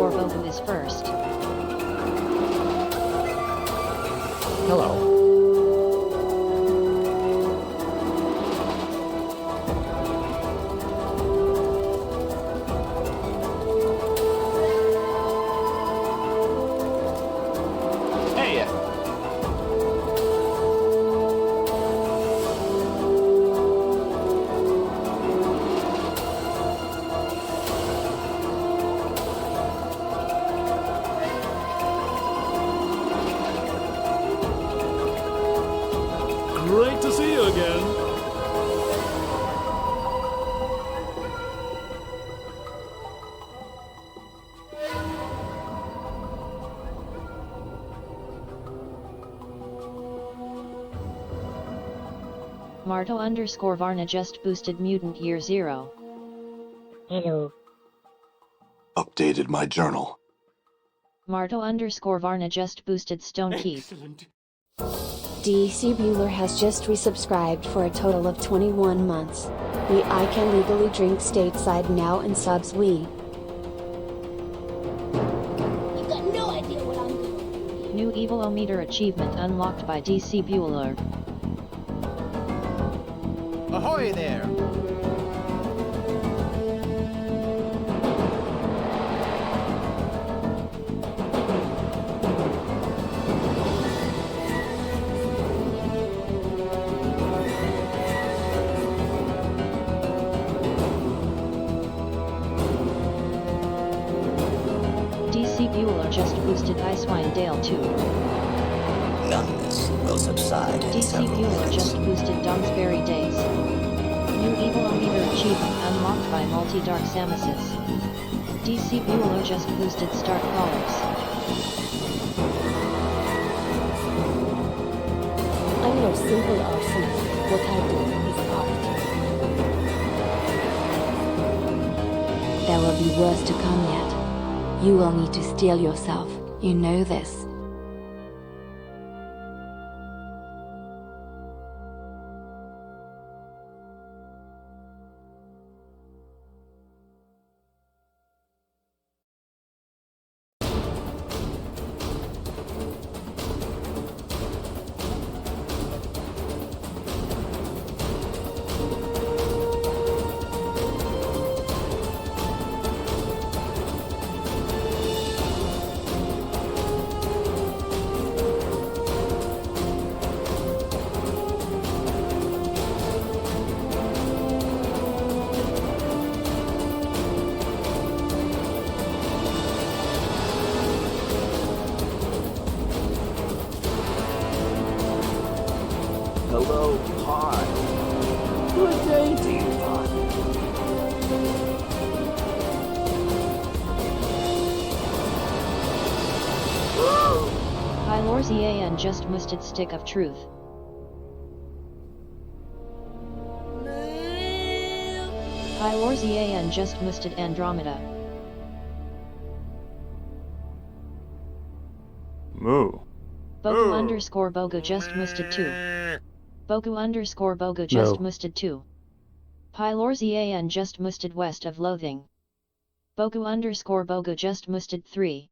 Bogu is first. Hello. Hey! Great to see you again. Marto_Varna just boosted Mutant Year 0. Hello. Updated my journal. Marto_Varna just boosted Stone Keith. Excellent. DC Bueller has just resubscribed for a total of 21 months. I can legally drink stateside now and subs we. You've got no idea what I'm doing. New Evilometer achievement unlocked by DC Bueller. Ahoy there! DC Bueller just boosted Icewind Dale 2. Numbness will subside in DC several Bueller minutes. just boosted Domsbury Days. New Evilometer achievement unlocked by Multi-Dark Samuses. DC Bueller just boosted Stark Crawlers. I'm your simple arson. What I do is art. There will be worse to come yet. You will need to steel yourself, you know this. Hello, Pod. Good day to you, Pod. Pylorzian just boosted Stick of Truth. Pylorzian just boosted Andromeda. Moo. Bogu_Bogu just boosted 2. Bogu_Bogu just boosted 2. Pylorzian just boosted West of Loathing. Bogu_Bogu just boosted 3.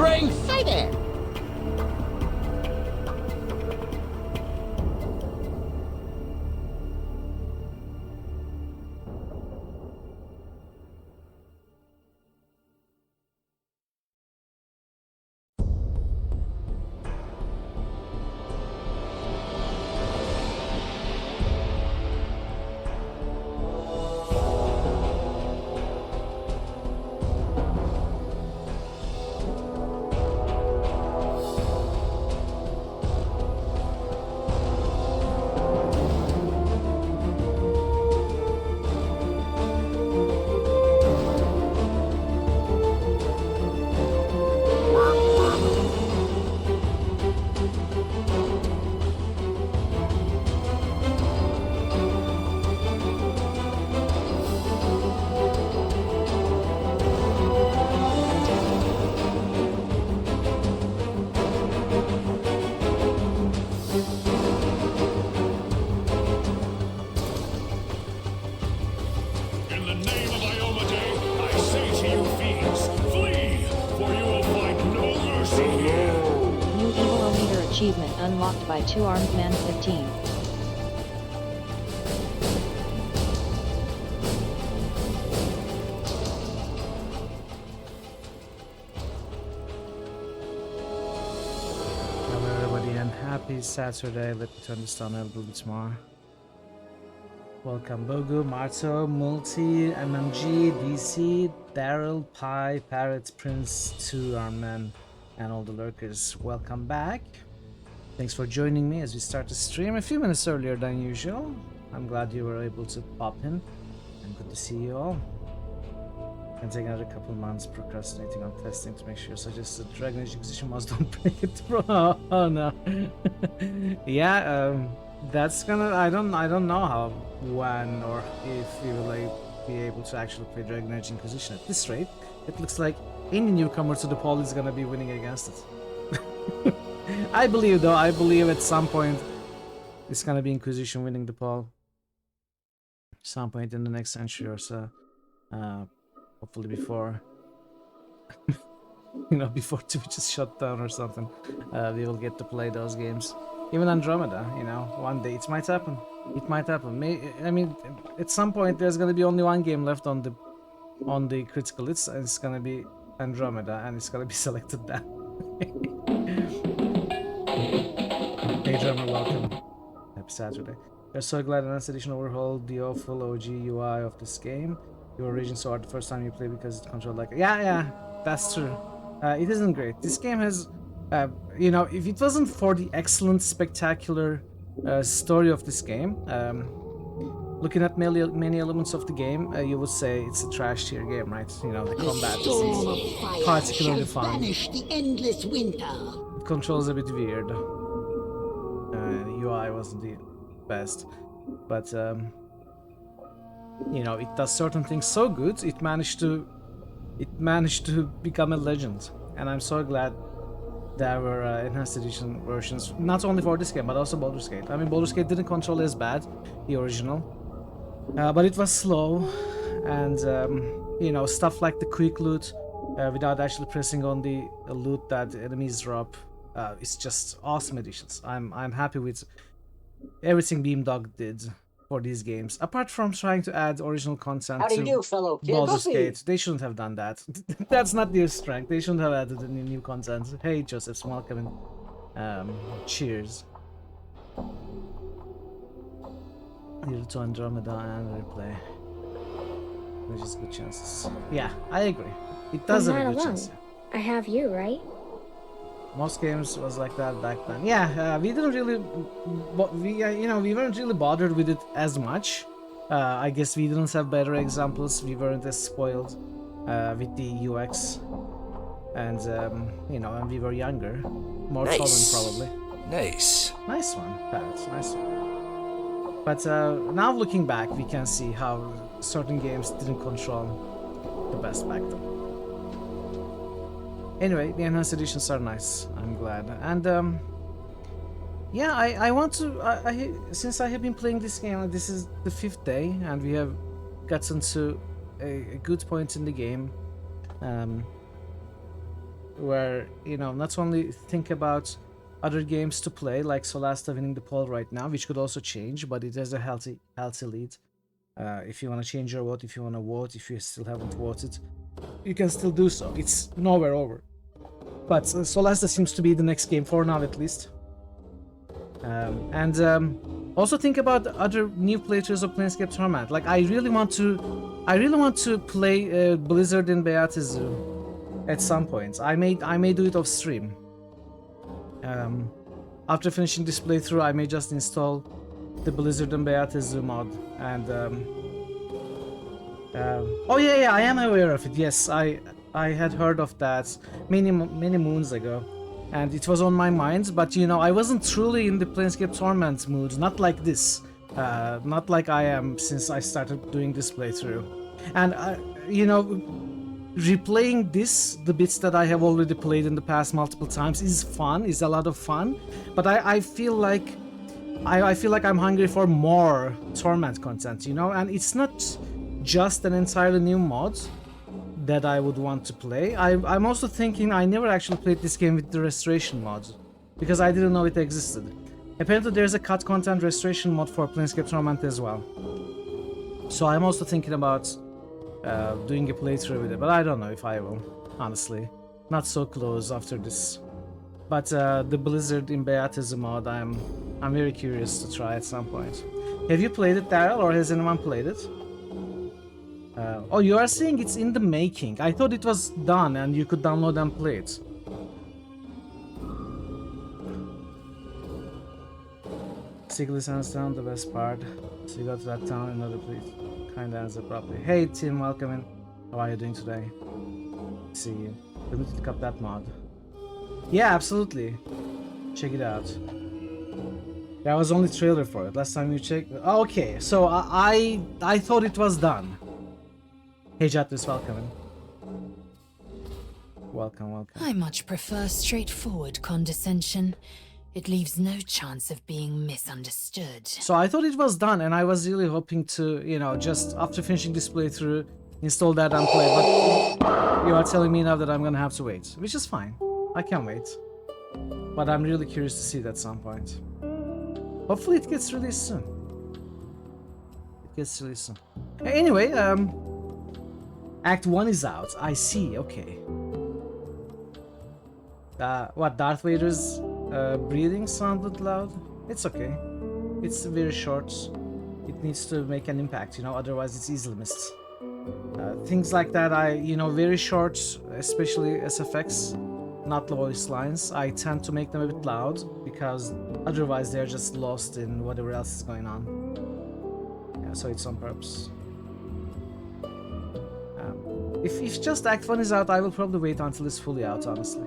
strength! Hi there. In the name of Iomade, I say to you fiends, flee, for you will find no mercy here. New Evil Leader achievement unlocked by 2 Armed Man 15. Hello everybody and happy Saturday. Let me turn this down a little bit more. Welcome Bogu, Marto, Multi, MMG, DC, Daryl, Pi, Parrot, Prince, 2 Armed Men, and all the lurkers. Welcome back. Thanks for joining me as we start the stream a few minutes earlier than usual. I'm glad you were able to pop in, and good to see you all. Can take another couple months procrastinating on testing to make sure suggested Dragon Age Inquisition mods don't break it. Oh no. Yeah, that's gonna. I don't know how, when, or if we will be able to actually play Dragon Age Inquisition at this rate. It looks like any newcomer to the poll is gonna be winning against it. I believe though. I believe at some point it's gonna be Inquisition winning the poll. Some point in the next century or so. Hopefully before, before Twitch is shut down or something, we will get to play those games. Even Andromeda, one day it might happen. It might happen. I mean, at some point there's gonna be only one game left on the critical list, and it's gonna be Andromeda, and it's gonna be selected then. Hey drummer, welcome. Happy Saturday. We're so glad Enhanced Edition overhauled the awful OG UI of this game. Your origin so hard the first time you play because it's controlled like yeah, that's true. It isn't great. This game has, if it wasn't for the excellent, spectacular story of this game, looking at many elements of the game, you would say it's a trash tier game, right? The combat is particularly fun. The endless winter. It controls a bit weird. UI wasn't the best, but it does certain things so good. It managed to become a legend, and I'm so glad there were enhanced edition versions, not only for this game but also Baldur's Gate. I mean, Baldur's Gate didn't control as bad, the original, but it was slow, and stuff like the quick loot without actually pressing on the loot that the enemies drop. It's just awesome additions. I'm happy with everything Beamdog did for these games, apart from trying to add original content to Baldur's Gate. They shouldn't have done that. That's not their strength. They shouldn't have added any new content. Hey Joseph, welcome in. Cheers. Needed to Andromeda and replay, which is good chances. Yeah, I agree. It does have a good chance. I have you, right? Most games was like that back then. Yeah, we didn't really, we weren't really bothered with it as much. I guess we didn't have better examples. We weren't as spoiled with the UX, and and we were younger, more tolerant probably. Nice one, Parrot. Nice one. But now looking back, we can see how certain games didn't control the best back then. Anyway, the enhanced editions are nice. I'm glad. And yeah, I want to. Since I have been playing this game, this is the 5th day, and we have gotten to a good point in the game. where, you know, not only think about other games to play, like Solasta winning the poll right now, which could also change, but it has a healthy lead. If you want to change your vote, if you want to vote, if you still haven't voted, you can still do so. It's nowhere over. But Solasta seems to be the next game for now, at least. Also think about other new playthroughs of Planescape Torment. Like, I really want to play Blizzard in Beatizu at some point. I may do it off stream. After finishing this playthrough, I may just install the Blizzard and Beatizu mod. And oh yeah, I am aware of it. Yes, I had heard of that many moons ago. And it was on my mind, but you know, I wasn't truly in the Planescape Torment mood, not like this. Not like I am since I started doing this playthrough. And, you know, replaying the bits that I have already played in the past multiple times is fun, is a lot of fun. But I feel like I'm hungry for more Torment content, you know? And it's not just an entirely new mod that I would want to play. I'm also thinking I never actually played this game with the restoration mod, because I didn't know it existed. Apparently there's a cut content restoration mod for Planescape Torment as well. So I'm also thinking about doing a playthrough with it, but I don't know if I will, honestly. Not so close after this. But the Blizzard in Beatizu mod, I'm very curious to try at some point. Have you played it, Daryl, or has anyone played it? Oh, you are saying it's in the making. I thought it was done and you could download and play it. Siglis hands down the best part. So you got to that town in order to kind of answer properly. Hey Tim, welcome in. How are you doing today? See you. We need to pick up that mod. Yeah, absolutely. Check it out. There was only trailer for it. Last time you checked. Oh, okay, so I thought it was done. Hey Jatus, welcome in. Welcome. I much prefer straightforward condescension. It leaves no chance of being misunderstood. So I thought it was done, and I was really hoping to, you know, just after finishing this playthrough, install that and play. But you are telling me now that I'm gonna have to wait, which is fine. I can wait. But I'm really curious to see it at some point. Hopefully it gets released soon. Anyway, Act 1 is out. I see, okay. What, Darth Vader's breathing sounded loud? It's okay. It's very short. It needs to make an impact, you know, otherwise it's easily missed. Things like that, very short, especially SFX, not voice lines, I tend to make them a bit loud, because otherwise they're just lost in whatever else is going on. Yeah, so it's on purpose. If just Act 1 is out, I will probably wait until it's fully out, honestly.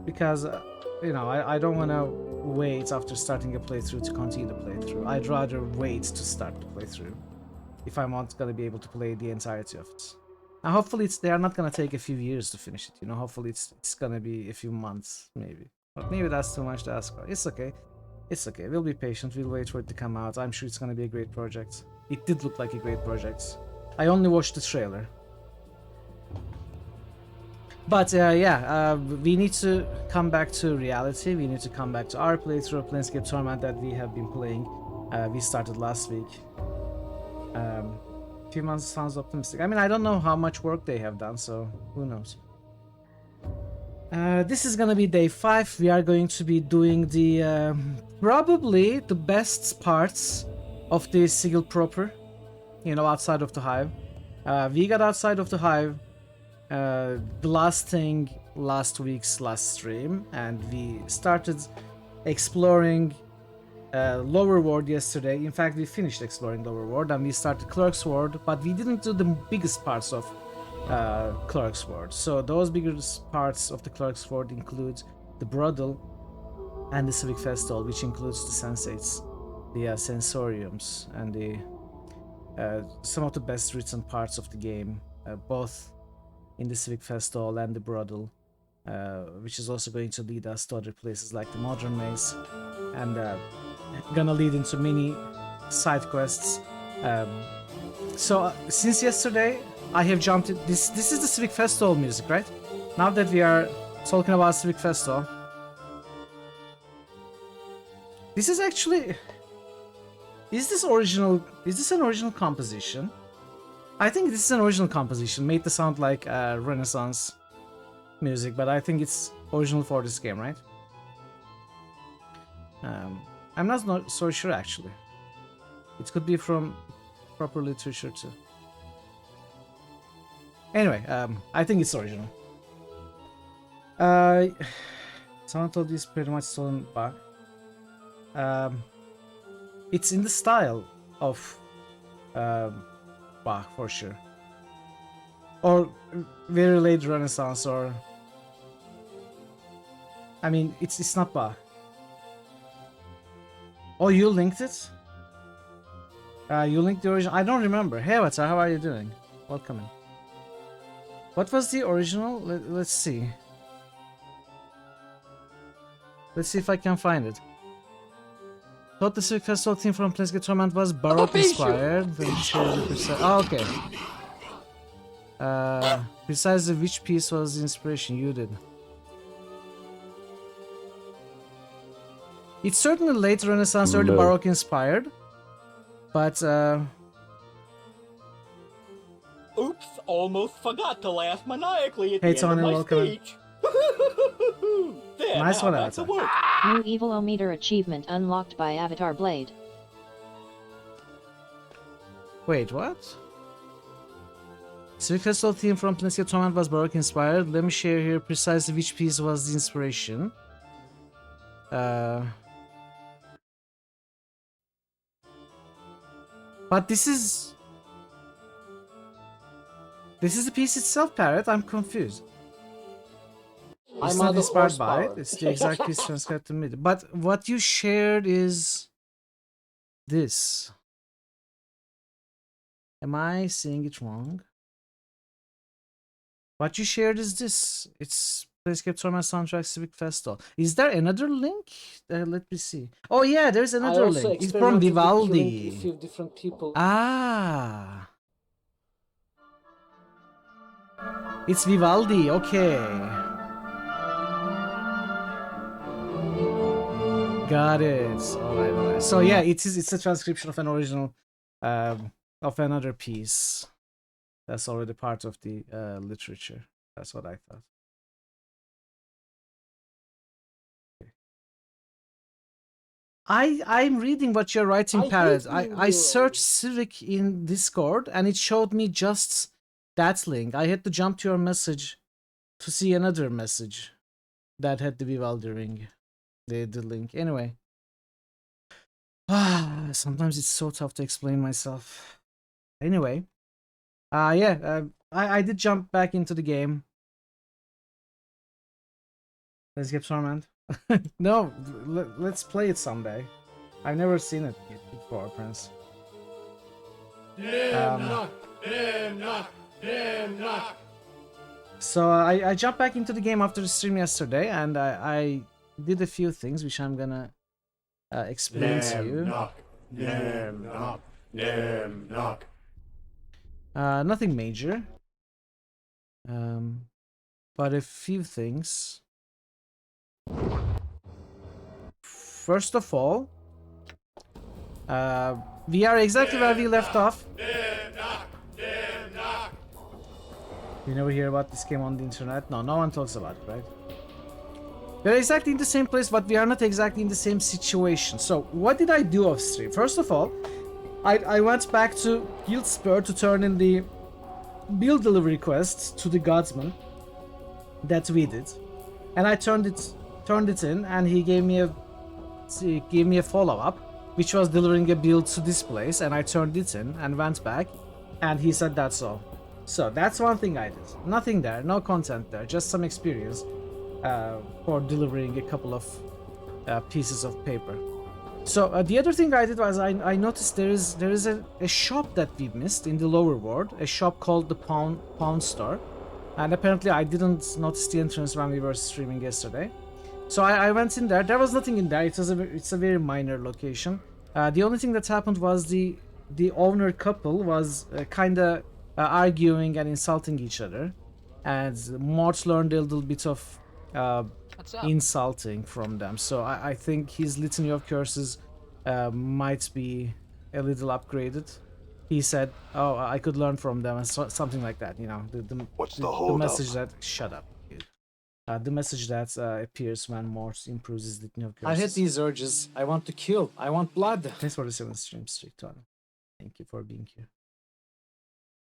Because, I don't want to wait after starting a playthrough to continue the playthrough. I'd rather wait to start the playthrough if I'm not going to be able to play the entirety of it. Now, hopefully they are not going to take a few years to finish it, you know? Hopefully it's going to be a few months, maybe. But maybe that's too much to ask for. It's okay. It's okay. We'll be patient. We'll wait for it to come out. I'm sure it's going to be a great project. It did look like a great project. I only watched the trailer. But we need to come back to reality. We need to come back to our playthrough of Planescape Torment that we have been playing. We started last week. A few months sounds optimistic. I mean, I don't know how much work they have done, so who knows. This is gonna be day 5. We are going to be doing the probably the best parts of the Sigil proper. You know, outside of the Hive. We got outside of the Hive the last thing last week's last stream, and we started exploring Lower Ward yesterday. In fact, we finished exploring Lower Ward and we started Clerk's Ward, but we didn't do the biggest parts of Clerk's Ward. So those biggest parts of the Clerk's Ward include the Brothel and the Civic Festival, which includes the Sensates, the Sensoriums, and the some of the best written parts of the game, both in the Civic Festival and the Brothel, which is also going to lead us to other places like the Modern Maze, and gonna lead into many side quests. So since yesterday, I have jumped in. This is the Civic Festival music, right? Now that we are talking about Civic Festival. This is actually... Is this an original composition? I think this is an original composition, made to sound like Renaissance music, but I think it's original for this game, right? I'm not so sure actually. It could be from proper literature too. Anyway, I think it's original. Someone told this pretty much stolen back. It's in the style of Bach for sure, or very late Renaissance, or I mean, it's not Bach. Oh, you linked it? You linked the original. I don't remember. Hey, Avatar, how are you doing? Welcome in. What was the original? Let's see. Let's see if I can find it. Thought the Civic Festival theme from Planescape Torment was Baroque inspired. Oh, okay. Precisely which piece was the inspiration you did? It's certainly late Renaissance, early Baroque inspired, but Oops, almost forgot to laugh maniacally at hey, the Tony, end of my welcome. speech. There, Nice now one, back to Avatar. work. New Evilometer achievement unlocked by Avatar Blade. Wait, what? Civic Festival theme from Planescape Torment was Baroque inspired. Let me share here precisely which piece was the inspiration. But this is the piece itself, Parrot. I'm confused. It's not inspired by it. It's the exact piece transcribed to me. But what you shared is this. Am I saying it wrong? What you shared is this. It's Planescape Torment soundtrack Civic Festival. Is there another link? Let me see. Oh yeah, there's another link. It's from Vivaldi. A few different people. Ah. It's Vivaldi, okay. Got it. Alright. So yeah, it's a transcription of an original of another piece. That's already part of the literature. That's what I thought. Okay. I'm reading what you're writing, Parrot. I searched Civic in Discord and it showed me just that link. I had to jump to your message to see another message that had the Vivaldi ring. The link. Anyway. Sometimes it's so tough to explain myself. Anyway. I did jump back into the game. Let's get Torment. No, let's play it someday. I've never seen it before, Prince. So I jumped back into the game after the stream yesterday, and I did a few things which I'm gonna explain to you. Nothing major, but a few things. First of all, we are exactly where we left off. You never hear about this game on the internet? No one talks about it, right? We're exactly in the same place, but we are not exactly in the same situation. So, what did I do off stream? First of all, I went back to Guildspur to turn in the build delivery quest to the Godsman that we did, and I turned it in, and he gave me a follow-up, which was delivering a build to this place, and I turned it in and went back, and he said that's all. So that's one thing I did. Nothing there, no content there, just some experience for delivering a couple of pieces of paper. So the other thing I did was I noticed there is a shop that we missed in the lower ward, a shop called the Pound Store, and apparently I didn't notice the entrance when we were streaming yesterday. So I went in there. There was nothing in there. It's a very minor location. The only thing that happened was the owner couple was kinda arguing and insulting each other, and Mort learned a little bit of insulting from them. So I think his litany of curses might be a little upgraded. He said, "Oh, I could learn from them," and something like that. You know, the message that shut up, dude. The message that appears when Mort improves his litany of curses. I hate these urges. I want to kill. I want blood. Thanks for the 7th stream streak, Tony. Thank you for being here.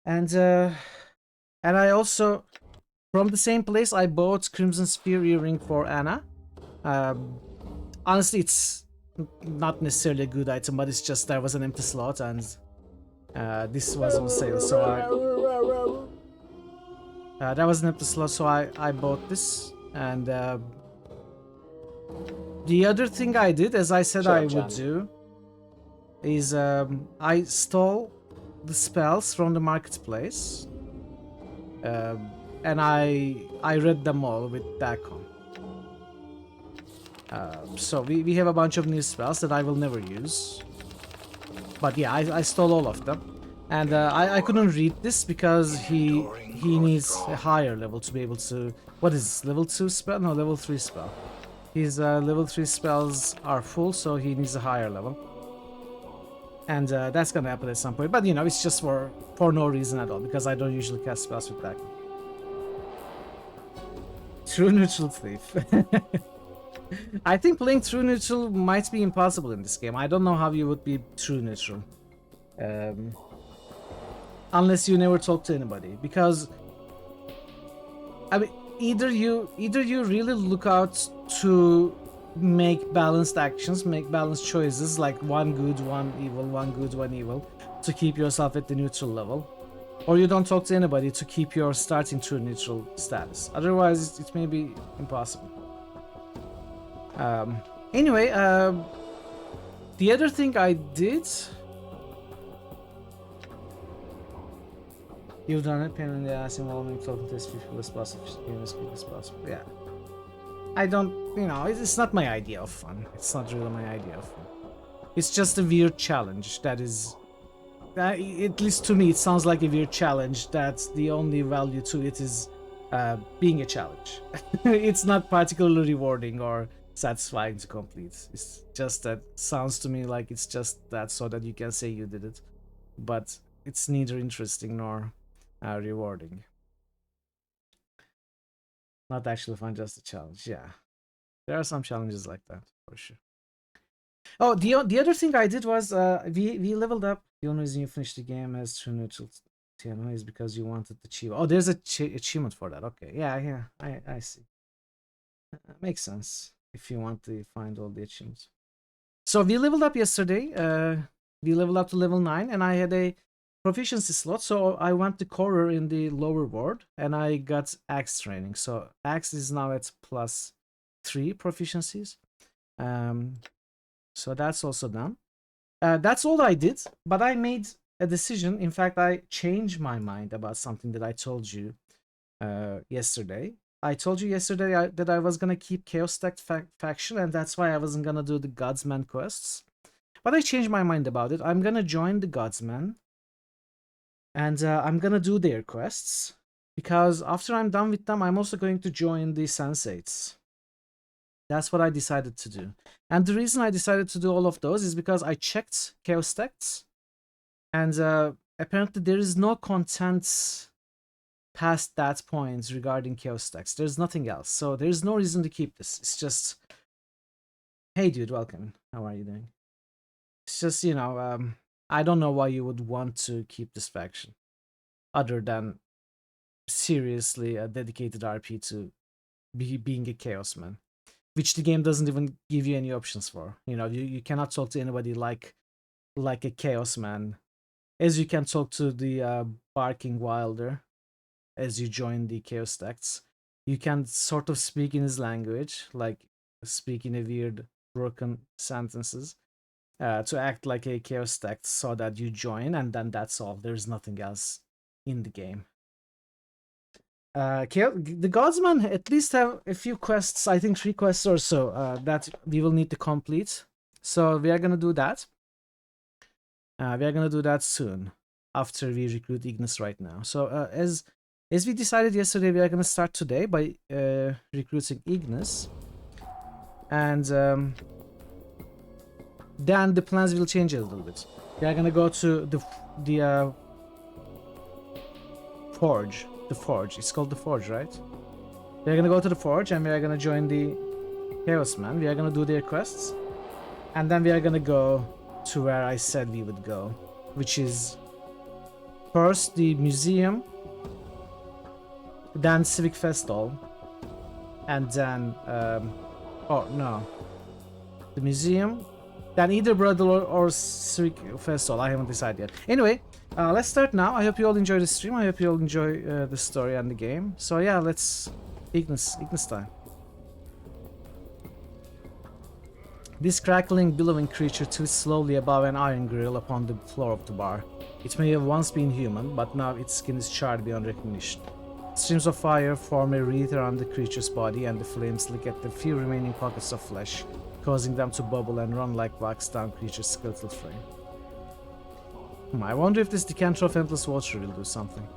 And I also, from the same place, I bought Crimson Spear earring for Anna. Honestly, it's not necessarily a good item, but it's just there was an empty slot and this was on sale, so that was an empty slot, so I bought this. And the other thing I did, as I said I would do, is I stole the spells from the marketplace, and I read them all with Dacon. So we have a bunch of new spells that I will never use, but yeah, I stole all of them. And I couldn't read this because he needs a higher level to be able to... What is this, level 2 spell? No, level 3 spell. His level 3 spells are full, so he needs a higher level. And that's gonna happen at some point. But you know, it's just for no reason at all, because I don't usually cast spells with that. True neutral thief. I think playing true neutral might be impossible in this game. I don't know how you would be true neutral. Unless you never talk to anybody, because I mean, either you really look out to make balanced actions, make balanced choices, like one good, one evil, one good, one evil, to keep yourself at the neutral level, or you don't talk to anybody to keep your starting true neutral status. Otherwise, it may be impossible. Anyway, the other thing I did... You've done it, pain in the ass involving talking to as few people as possible, as quick as possible. Yeah. I don't, you know, it's not my idea of fun. It's not really my idea of fun. It's just a weird challenge that is... at least to me, it sounds like a weird challenge that the only value to it is being a challenge. It's not particularly rewarding or satisfying to complete. It's just that sounds to me like it's just that so that you can say you did it. But it's neither interesting nor... rewarding. Not actually fun, just a challenge. Yeah, there are some challenges like that for sure. Oh, the other thing I did was we leveled up. The only reason you finished the game as true neutral TNO is because you wanted the achievement. Oh, there's a achievement for that. Okay, yeah, I see. Makes sense if you want to find all the achievements. So we leveled up yesterday. We leveled up to level 9, and I had a proficiency slot, so I went to Corer in the lower ward, and I got Axe training. So Axe is now at +3 proficiencies. So that's also done. That's all I did, but I made a decision. In fact, I changed my mind about something that I told you yesterday. I told you yesterday that I was gonna keep Chaos Stacked faction, and that's why I wasn't gonna do the Godsman quests. But I changed my mind about it. I'm gonna join the Godsman. And I'm gonna do their quests, because after I'm done with them, I'm also going to join the Sensates. That's what I decided to do. And the reason I decided to do all of those is because I checked Chaos Stacks, and apparently there is no content past that point regarding Chaos Stacks. There's nothing else, so there's no reason to keep this. It's just, hey dude, welcome. How are you doing? It's just, you know, I don't know why you would want to keep this faction, other than seriously a dedicated RP to being a Chaos Man, which the game doesn't even give you any options for. You know, you cannot talk to anybody like a Chaos Man, as you can talk to the Barking Wilder as you join the Chaos Stacks. You can sort of speak in his language, like speak in a weird broken sentences. To act like a Chaos Stacked so that you join, and then that's all. There's nothing else in the game. The Godsman at least have a few quests, I think 3 quests or so, that we will need to complete. So we are gonna do that. We are gonna do that soon. after we recruit Ignis right now. So as we decided yesterday, we are going to start today by recruiting Ignis. And then the plans will change a little bit. We are going to go to the Forge. The Forge. It's called the Forge, right? We are going to go to the Forge and we are going to join the Chaos Man. We are going to do their quests. And then we are going to go to where I said we would go, which is first the museum, then Civic Festival, and then oh no, the museum, then either Brother or Civic Festival. I haven't decided yet. Anyway, let's start now. I hope you all enjoy the stream. I hope you all enjoy the story and the game. So yeah, let's Ignis time. This crackling, billowing creature tweets slowly above an iron grill upon the floor of the bar. It may have once been human, but now its skin is charred beyond recognition. Streams of fire form a wreath around the creature's body, and the flames lick at the few remaining pockets of flesh, causing them to bubble and run like wax down creature's skeletal frame. I wonder if this decanter of endless water will do something.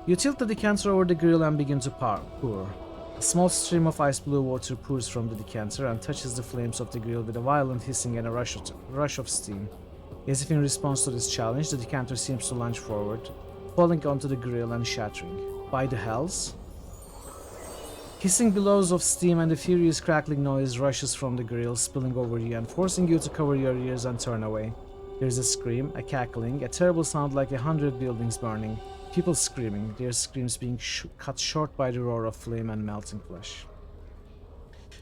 You tilt the decanter over the grill and begin to pour. A small stream of ice blue water pours from the decanter and touches the flames of the grill with a violent hissing and a rush of steam. As if in response to this challenge, the decanter seems to lunge forward, falling onto the grill and shattering. By the hells! Hissing billows of steam and a furious crackling noise rushes from the grill, spilling over you and forcing you to cover your ears and turn away. There's a scream, a cackling, a terrible sound like 100 buildings burning. People screaming, their screams being cut short by the roar of flame and melting flesh.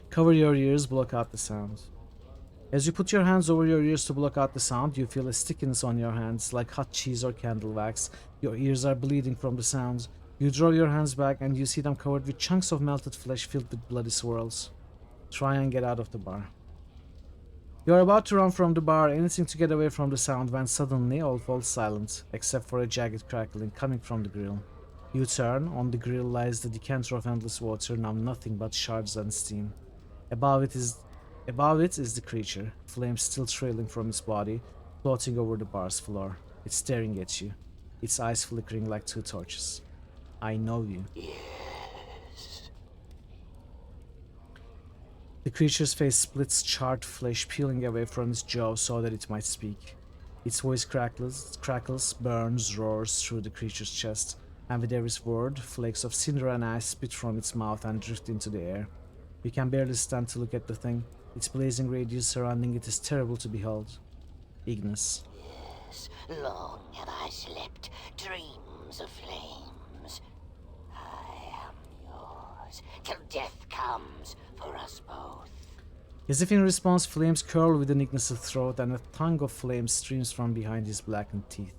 Cover your ears, block out the sound. As you put your hands over your ears to block out the sound, you feel a stickiness on your hands, like hot cheese or candle wax. Your ears are bleeding from the sound. You draw your hands back and you see them covered with chunks of melted flesh filled with bloody swirls. Try and get out of the bar. You are about to run from the bar, anything to get away from the sound, when suddenly all falls silent, except for a jagged crackling coming from the grill. You turn, on the grill lies the decanter of endless water, now nothing but shards and steam. Above it is the creature, flames still trailing from its body, floating over the bar's floor. It's staring at you, its eyes flickering like two torches. I know you. The creature's face splits, charred flesh peeling away from its jaw so that it might speak. Its voice crackles, burns, roars through the creature's chest, and with every word, flakes of cinder and ice spit from its mouth and drift into the air. You can barely stand to look at the thing. Its blazing radius surrounding it is terrible to behold. Ignis. Yes, long have I slept, dreams of flames. I am yours, till death comes for us both. As if in response, flames curl within Ignis' throat and a tongue of flame streams from behind his blackened teeth.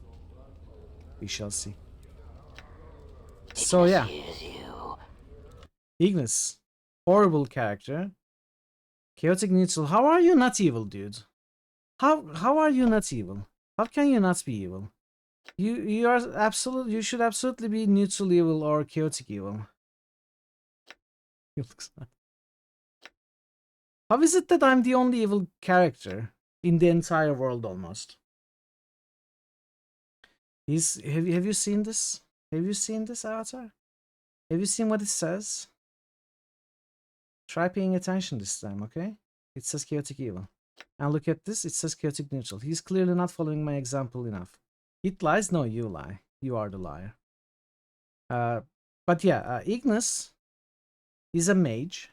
We shall see. So yeah. Ignis. Horrible character. Chaotic neutral. How are you not evil, dude? How are you not evil? How can you not be evil? You should absolutely be neutral evil or chaotic evil. He looks like... How is it that I'm the only evil character in the entire world almost? Have you seen this? Have you seen this, Avatar? Have you seen what it says? Try paying attention this time, okay? It says chaotic evil. And look at this, it says chaotic neutral. He's clearly not following my example enough. It lies? No, you lie. You are the liar. But yeah, Ignis is a mage.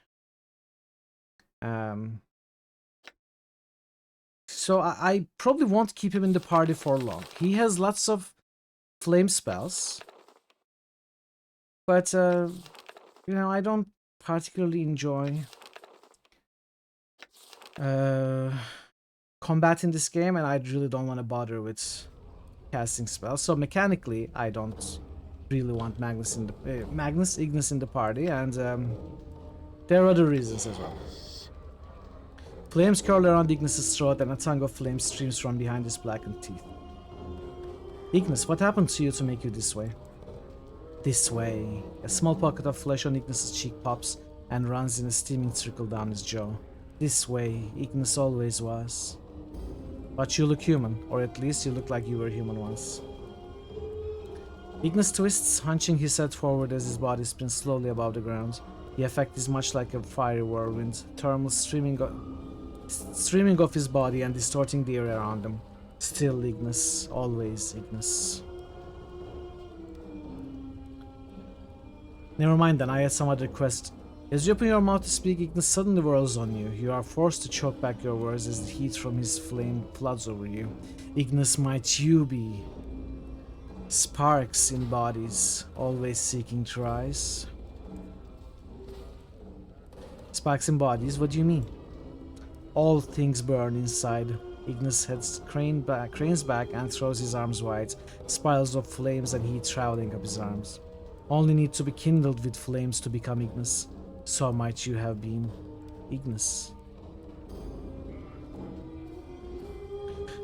So I probably won't keep him in the party for long. He has lots of flame spells. But, you know, I don't particularly enjoy combat in this game, and I really don't want to bother with casting spells. So mechanically, I don't really want Ignis in the party, and there are other reasons as well. Flames curl around Ignis' throat, and a tongue of flame streams from behind his blackened teeth. Ignis, what happened to you to make you this way? This way. A small pocket of flesh on Ignis' cheek pops and runs in a steaming trickle down his jaw. This way, Ignis always was. But you look human, or at least you look like you were human once. Ignis twists, hunching his head forward as his body spins slowly above the ground. The effect is much like a fiery whirlwind, thermal streaming off his body and distorting the air around him. Still Ignis, always Ignis. Never mind then, I had some other quest. As you open your mouth to speak, Ignis suddenly whirls on you. You are forced to choke back your words as the heat from his flame floods over you. Ignis, might you be? Sparks in bodies, always seeking to rise. Sparks in bodies, what do you mean? All things burn inside. Ignis heads cranes back and throws his arms wide, spirals of flames and heat traveling up his arms. Only need to be kindled with flames to become Ignis. So might you have been Ignis.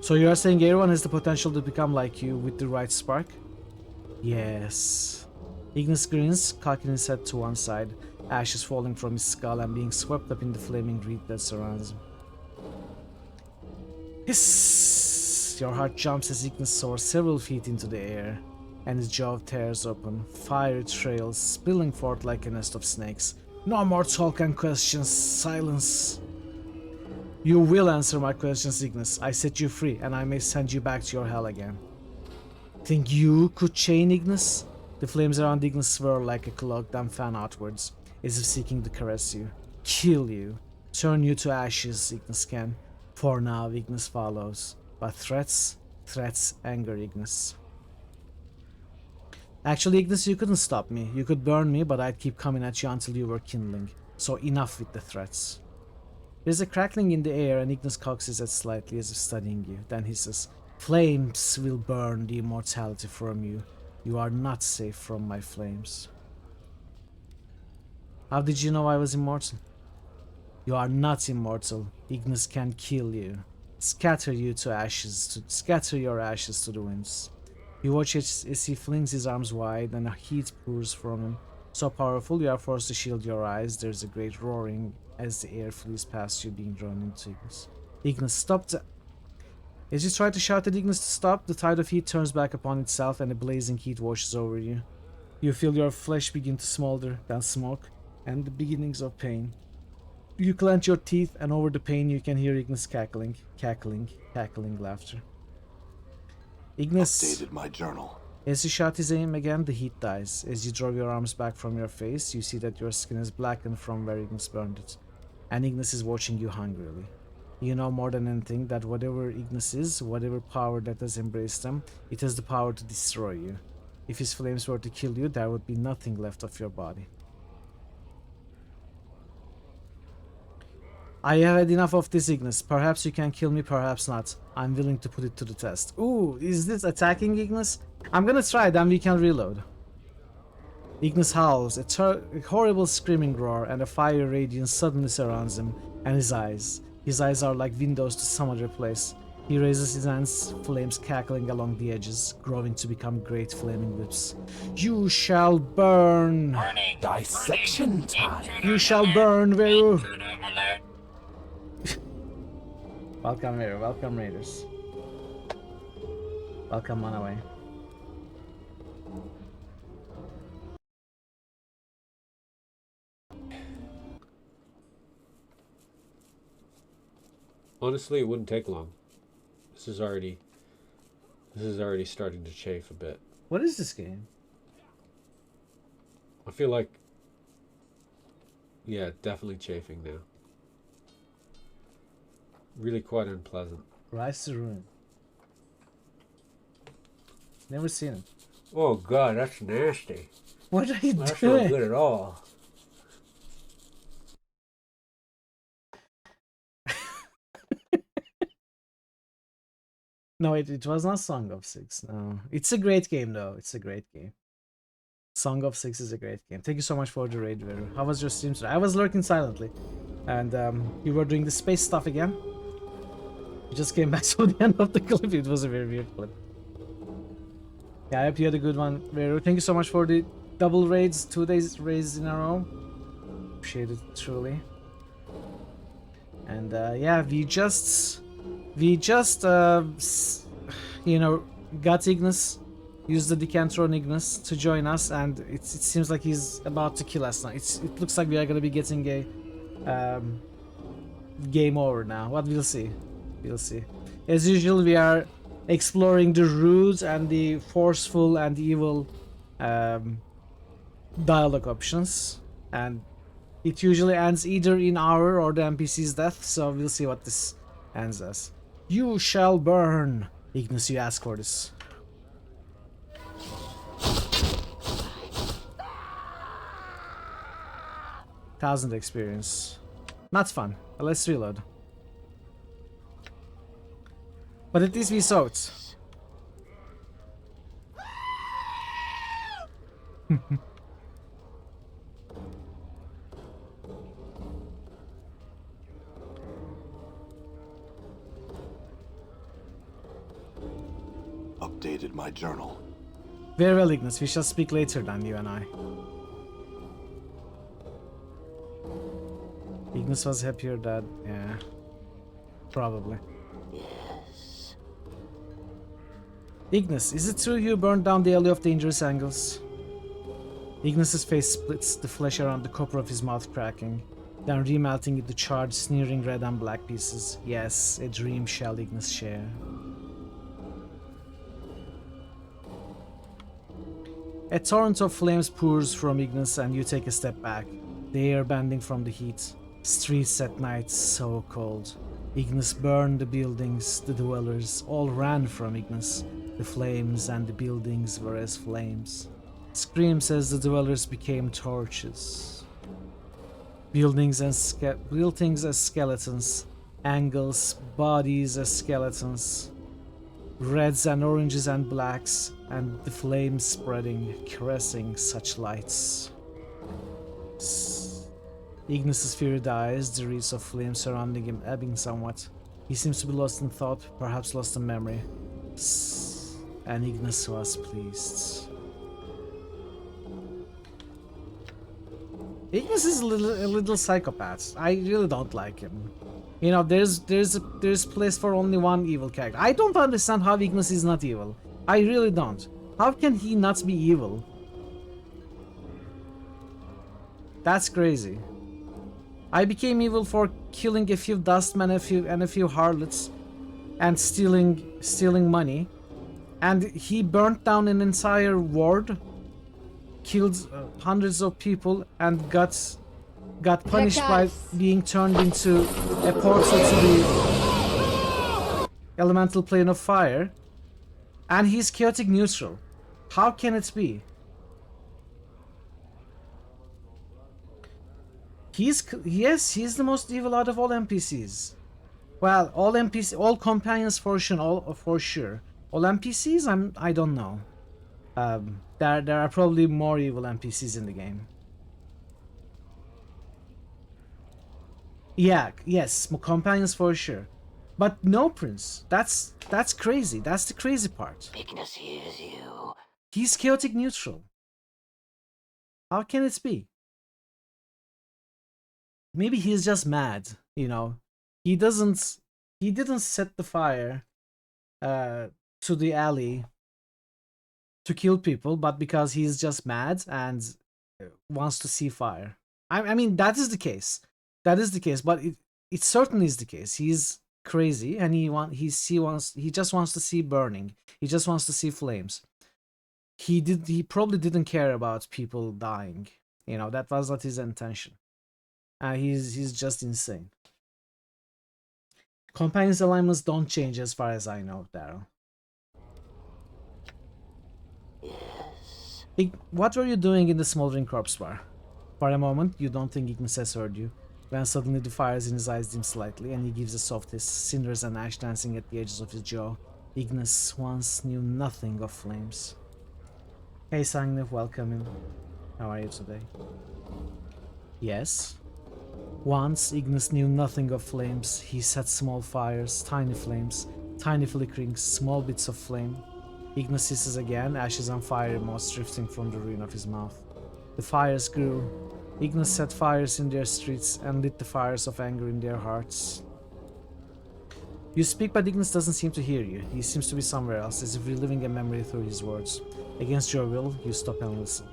So you are saying everyone has the potential to become like you with the right spark? Yes. Ignis grins, cocking his head to one side, ashes falling from his skull and being swept up in the flaming reed that surrounds him. Hiss! Your heart jumps as Ignis soars several feet into the air, and his jaw tears open, fiery trails spilling forth like a nest of snakes. No more talk and questions, silence. You will answer my questions, Ignis. I set you free, and I may send you back to your hell again. Think you could chain Ignis? The flames around Ignis swirl like a cloak, then fan outwards, as if seeking to caress you, kill you, turn you to ashes. Ignis can. For now, Ignis follows, but threats anger Ignis. Actually, Ignis, you couldn't stop me. You could burn me, but I'd keep coming at you until you were kindling. So enough with the threats. There's a crackling in the air, and Ignis cocks his head slightly as if studying you. Then he says, "Flames will burn the immortality from you. You are not safe from my flames." How did you know I was immortal? You are not immortal. Ignis can kill you. Scatter you to ashes, scatter your ashes to the winds. You watch as he flings his arms wide and a heat pours from him. So powerful you are forced to shield your eyes. There's a great roaring as the air flees past you, being drawn into Ignis. Ignis, stop the... As you try to shout at Ignis to stop, the tide of heat turns back upon itself and a blazing heat washes over you. You feel your flesh begin to smolder, then smoke, and the beginnings of pain. You clench your teeth, and over the pain you can hear Ignis cackling laughter. Ignis... Updated my journal. As you shout his aim again, the heat dies. As you draw your arms back from your face, you see that your skin is blackened from where Ignis burned it. And Ignis is watching you hungrily. You know more than anything that whatever Ignis is, whatever power that has embraced him, it has the power to destroy you. If his flames were to kill you, there would be nothing left of your body. I have had enough of this, Ignis. Perhaps you can kill me, perhaps not. I'm willing to put it to the test. Ooh, is this attacking Ignis? I'm gonna try, then we can reload. Ignis howls, a horrible screaming roar, and a fiery radiance suddenly surrounds him, and his eyes. His eyes are like windows to some other place. He raises his hands, flames cackling along the edges, growing to become great flaming whips. You shall burn! Dissection time! You shall burn, Veru! Welcome, Veru. Welcome, Raiders. Welcome on away. Honestly, it wouldn't take long. This is already starting to chafe a bit. What is this game? I feel like, yeah, definitely chafing now. Really quite unpleasant. Rise to Ruin. Never seen it. Oh god, that's nasty. What are you That's doing? not good at all. No, it was not Song of Six. No, it's a great game though. It's a great game. Song of Six is a great game. Thank you so much for the raid, Veru. How was your stream today? I was lurking silently, and you were doing the space stuff again. You just came back to the end of the clip. It was a very weird clip. Yeah, I hope you had a good one, Veru. Thank you so much for the double raids, 2 days raids in a row. Appreciate it truly. And yeah, we just you know, got Ignis Use the decanter on Ignis to join us, and it seems like he's about to kill us now. It looks like we are gonna be getting a game over now. But we'll see. We'll see. As usual, we are exploring the rude and the forceful and evil dialogue options, and it usually ends either in our or the NPC's death, so we'll see what this ends as. You shall burn! Ignis, you ask for this. 1000 experience. Not fun, but let's reload. But at least we saw it. Updated my journal. Very well, Ignis. We shall speak later then, you and I. Ignis was happier that... yeah. Probably. Yes. Ignis, is it true you burned down the alley of dangerous angles? Ignis's face splits, the flesh around the copper of his mouth cracking, then remelting into charred, sneering red and black pieces. Yes, a dream shall Ignis share. A torrent of flames pours from Ignis and you take a step back, the air bending from the heat. Streets at night so cold. Ignis burned the buildings, the dwellers all ran from Ignis. The flames and the buildings were as flames. Screams as the dwellers became torches. Buildings as skeletons, angles, bodies as skeletons. Reds and oranges and blacks, and the flames spreading, caressing such lights. Ignis's fury dies, the wreaths of flame surrounding him ebbing somewhat. He seems to be lost in thought, perhaps lost in memory. And Ignis was pleased. Ignis is a little psychopath. I really don't like him. You know, there's place for only one evil character. I don't understand how Ignis is not evil. I really don't. How can he not be evil? That's crazy. I became evil for killing a few dustmen and a few harlots and stealing money, and he burnt down an entire ward, killed hundreds of people, and got punished by being turned into a portal to the elemental plane of fire, and he's chaotic neutral. How can it be? He's the most evil out of all NPCs. Well, all companions for sure, All NPCs, I don't know. There are probably more evil NPCs in the game. Yeah, yes, companions for sure. But no Prince. That's crazy. That's the crazy part. Ignis hears you. He's chaotic neutral. How can it be? Maybe he's just mad, you know. He didn't set the fire to the alley to kill people, but because he's just mad and wants to see fire. I mean, that is the case. That is the case, but it certainly is the case. He's crazy and he just wants to see burning. He just wants to see flames. He probably didn't care about people dying. You know, that was not his intention. He's just insane. Companions alignments don't change as far as I know, Daryl. Yes. What were you doing in the smoldering corpse bar? For a moment, you don't think Ignis has heard you. When suddenly the fires in his eyes dim slightly, and he gives a soft hiss, cinders and ash dancing at the edges of his jaw. Ignis once knew nothing of flames. Hey Sangnif, welcome in. How are you today? Yes? Once, Ignis knew nothing of flames. He set small fires, tiny flames, tiny flickerings, small bits of flame. Ignis hisses again, ashes and fire moths drifting from the ruin of his mouth. The fires grew. Ignis set fires in their streets and lit the fires of anger in their hearts. You speak, but Ignis doesn't seem to hear you. He seems to be somewhere else, as if reliving a memory through his words. Against your will, you stop and listen.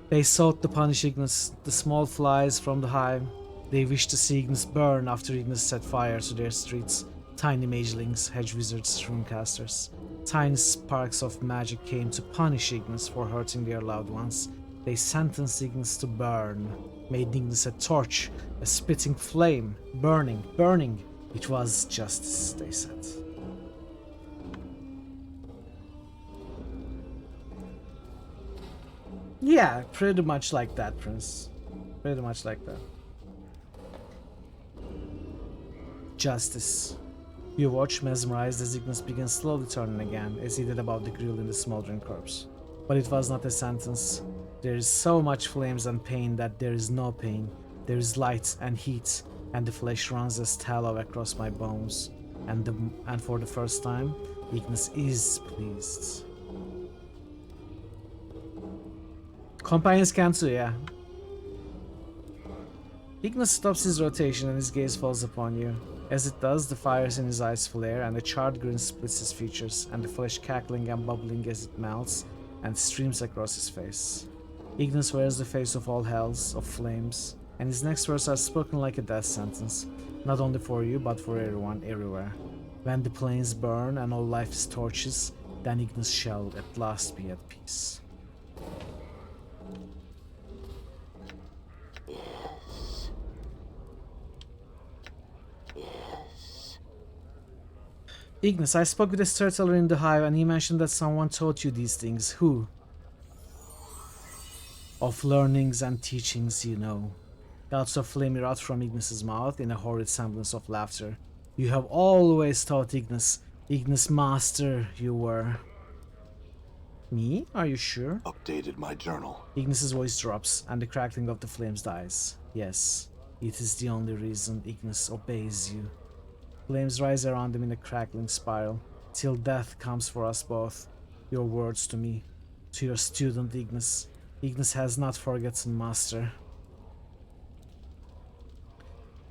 They sought to punish Ignis, the small flies from the hive. They wished to see Ignis burn after Ignis set fire to their streets. Tiny magelings, hedge wizards, runecasters. Tiny sparks of magic came to punish Ignis for hurting their loved ones. They sentenced Ignis to burn, made Ignis a torch, a spitting flame, burning, burning. It was justice, they said. Yeah, pretty much like that, Prince. Pretty much like that. Justice. You watch, mesmerized, as Ignis began slowly turning again, as he did about the grill in the smoldering corpse. But it was not a sentence. There is so much flames and pain that there is no pain. There is light and heat, and the flesh runs as tallow across my bones. And for the first time, Ignis is pleased. Companions can too, yeah. Ignis stops his rotation and his gaze falls upon you. As it does, the fires in his eyes flare, and a charred grin splits his features, and the flesh cackling and bubbling as it melts and streams across his face. Ignis wears the face of all hells, of flames, and his next words are spoken like a death sentence, not only for you, but for everyone, everywhere. When the plains burn and all life is torches, then Ignis shall at last be at peace. Ignis, I spoke with a storyteller in the hive and he mentioned that someone taught you these things. Who? Of learnings and teachings, you know. Gouts of flame erupt from Ignis's mouth in a horrid semblance of laughter. You have always taught Ignis. Ignis master, you were. Me? Are you sure? Updated my journal. Ignis's voice drops and the crackling of the flames dies. Yes, it is the only reason Ignis obeys you. Flames rise around him in a crackling spiral, till death comes for us both. Your words to me, to your student Ignis. Ignis has not forgotten, master.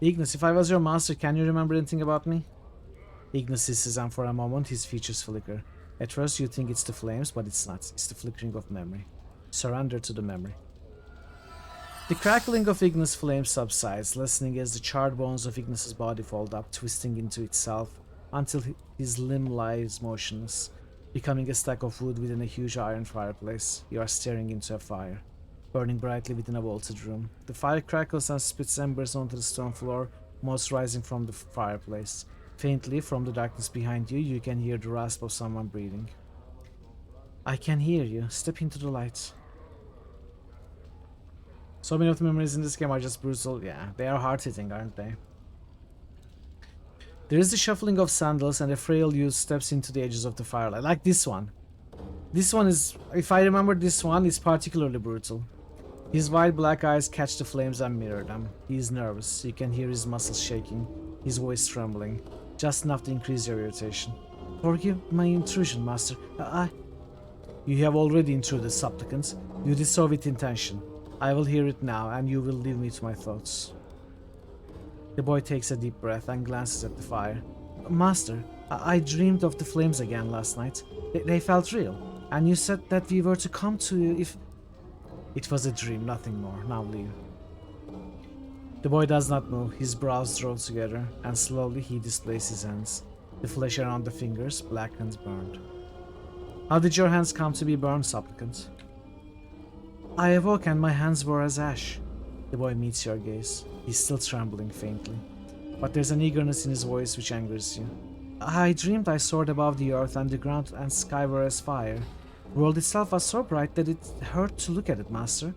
Ignis, if I was your master, can you remember anything about me? Ignis hisses, and for a moment his features flicker. At first you think it's the flames, but it's not. It's the flickering of memory. Surrender to the memory. The crackling of Ignis' flame subsides, lessening as the charred bones of Ignis' body fold up, twisting into itself, until his limb lies motionless, becoming a stack of wood within a huge iron fireplace. You are staring into a fire, burning brightly within a vaulted room. The fire crackles and spits embers onto the stone floor, moss rising from the fireplace. Faintly, from the darkness behind you, you can hear the rasp of someone breathing. I can hear you. Step into the light. So many of the memories in this game are just brutal. Yeah, they are hard-hitting, aren't they? There is the shuffling of sandals and a frail youth steps into the edges of the firelight. Like this one. This one is, if I remember this one, is particularly brutal. His wide black eyes catch the flames and mirror them. He is nervous. You can hear his muscles shaking, his voice trembling, just enough to increase your irritation. Forgive my intrusion, master. You have already intruded, supplicant. You did so with intention. I will hear it now, and you will leave me to my thoughts. The boy takes a deep breath and glances at the fire. Master, I dreamed of the flames again last night. They felt real, and you said that we were to come to you if... It was a dream, nothing more. Now leave. The boy does not move, his brows draw together, and slowly he displays his hands. The flesh around the fingers, black and burned. How did your hands come to be burned, supplicant? I awoke and my hands were as ash. The boy meets your gaze. He's still trembling faintly, but there's an eagerness in his voice which angers you. I dreamed I soared above the earth and the ground and sky were as fire. The world itself was so bright that it hurt to look at it, master.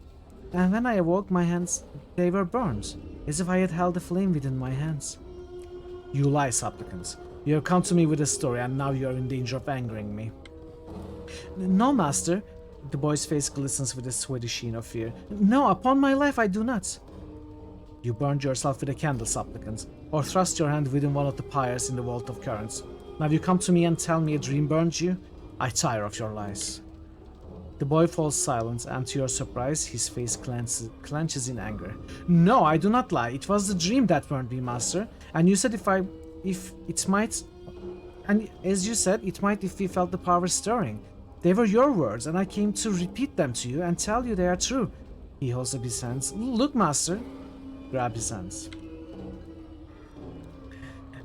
And when I awoke, my hands, they were burned, as if I had held a flame within my hands. You lie, supplicant. You have come to me with a story, and now you are in danger of angering me. No, master. The boy's face glistens with a sweaty sheen of fear. No, upon my life, I do not. You burned yourself with a candle, supplicant, or thrust your hand within one of the pyres in the vault of currents. Now you come to me and tell me a dream burned you? I tire of your lies. The boy falls silent, and to your surprise, his face clenches in anger. No, I do not lie. It was the dream that burned me, master. And you said if I if it might, and as you said, it might if we felt the power stirring. They were your words, and I came to repeat them to you and tell you they are true. He holds up his hands. Look, master. Grab his hands.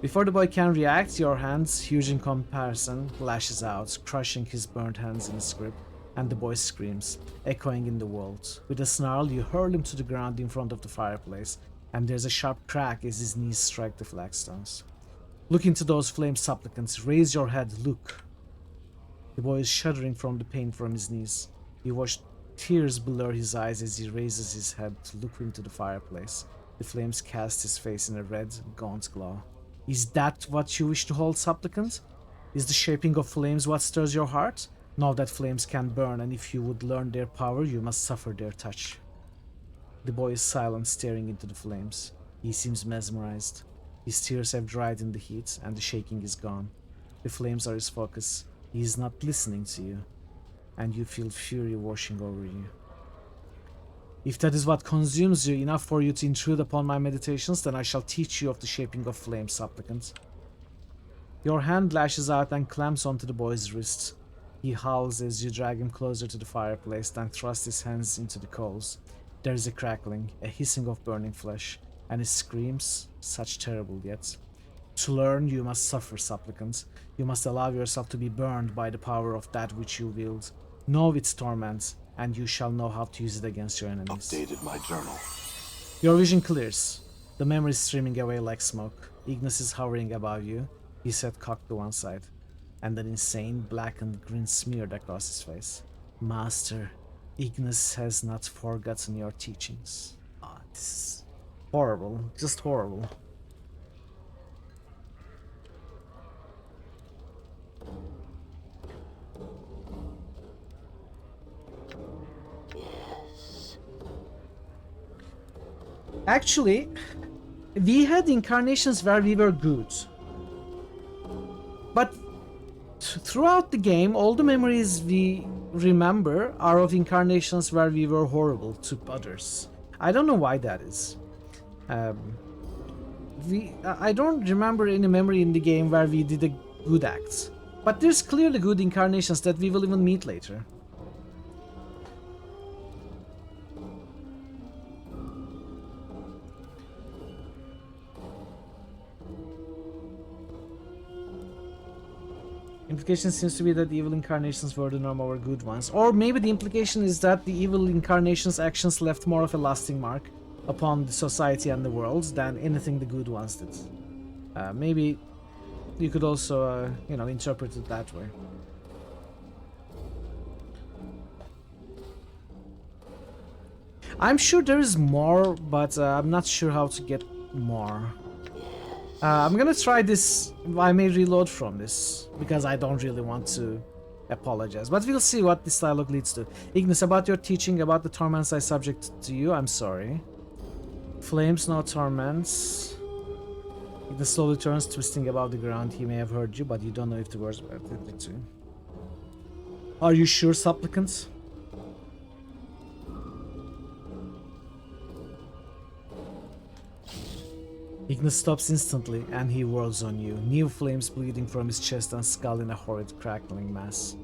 Before the boy can react, your hands, huge in comparison, lashes out, crushing his burnt hands in his grip, and the boy screams, echoing in the world. With a snarl, you hurl him to the ground in front of the fireplace, and there's a sharp crack as his knees strike the flagstones. Look into those flame supplicants. Raise your head. Look. The boy is shuddering from the pain from his knees. You watch tears blur his eyes as he raises his head to look into the fireplace. The flames cast his face in a red, gaunt glow. Is that what you wish to hold, supplicant? Is the shaping of flames what stirs your heart? Know that flames can burn, and if you would learn their power, you must suffer their touch. The boy is silent, staring into the flames. He seems mesmerized. His tears have dried in the heat, and the shaking is gone. The flames are his focus. He is not listening to you, and you feel fury washing over you. If that is what consumes you enough for you to intrude upon my meditations, then I shall teach you of the shaping of flames, supplicant. Your hand lashes out and clamps onto the boy's wrist. He howls as you drag him closer to the fireplace, then thrusts his hands into the coals. There is a crackling, a hissing of burning flesh, and his screams, such terrible yet. To learn, you must suffer, supplicant. You must allow yourself to be burned by the power of that which you wield. Know its torment, and you shall know how to use it against your enemies. Updated my journal. Your vision clears. The memory is streaming away like smoke. Ignis is hovering above you, his head cocked to one side, and an insane blackened grin smeared across his face. Master, Ignis has not forgotten your teachings. Ah, this is horrible, just horrible. Actually, we had incarnations where we were good. But throughout the game, all the memories we remember are of incarnations where we were horrible to others. I don't know why that is. I don't remember any memory in the game where we did a good act. But there's clearly good incarnations that we will even meet later. Implication seems to be that the evil incarnations were the norm over good ones. Or maybe the implication is that the evil incarnations' actions left more of a lasting mark upon the society and the world than anything the good ones did. Maybe you could also, interpret it that way. I'm sure there is more, but I'm not sure how to get more. I'm gonna try this. I may reload from this because I don't really want to apologize, but we'll see what this dialogue leads to. Ignis, about your teaching about the torments I subject to you, I'm sorry. Flames, no torments. Ignis slowly turns, twisting above the ground. He may have heard you, but you don't know if the words were related to you. Are you sure, supplicants? Ignis stops instantly, and he whirls on you, new flames bleeding from his chest and skull in a horrid crackling mass.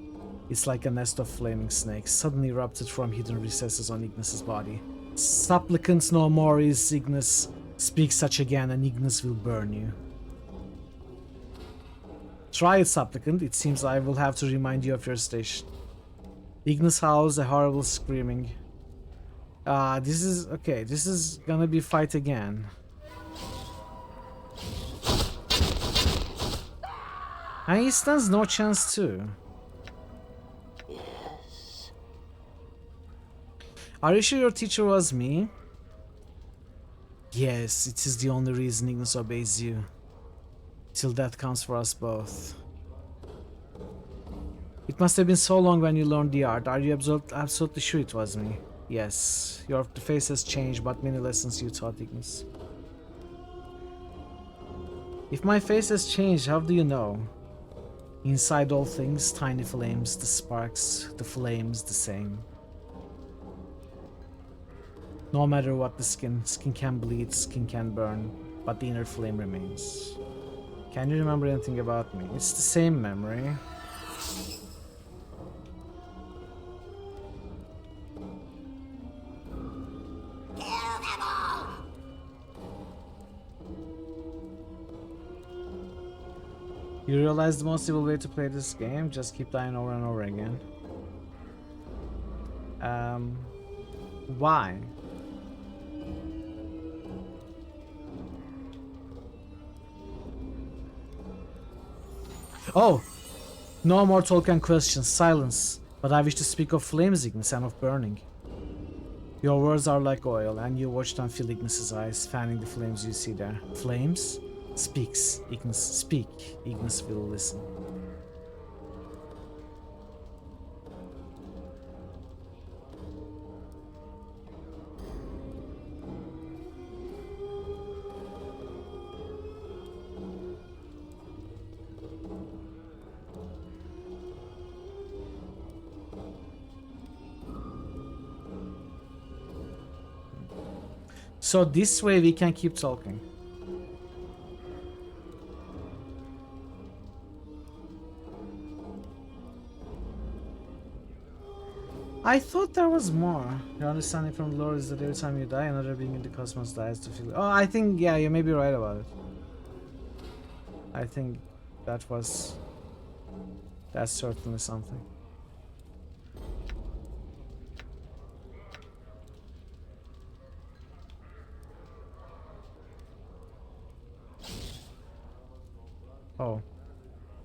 It's like a nest of flaming snakes, suddenly erupted from hidden recesses on Ignis's body. Supplicants no more is Ignis. Speak such again, and Ignis will burn you. Try it, supplicant. It seems I will have to remind you of your station. Ignis howls a horrible screaming. This is gonna be fight again. And he stands no chance too. Yes. Are you sure your teacher was me? Yes, it is the only reason Ignis obeys you. Till death comes for us both. It must have been so long when you learned the art. Are you absolutely sure it was me? Yes, your face has changed, but many lessons you taught, Ignis. If my face has changed, how do you know? Inside all things, tiny flames, the sparks, the flames, the same. No matter what the skin can bleed, skin can burn, but the inner flame remains. Can you remember anything about me? It's the same memory. You realize the most evil way to play this game? Just keep dying over and over again. Why? Oh! No more Tolkien questions, silence. But I wish to speak of flames, Ignis, and of burning. Your words are like oil, and you watch them fill Ignis's eyes, fanning the flames you see there. Flames? Speaks, Ignis, speak. Ignis will listen. So this way we can keep talking. I thought there was more. Your understanding from the lore is that every time you die, another being in the cosmos dies to feel. Oh, I think, yeah, you may be right about it. I think that's certainly something. Oh.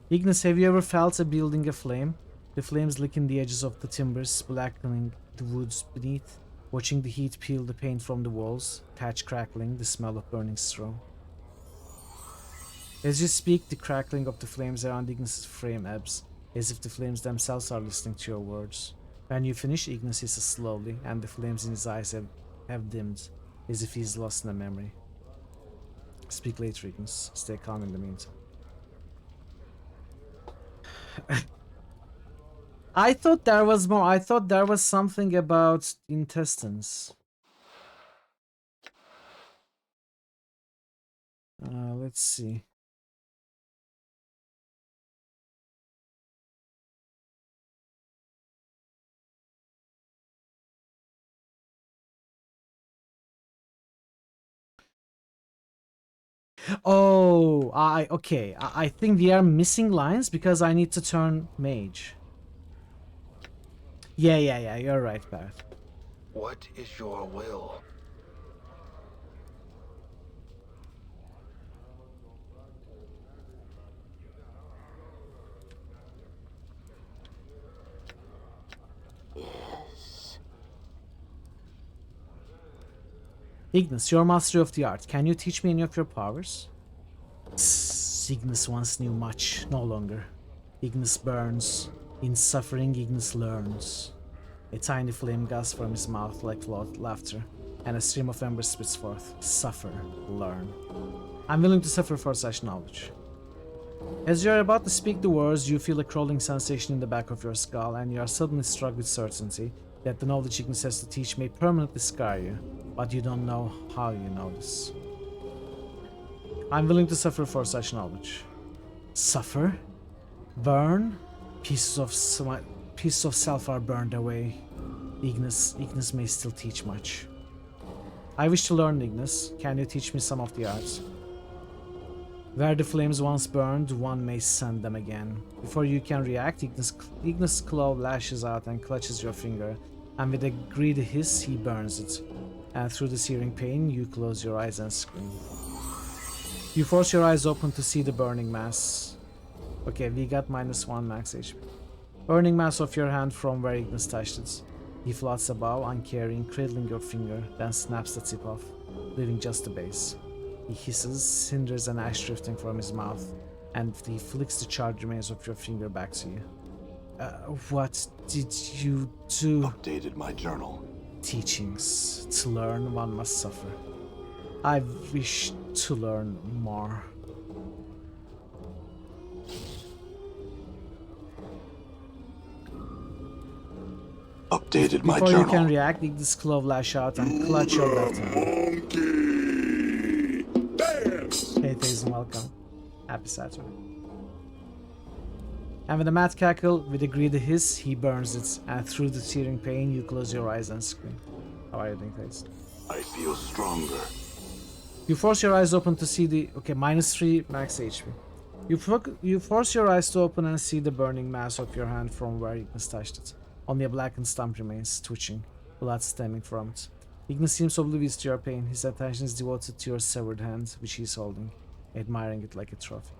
Ignis, have you ever felt a building aflame? The flames licking the edges of the timbers, blackening the woods beneath, watching the heat peel the paint from the walls, thatch crackling, the smell of burning straw. As you speak, the crackling of the flames around Ignis' frame ebbs, as if the flames themselves are listening to your words. When you finish, Ignis hisses slowly, and the flames in his eyes have dimmed, as if he's lost in a memory. Speak later, Ignis. Stay calm in the meantime. I thought there was more. I thought there was something about intestines. Let's see. Oh, okay. I think we are missing lines because I need to turn mage. Yeah, you're right, Barrett. What is your will? Yes. Ignis, your master of the art. Can you teach me any of your powers? Ignis once knew much, no longer. Ignis burns. In suffering, Ignis learns. A tiny flame gasps from his mouth like laughter, and a stream of embers spits forth. Suffer, learn. I'm willing to suffer for such knowledge. As you are about to speak the words, you feel a crawling sensation in the back of your skull, and you are suddenly struck with certainty that the knowledge Ignis has to teach may permanently scar you, but you don't know how you know this. I'm willing to suffer for such knowledge. Suffer? Burn? Pieces of self are burned away. Ignis may still teach much. I wish to learn, Ignis. Can you teach me some of the arts? Where the flames once burned, one may send them again. Before you can react, Ignis' claw lashes out and clutches your finger, and with a greedy hiss, he burns it. And through the searing pain, you close your eyes and scream. You force your eyes open to see the burning mass. Okay, we got -1 max HP. Burning mass of your hand from where Ignis touched it. He floats above, uncaring, cradling your finger, then snaps the tip off, leaving just the base. He hisses, cinders and ash drifting from his mouth, and he flicks the charred remains of your finger back to you. What did you do? Updated my journal. Teachings. To learn, one must suffer. I wish to learn more. Updated my Before journal. you can react, Ignis' claw lash out and clutch your left hand. Hey, Thazen, welcome. Happy Saturday. And with a mad cackle, with a greedy hiss, he burns it, and through the searing pain, you close your eyes and scream. How are you doing, guys? I feel stronger. You force your eyes open to see the... Okay, -3 max HP. You force your eyes to open and see the burning mass of your hand from where Ignis touched it. Only a blackened stump remains, twitching, blood stemming from it. Ignis seems oblivious to your pain. His attention is devoted to your severed hand, which he is holding, admiring it like a trophy.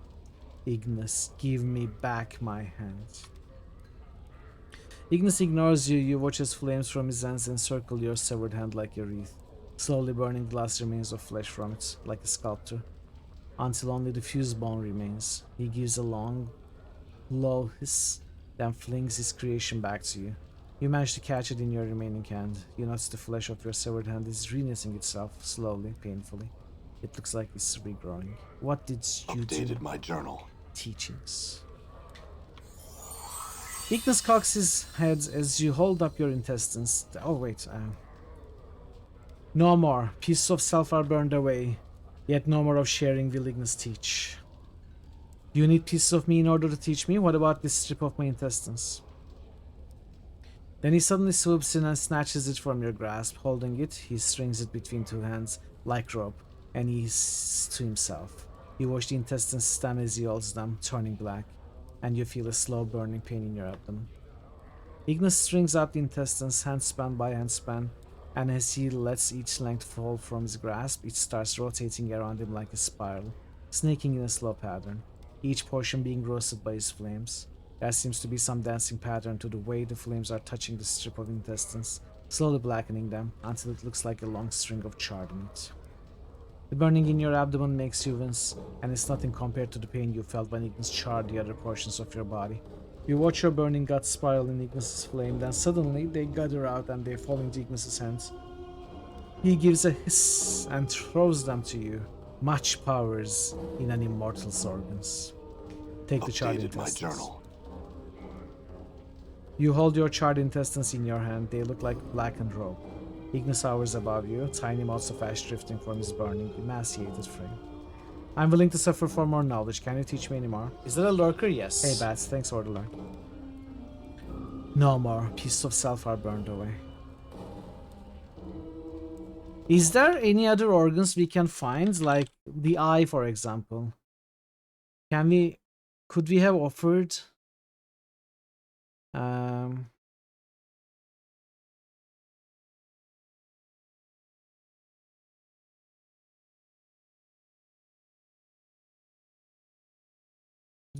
Ignis, give me back my hand. Ignis ignores you. You watch as flames from his hands encircle your severed hand like a wreath, slowly burning the last remains of flesh from it, like a sculptor, until only the fused bone remains. He gives a long, low hiss, then flings his creation back to you. You manage to catch it in your remaining hand. You notice the flesh of your severed hand is reknitting itself, slowly, painfully. It looks like it's regrowing. What did you do? Updated my journal. Teachings. Ignis cocks his head as you hold up your intestines. Oh wait, no more. Pieces of self are burned away. Yet no more of sharing will Ignis teach. You need pieces of me in order to teach me? What about this strip of my intestines? Then he suddenly swoops in and snatches it from your grasp. Holding it, he strings it between two hands like rope, and he hisses to himself. You watch the intestines stand as he holds them, turning black, and you feel a slow burning pain in your abdomen. Ignis strings out the intestines, handspan by handspan, and as he lets each length fall from his grasp, it starts rotating around him like a spiral, snaking in a slow pattern, each portion being roasted by his flames. There seems to be some dancing pattern to the way the flames are touching the strip of intestines, slowly blackening them until it looks like a long string of charred meat. The burning in your abdomen makes you wince, and it's nothing compared to the pain you felt when Ignis charred the other portions of your body. You watch your burning guts spiral in Ignis' flame, then suddenly they gather out and they fall into Ignis' hands. He gives a hiss and throws them to you. Much powers in an immortal's organs. Take the charred intestines. My journal. You hold your charred intestines in your hand. They look like blackened rope. Ignis hovers above you, tiny motes of ash drifting from his burning, emaciated frame. I'm willing to suffer for more knowledge. Can you teach me any more? Is that a lurker? Yes. Hey Bats, thanks for the lurk. No more. Pieces of self are burned away. Is there any other organs we can find? Like the eye, for example. Could we have offered...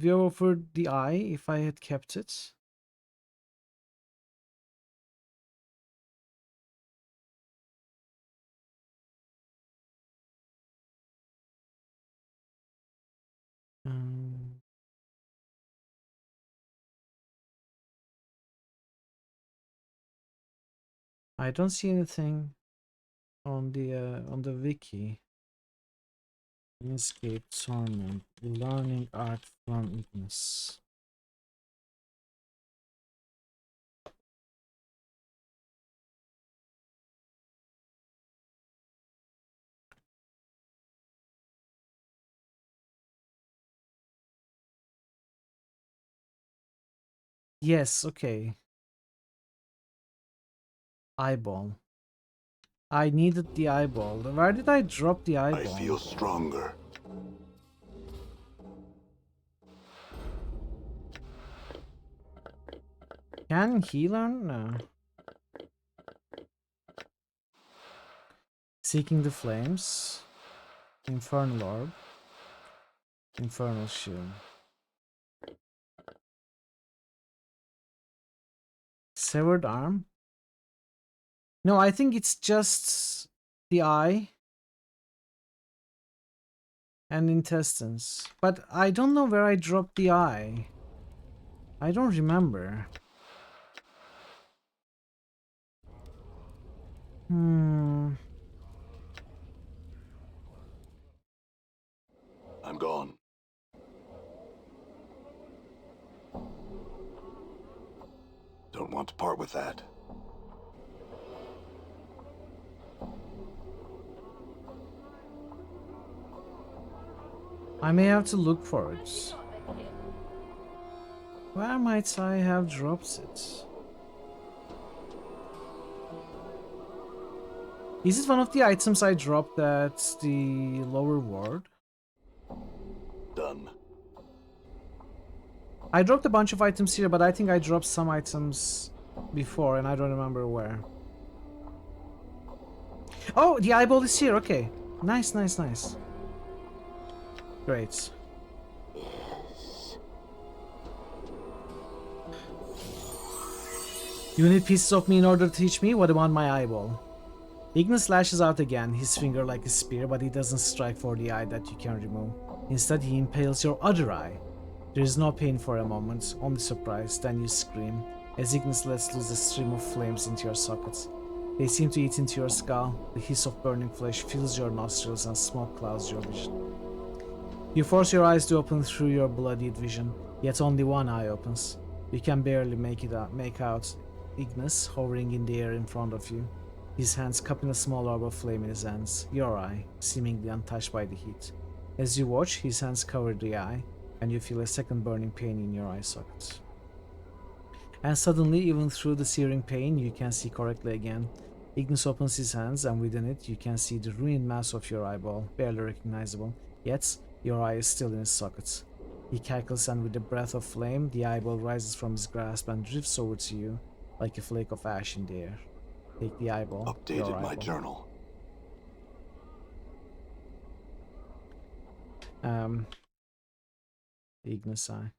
we offered the eye if I had kept it. I don't see anything on the wiki. Planescape Torment, learning art from Ignis. Yes, okay. Eyeball. I needed the eyeball. Where did I drop the eyeball? I feel stronger. Can he learn? No. Seeking the Flames. Infernal Orb. Infernal Shield. Severed Arm? No, I think it's just the eye and intestines. But I don't know where I dropped the eye. I don't remember. I'm gone. Don't want to part with that. I may have to look for it. Where might I have dropped it? Is it one of the items I dropped at the lower ward? Done. I dropped a bunch of items here, but I think I dropped some items before and I don't remember where. Oh, the eyeball is here. Okay. Nice, nice, nice. Great. You need pieces of me in order to teach me? What about my eyeball? Ignis lashes out again, his finger like a spear, but he doesn't strike for the eye that you can remove. Instead, he impales your other eye. There is no pain for a moment, only surprise, then you scream, as Ignis lets loose a stream of flames into your sockets. They seem to eat into your skull, the hiss of burning flesh fills your nostrils and smoke clouds your vision. You force your eyes to open through your bloodied vision, yet only one eye opens. You can barely make out Ignis hovering in the air in front of you, his hands cupping a small orb of flame in his hands, your eye, seemingly untouched by the heat. As you watch, his hands cover the eye, and you feel a second burning pain in your eye socket. And suddenly, even through the searing pain, you can see correctly again. Ignis opens his hands, and within it, you can see the ruined mass of your eyeball, barely recognizable, yet your eye is still in his socket. He cackles, and with a breath of flame, the eyeball rises from his grasp and drifts over to you, like a flake of ash in the air. Take the eyeball. Updated my journal. Ignis eye.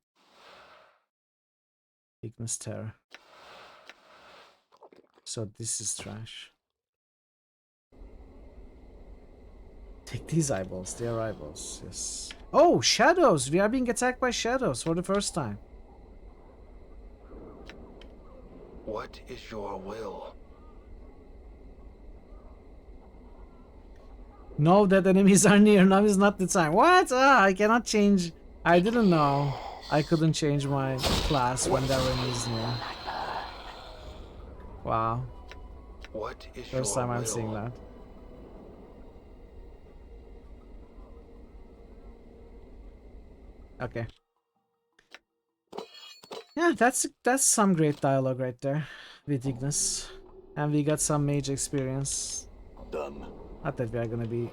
Ignis terror. So this is trash. Take these eyeballs. They are eyeballs. Yes. Oh, shadows! We are being attacked by shadows for the first time. What is your will? Know that enemies are near. Now is not the time. What? Ah, I cannot change. I didn't know. I couldn't change my class when there were enemies near. Wow. What is First your time I'm will? seeing that. Okay. Yeah, that's some great dialogue right there with Ignis. And we got some mage experience. Done. Not that we are gonna be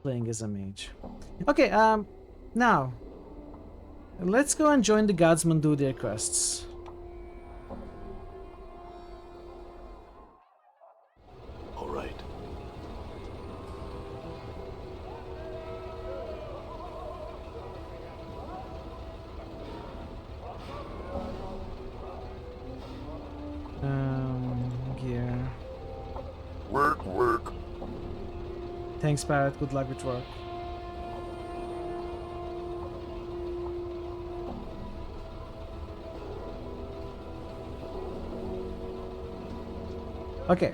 playing as a mage. Okay, now let's go and join the Godsmen do their quests. All right. Gear. Work. Thanks, Barrett. Good luck with work. Okay.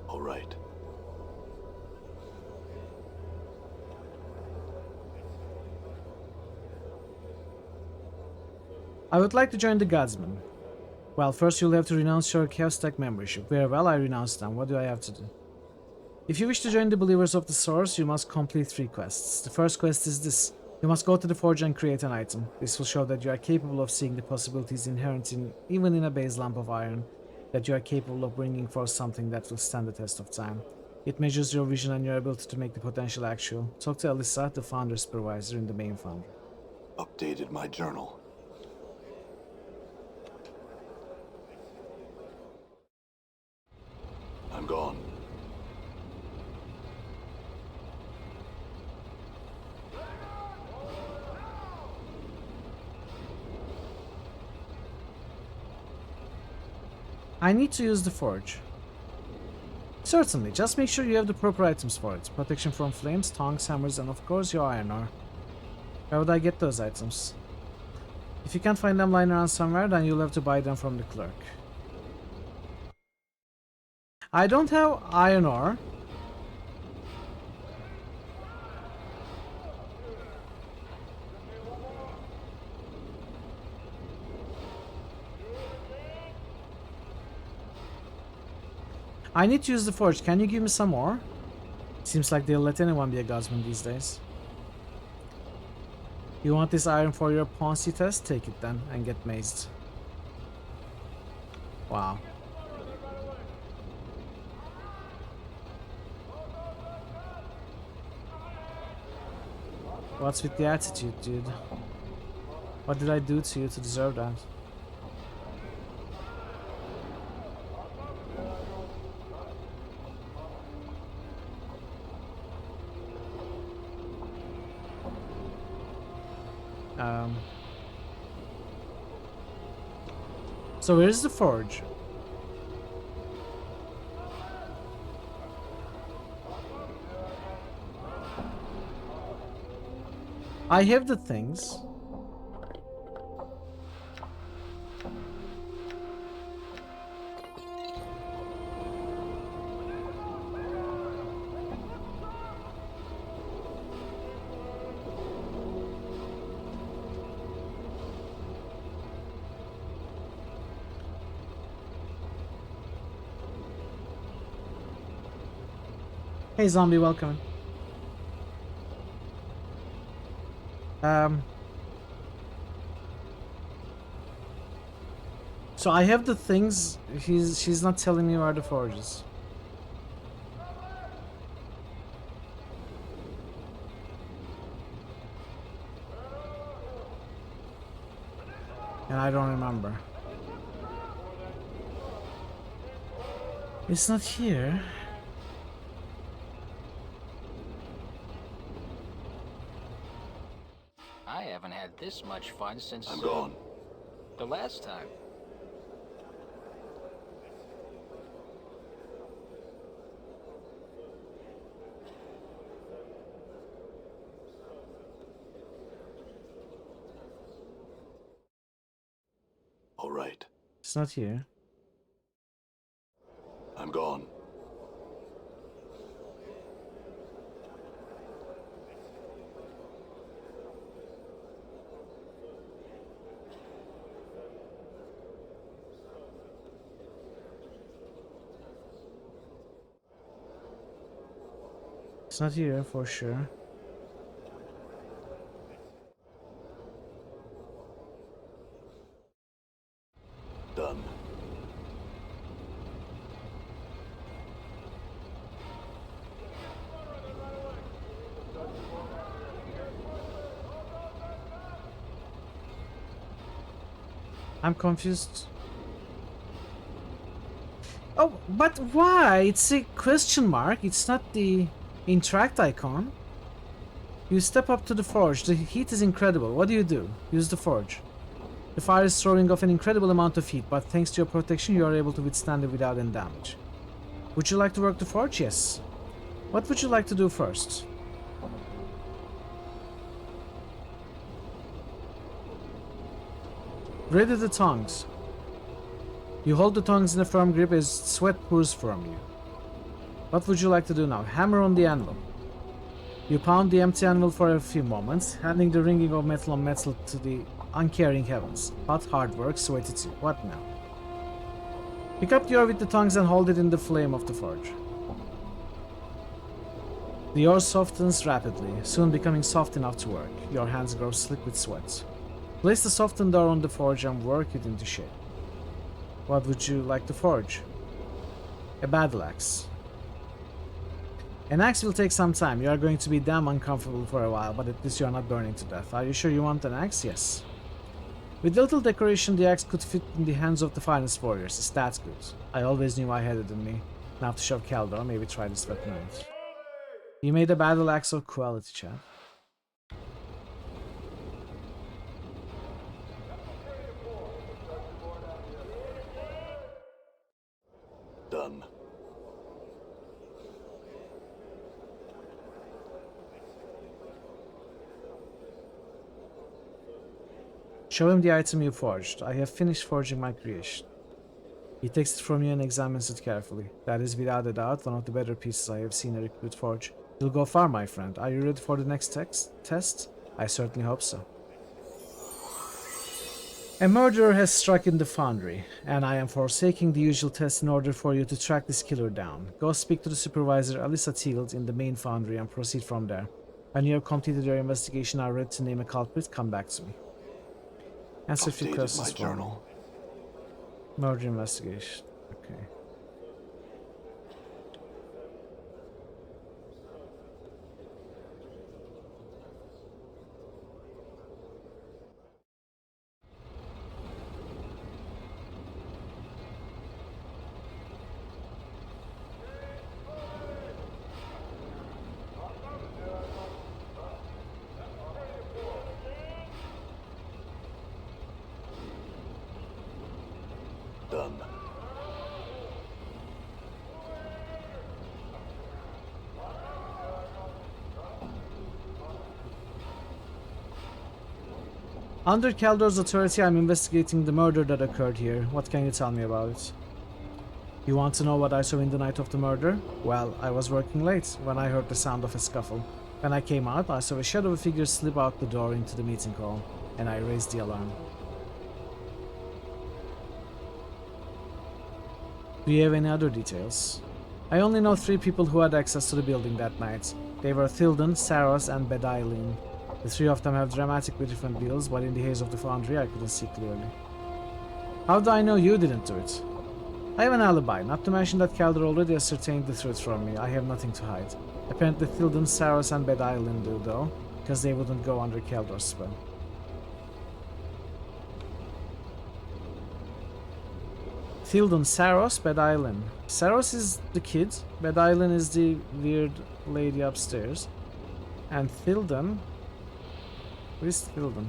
All right. I would like to join the Godsmen. Well, first you'll have to renounce your Chaos Tech membership. Very well, I renounced them. What do I have to do? If you wish to join the Believers of the Source, you must complete 3 quests. The first quest is this. You must go to the Forge and create an item. This will show that you are capable of seeing the possibilities inherent in, even in a base lump of iron, that you are capable of bringing forth something that will stand the test of time. It measures your vision and your ability to make the potential actual. Talk to Alyssa, the founder supervisor in the main foundry. Updated my journal. I'm gone. I need to use the forge. Certainly, just make sure you have the proper items for it. Protection from flames, tongs, hammers, and of course your iron ore. Where would I get those items? If you can't find them lying around somewhere, then you'll have to buy them from the clerk. I don't have iron ore. I need to use the forge. Can you give me some more? Seems like they'll let anyone be a guardsman these days. You want this iron for your Ponzi test? Take it then and get mazed. Wow. What's with the attitude, dude? What did I do to you to deserve that? So where's the forge? I have the things. Hey zombie, welcome. So I have the things. She's not telling me where the forge is. And I don't remember. It's not here. I haven't had this much fun since... I'm gone. The last time. All right. It's not here. I'm gone. It's not here for sure. Done. I'm confused. Oh, but why? It's a question mark. It's not the interact icon. You step up to the forge. The heat is incredible. What do? Use the forge. The fire is throwing off an incredible amount of heat, but thanks to your protection you are able to withstand it without any damage. Would you like to work the forge? Yes. What would you like to do first? Ready the tongs. You hold the tongs in a firm grip as sweat pours from you. What would you like to do now? Hammer on the anvil. You pound the empty anvil for a few moments, handing the ringing of metal on metal to the uncaring heavens. Hot, hard work, sweaty too. What now? Pick up the ore with the tongs and hold it in the flame of the forge. The ore softens rapidly, soon becoming soft enough to work. Your hands grow slick with sweat. Place the softened ore on the forge and work it into shape. What would you like to forge? A battle axe. An axe will take some time. You are going to be damn uncomfortable for a while, but at least you are not burning to death. Are you sure you want an axe? Yes. With little decoration, the axe could fit in the hands of the finest warriors. Is that good? I always knew I had it in me. Now to shove Kaldor, maybe try this weapon out. You made a battle axe of quality, chap. Done. Show him the item you forged. I have finished forging my creation. He takes it from you and examines it carefully. That is without a doubt one of the better pieces I have seen a recruit forge. You'll go far, my friend. Are you ready for the next test? I certainly hope so. A murderer has struck in the foundry, and I am forsaking the usual tests in order for you to track this killer down. Go speak to the supervisor, Alyssa Teald, in the main foundry and proceed from there. When you have completed your investigation and are ready to name a culprit, come back to me. Answer a few questions for me. Murder investigation. Okay. Done. Under Kaldor's authority, I'm investigating the murder that occurred here. What can you tell me about it? You want to know what I saw in the night of the murder? Well, I was working late when I heard the sound of a scuffle. When I came out, I saw a shadowy figure slip out the door into the meeting hall, and I raised the alarm. Do you have any other details? I only know 3 people who had access to the building that night. They were Thilden, Saros, and Bedaileen. The 3 of them have dramatically different builds, but in the haze of the foundry I couldn't see clearly. How do I know you didn't do it? I have an alibi, not to mention that Kaldor already ascertained the truth from me. I have nothing to hide. Apparently Thilden, Saros, and Bedaileen do though, because they wouldn't go under Kaldor's spell. Thilden, Saros, Bedaileen. Saros is the kid, Bedaileen is the weird lady upstairs, and Thilden... Who is Thilden?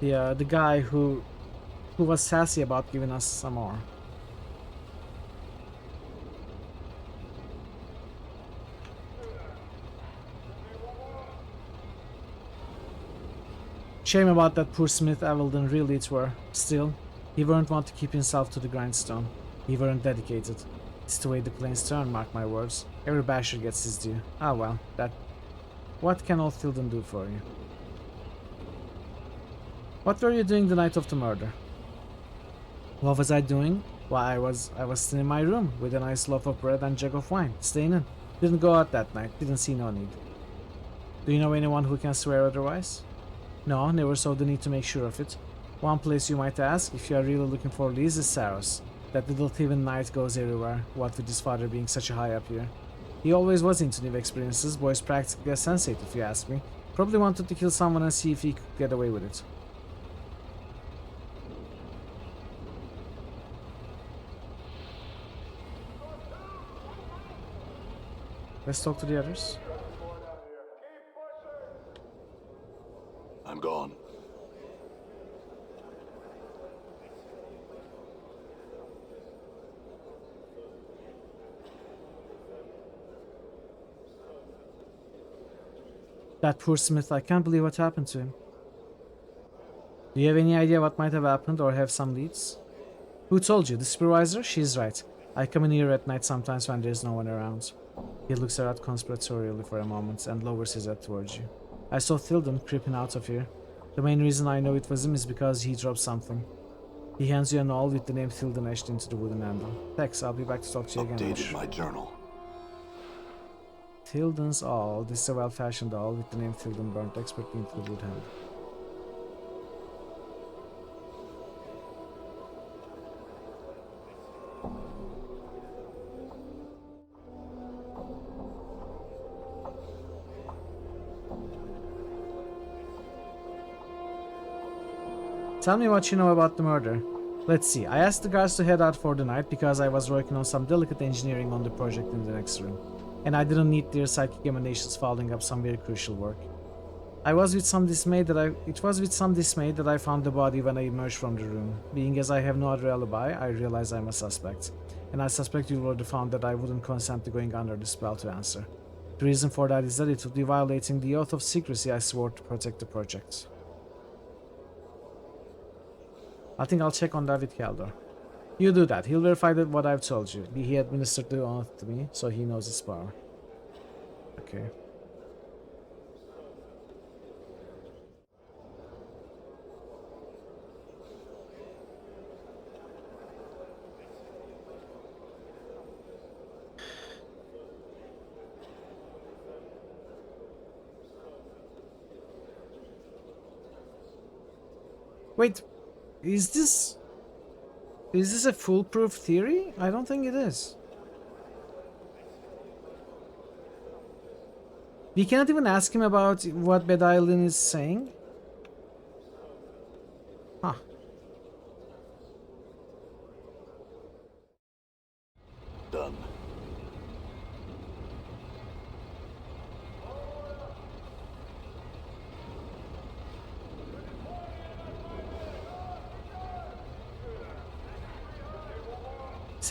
The guy who was sassy about giving us some more. Shame about that poor Smith Evelyn, really it were. Still, he weren't want to keep himself to the grindstone. He weren't dedicated. It's the way the planes turn, mark my words. Every basher gets his due. Ah well, that... What can old Thilden do for you? What were you doing the night of the murder? What was I doing? Why, I was still in my room with a nice loaf of bread and jug of wine, staying in. Didn't go out that night, didn't see no need. Do you know anyone who can swear otherwise? No, never saw the need to make sure of it. One place you might ask, if you are really looking for Liz, is Saros. That little thieving knight goes everywhere, what with his father being such a high up here. He always was into new experiences, boy's practically a sensate if you ask me. Probably wanted to kill someone and see if he could get away with it. Let's talk to the others. I'm gone. That poor Smith, I can't believe what happened to him. Do you have any idea what might have happened or have some leads? Who told you? The supervisor? She's right. I come in here at night sometimes when there's no one around. He looks around conspiratorially for a moment and lowers his head towards you. I saw Thilden creeping out of here. The main reason I know it was him is because he dropped something. He hands you an awl with the name Thilden etched into the wooden handle. Thanks, I'll be back to talk to you again. Updated my journal. Thilden's awl. This is a well-fashioned awl with the name Thilden burnt expertly into the wood handle. Tell me what you know about the murder. Let's see, I asked the guards to head out for the night because I was working on some delicate engineering on the project in the next room. And I didn't need their psychic emanations following up some very crucial work. It was with some dismay that I found the body when I emerged from the room. Being as I have no other alibi, I realize I'm a suspect. And I suspect you already found that I wouldn't consent to going under the spell to answer. The reason for that is that it would be violating the oath of secrecy I swore to protect the project. I think I'll check on that with Kaldor. You do that. He'll verify that what I've told you. He administered the oath to me, so he knows its power. Okay. Wait, is this a foolproof theory? I don't think it is. We cannot even ask him about what Bedailen is saying. Huh. Done.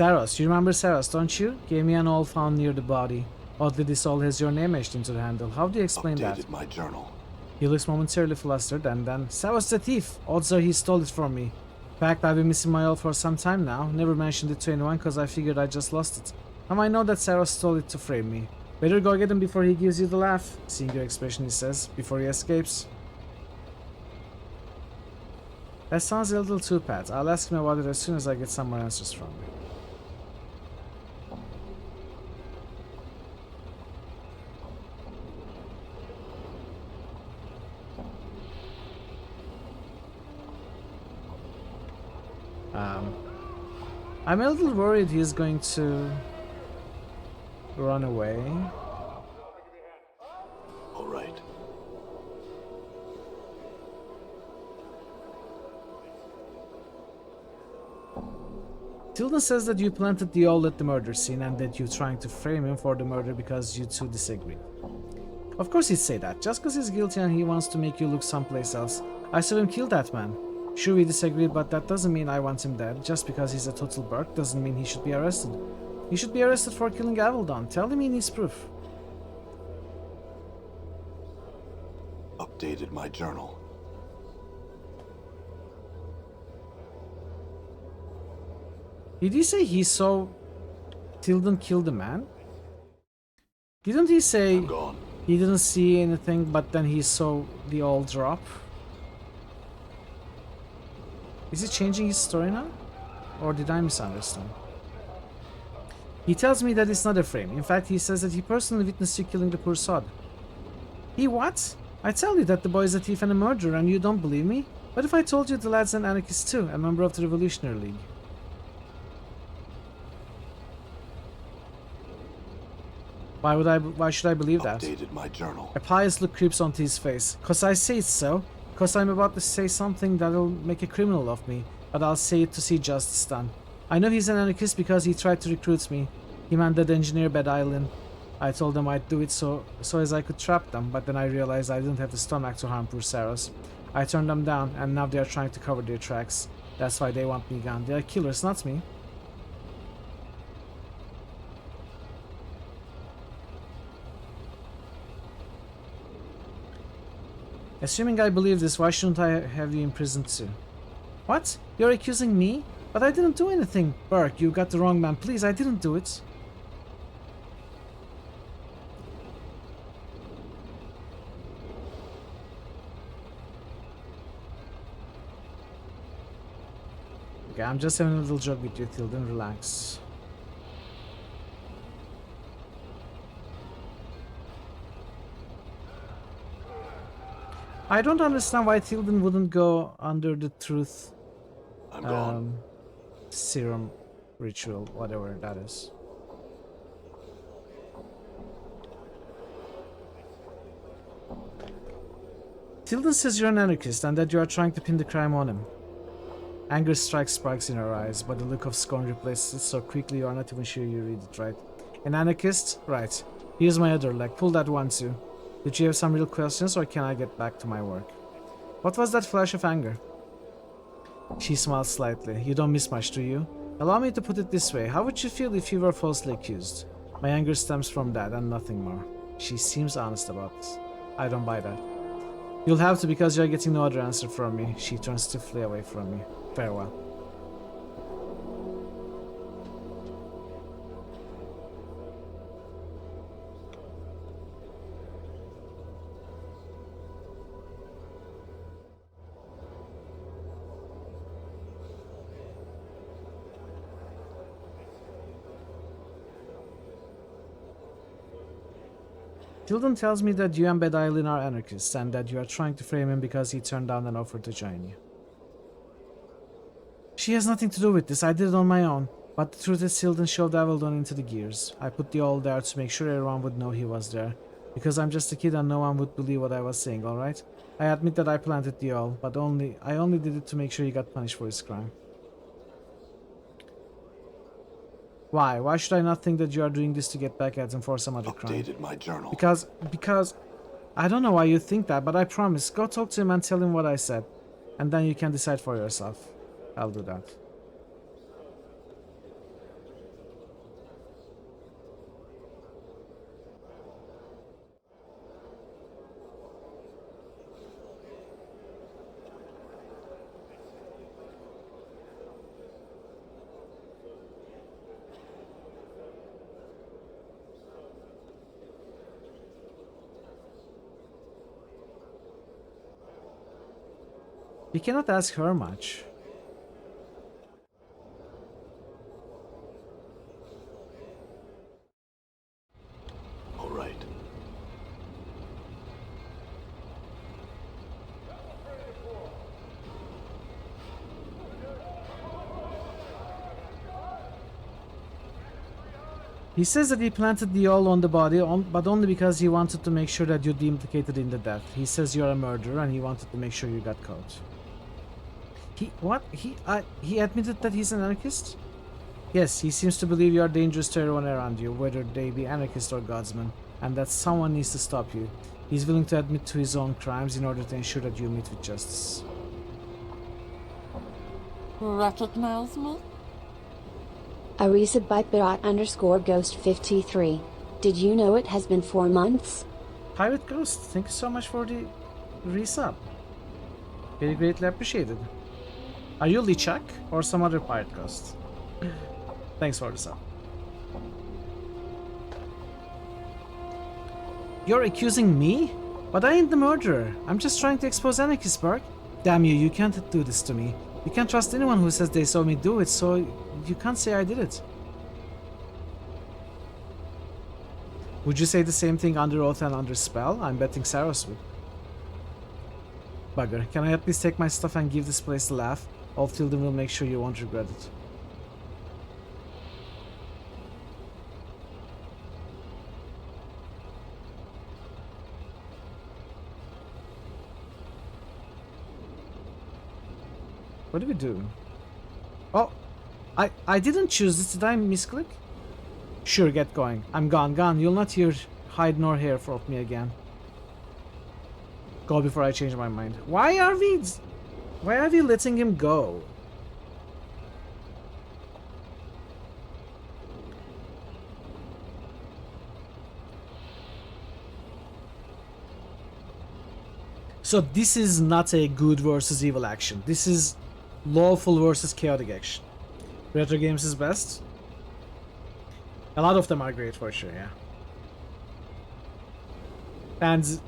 Saros, you remember Saros, don't you? Gave me an all found near the body. Oddly, this all has your name etched into the handle. How do you explain Updated that? my journal. He looks momentarily flustered and then, Saros the thief! Odds are he stole it from me. In fact, I've been missing my all for some time now. Never mentioned it to anyone because I figured I just lost it. Now I know that Saros stole it to frame me. Better go get him before he gives you the laugh. Seeing your expression, he says, before he escapes. That sounds a little too pat. I'll ask him about it as soon as I get some more answers from him. I'm a little worried he's going to run away. All right. Tilden says that you planted the all at the murder scene and that you're trying to frame him for the murder because you two disagree. Of course he'd say that, just because he's guilty and he wants to make you look someplace else. I saw him kill that man. Sure, we disagree, but that doesn't mean I want him dead. Just because he's a total Burke doesn't mean he should be arrested. He should be arrested for killing Avaldon. Tell him he needs proof. Updated my journal. Did he say he saw Tilden kill the man? Didn't he say I'm gone. he didn't see anything, but then he saw the all drop? Is he changing his story now? Or did I misunderstand? He tells me that it's not a frame. In fact, he says that he personally witnessed you killing the poor sod. He what? I tell you that the boy is a thief and a murderer and you don't believe me? What if I told you the lad's an anarchist too, a member of the Revolutionary League? Why should I believe that? Updated my journal. A pious look creeps onto his face. Cause I say it's so. Cause I'm about to say something that'll make a criminal of me. But I'll say it to see justice done. I know he's an anarchist because he tried to recruit me. Him and that engineer Bedailen. I told them I'd do it so as I could trap them, but then I realized I didn't have the stomach to harm poor Saros. I turned them down, and now they are trying to cover their tracks. That's why they want me gone. They are killers, not me. Assuming I believe this, why shouldn't I have you imprisoned too? What? You're accusing me? But I didn't do anything. Burke, you got the wrong man. Please, I didn't do it. Okay, I'm just having a little joke with you, Tilden. Relax. I don't understand why Tilden wouldn't go under the truth I'm gone. serum ritual, whatever that is. Tilden says you're an anarchist and that you are trying to pin the crime on him. Anger strikes sparks in her eyes, but the look of scorn replaces it so quickly you are not even sure you read it right. An anarchist? Right. Here's my other leg. Pull that one too. Did you have some real questions, or can I get back to my work? What was that flash of anger? She smiled slightly. You don't miss much, do you? Allow me to put it this way. How would you feel if you were falsely accused? My anger stems from that and nothing more. She seems honest about this. I don't buy that. You'll have to because you're getting no other answer from me. She turns stiffly away from me. Farewell. Tilden tells me that you and Bedailen are anarchists and that you are trying to frame him because he turned down an offer to join you. She has nothing to do with this. I did it on my own. But the truth is, Tilden shoved Avildon into the gears. I put the all there to make sure everyone would know he was there. Because I'm just a kid and no one would believe what I was saying, alright? I admit that I planted the all, but I only did it to make sure he got punished for his crime. Why? Why should I not think that you are doing this to get back at him for some other crime? Updated my journal. Because I don't know why you think that, but I promise. Go talk to him and tell him what I said. And then you can decide for yourself. I'll do that. You cannot ask her much. All right. He says that he planted the all on the body, but only because he wanted to make sure that you'd be implicated in the death. He says you're a murderer and he wanted to make sure you got caught. He admitted that he's an anarchist? Yes, he seems to believe you are dangerous to everyone around you, whether they be anarchist or guardsmen, and that someone needs to stop you. He's willing to admit to his own crimes in order to ensure that you meet with justice. Recognize me? A resub by Pirate_Ghost53. Did you know it has been 4 months? Pirate Ghost, thank you so much for the resub. Very greatly appreciated. Are you Lichak or some other Pirate Ghost? Thanks for the sub. You're accusing me? But I ain't the murderer. I'm just trying to expose anarchist, Berg. Damn you, you can't do this to me. You can't trust anyone who says they saw me do it, so you can't say I did it. Would you say the same thing under oath and under spell? I'm betting Saros would. Bugger, can I at least take my stuff and give this place a laugh? Old Tilden will make sure you won't regret it. What do we do? Oh, I didn't choose this. Did I misclick? Sure, get going. I'm gone. You'll not hear hide nor hair from me again. Go before I change my mind. Why are we letting him go? So this is not a good versus evil action. This is lawful versus chaotic action. Retro games is best. A lot of them are great for sure, yeah. And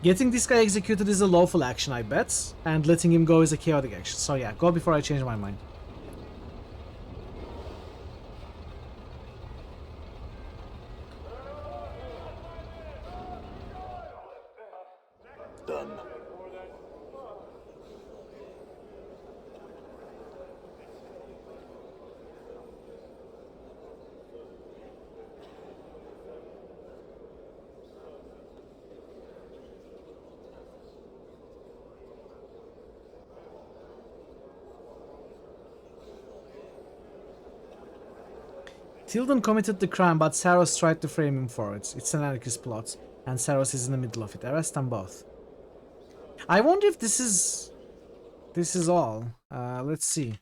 getting this guy executed is a lawful action, I bet. And letting him go is a chaotic action. So yeah, go before I change my mind. Done. Tilden committed the crime, but Saros tried to frame him for it. It's an anarchist plot, and Saros is in the middle of it. Arrest them both. I wonder if this is all. Let's see.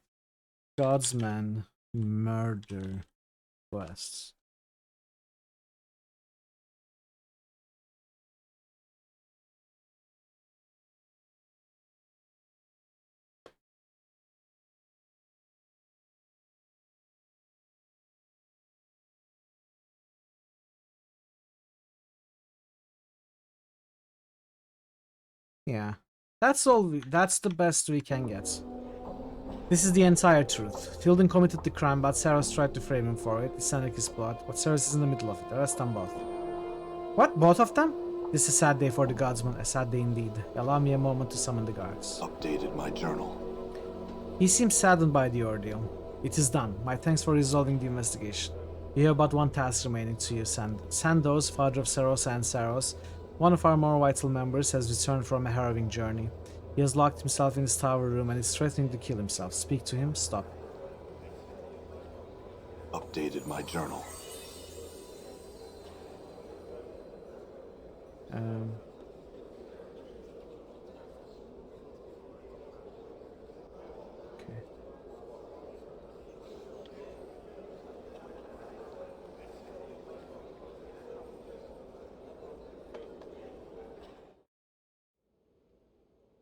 Godsman murder quests. Yeah, that's all. That's the best we can get. This is the entire truth. Tilden committed the crime, but Saros tried to frame him for it. It's anarchist plot, but Saros is in the middle of it. Arrest them both. What? Both of them? This is a sad day for the Godsman. A sad day indeed. Allow me a moment to summon the guards. Updated my journal. He seems saddened by the ordeal. It is done. My thanks for resolving the investigation. You have but one task remaining to you, Sandoz, father of Saros and Saros, one of our more vital members, has returned from a harrowing journey. He has locked himself in his tower room and is threatening to kill himself. Speak to him, stop. Updated my journal. Okay.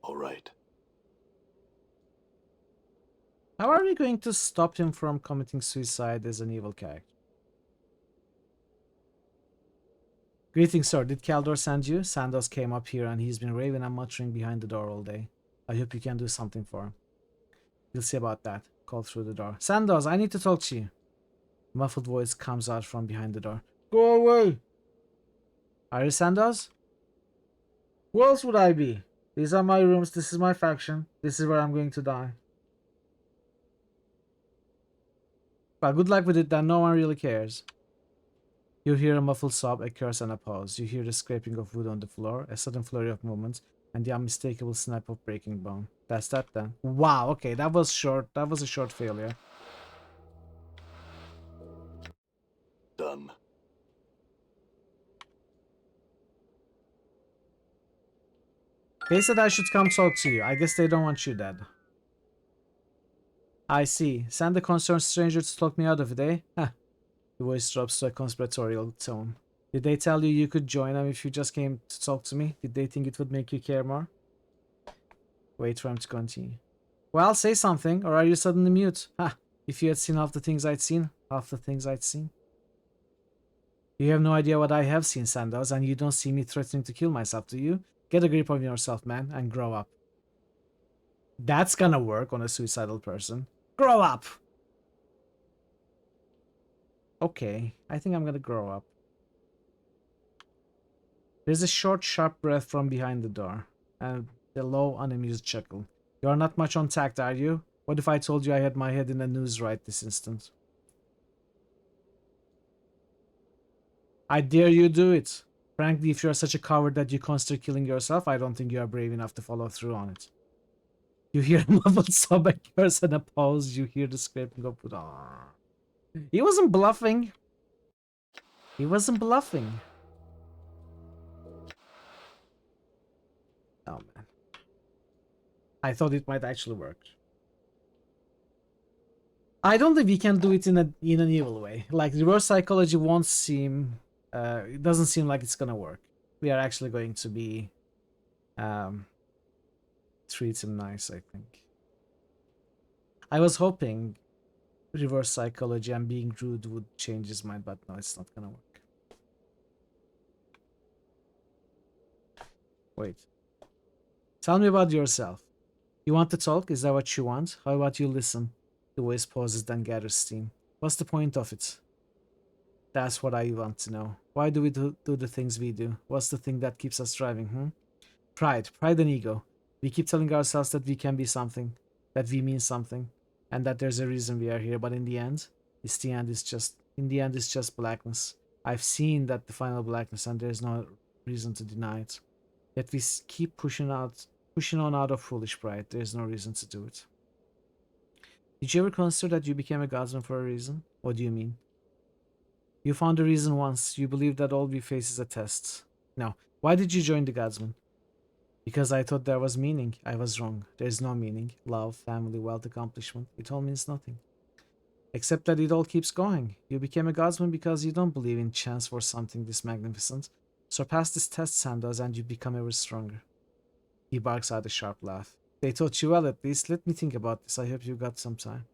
All right. How are we going to stop him from committing suicide as an evil character? Greetings, sir. Did Kaldor send you? Sandoz came up here and he's been raving and muttering behind the door all day. I hope you can do something for him. We'll see about that. Call through the door. Sandoz, I need to talk to you. A muffled voice comes out from behind the door. Go away! Are you Sandoz? Who else would I be? These are my rooms, this is my faction, this is where I'm going to die. Well, good luck with it then, no one really cares. You hear a muffled sob, a curse, and a pause. You hear the scraping of wood on the floor, a sudden flurry of movement, and the unmistakable snap of breaking bone. That's that then. Wow, okay, that was short. That was a short failure. Done. They said I should come talk to you. I guess they don't want you dead. I see. Send a concerned stranger to talk me out of it, eh? Huh. The voice drops to a conspiratorial tone. Did they tell you you could join them if you just came to talk to me? Did they think it would make you care more? Wait for him to continue. Well, say something, or are you suddenly mute? Ha! If you had seen half the things I'd seen, half the things I'd seen. You have no idea what I have seen, Sandoz, and you don't see me threatening to kill myself, do you? Get a grip on yourself, man, and grow up. That's gonna work on a suicidal person. Grow up! Okay, I think I'm gonna grow up. There's a short, sharp breath from behind the door, and a low, unamused chuckle. You're not much on tact, are you? What if I told you I had my head in the news right this instant? I dare you do it. Frankly, if you're such a coward that you consider killing yourself, I don't think you are brave enough to follow through on it. You hear a muffled sob, a curse, and a pause. You hear the scraping of wood. He wasn't bluffing. He wasn't bluffing. Oh man. I thought it might actually work. I don't think we can do it in an evil way. Like, reverse psychology won't seem... it doesn't seem like it's gonna work. We are actually going to be... treat him nice, I think. I was hoping reverse psychology and being rude would change his mind, but no, it's not gonna work. Wait. Tell me about yourself. You want to talk? Is that what you want? How about you listen? The voice pauses, then gathers steam. What's the point of it? That's what I want to know. Why do we do the things we do? What's the thing that keeps us driving, Pride and ego. We keep telling ourselves that we can be something, that we mean something, and that there's a reason we are here, but in the end, it's just blackness. I've seen that the final blackness, and there's no reason to deny it. Yet we keep pushing on out of foolish pride. There's no reason to do it. Did you ever consider that you became a guardsman for a reason? What do you mean? You found a reason once. You believe that all we face is a test. Now, why did you join the guardsmen? Because I thought there was meaning. I was wrong. There's no meaning. Love, family, wealth, accomplishment. It all means nothing. Except that it all keeps going. You became a guardsman because you don't believe in chance for something this magnificent. Surpass this test, Sandoz, and you become ever stronger. He barks out a sharp laugh. They taught you well, at least. Let me think about this. I hope you got some time.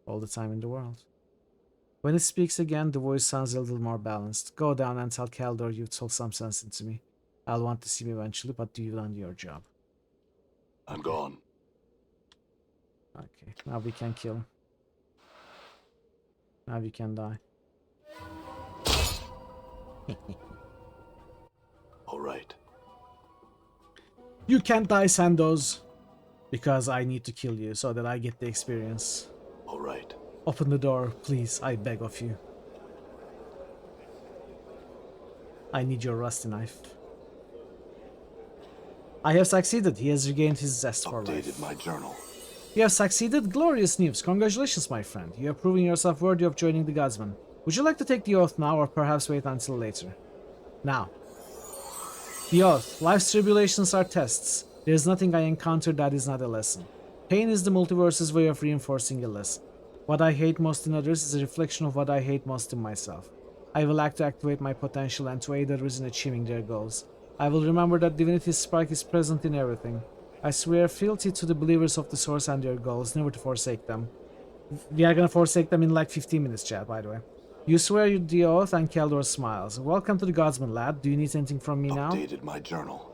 All the time in the world. When it speaks again, the voice sounds a little more balanced. Go down and tell Kaldor you've talked some sense into me. I'll want to see him eventually, but do you learn your job? I'm gone. Okay, now we can kill him. Now we can die. All right. You can't die, Sandoz. Because I need to kill you so that I get the experience. All right. Open the door, please. I beg of you. I need your rusty knife. I have succeeded. He has regained his zest for life. Updated my journal. You have succeeded? Glorious news. Congratulations, my friend. You have proven yourself worthy of joining the Godsmen. Would you like to take the oath now, or perhaps wait until later? Now. The oath. Life's tribulations are tests. There is nothing I encounter that is not a lesson. Pain is the multiverse's way of reinforcing a lesson. What I hate most in others is a reflection of what I hate most in myself. I will act to activate my potential and to aid others in achieving their goals. I will remember that Divinity's spark is present in everything. I swear fealty to the believers of the Source and their goals, never to forsake them. We are gonna forsake them in like 15 minutes, chat, by the way. You swear the oath, and Keldor smiles. Welcome to the Godsman, lad. Do you need anything from me now? Updated my journal.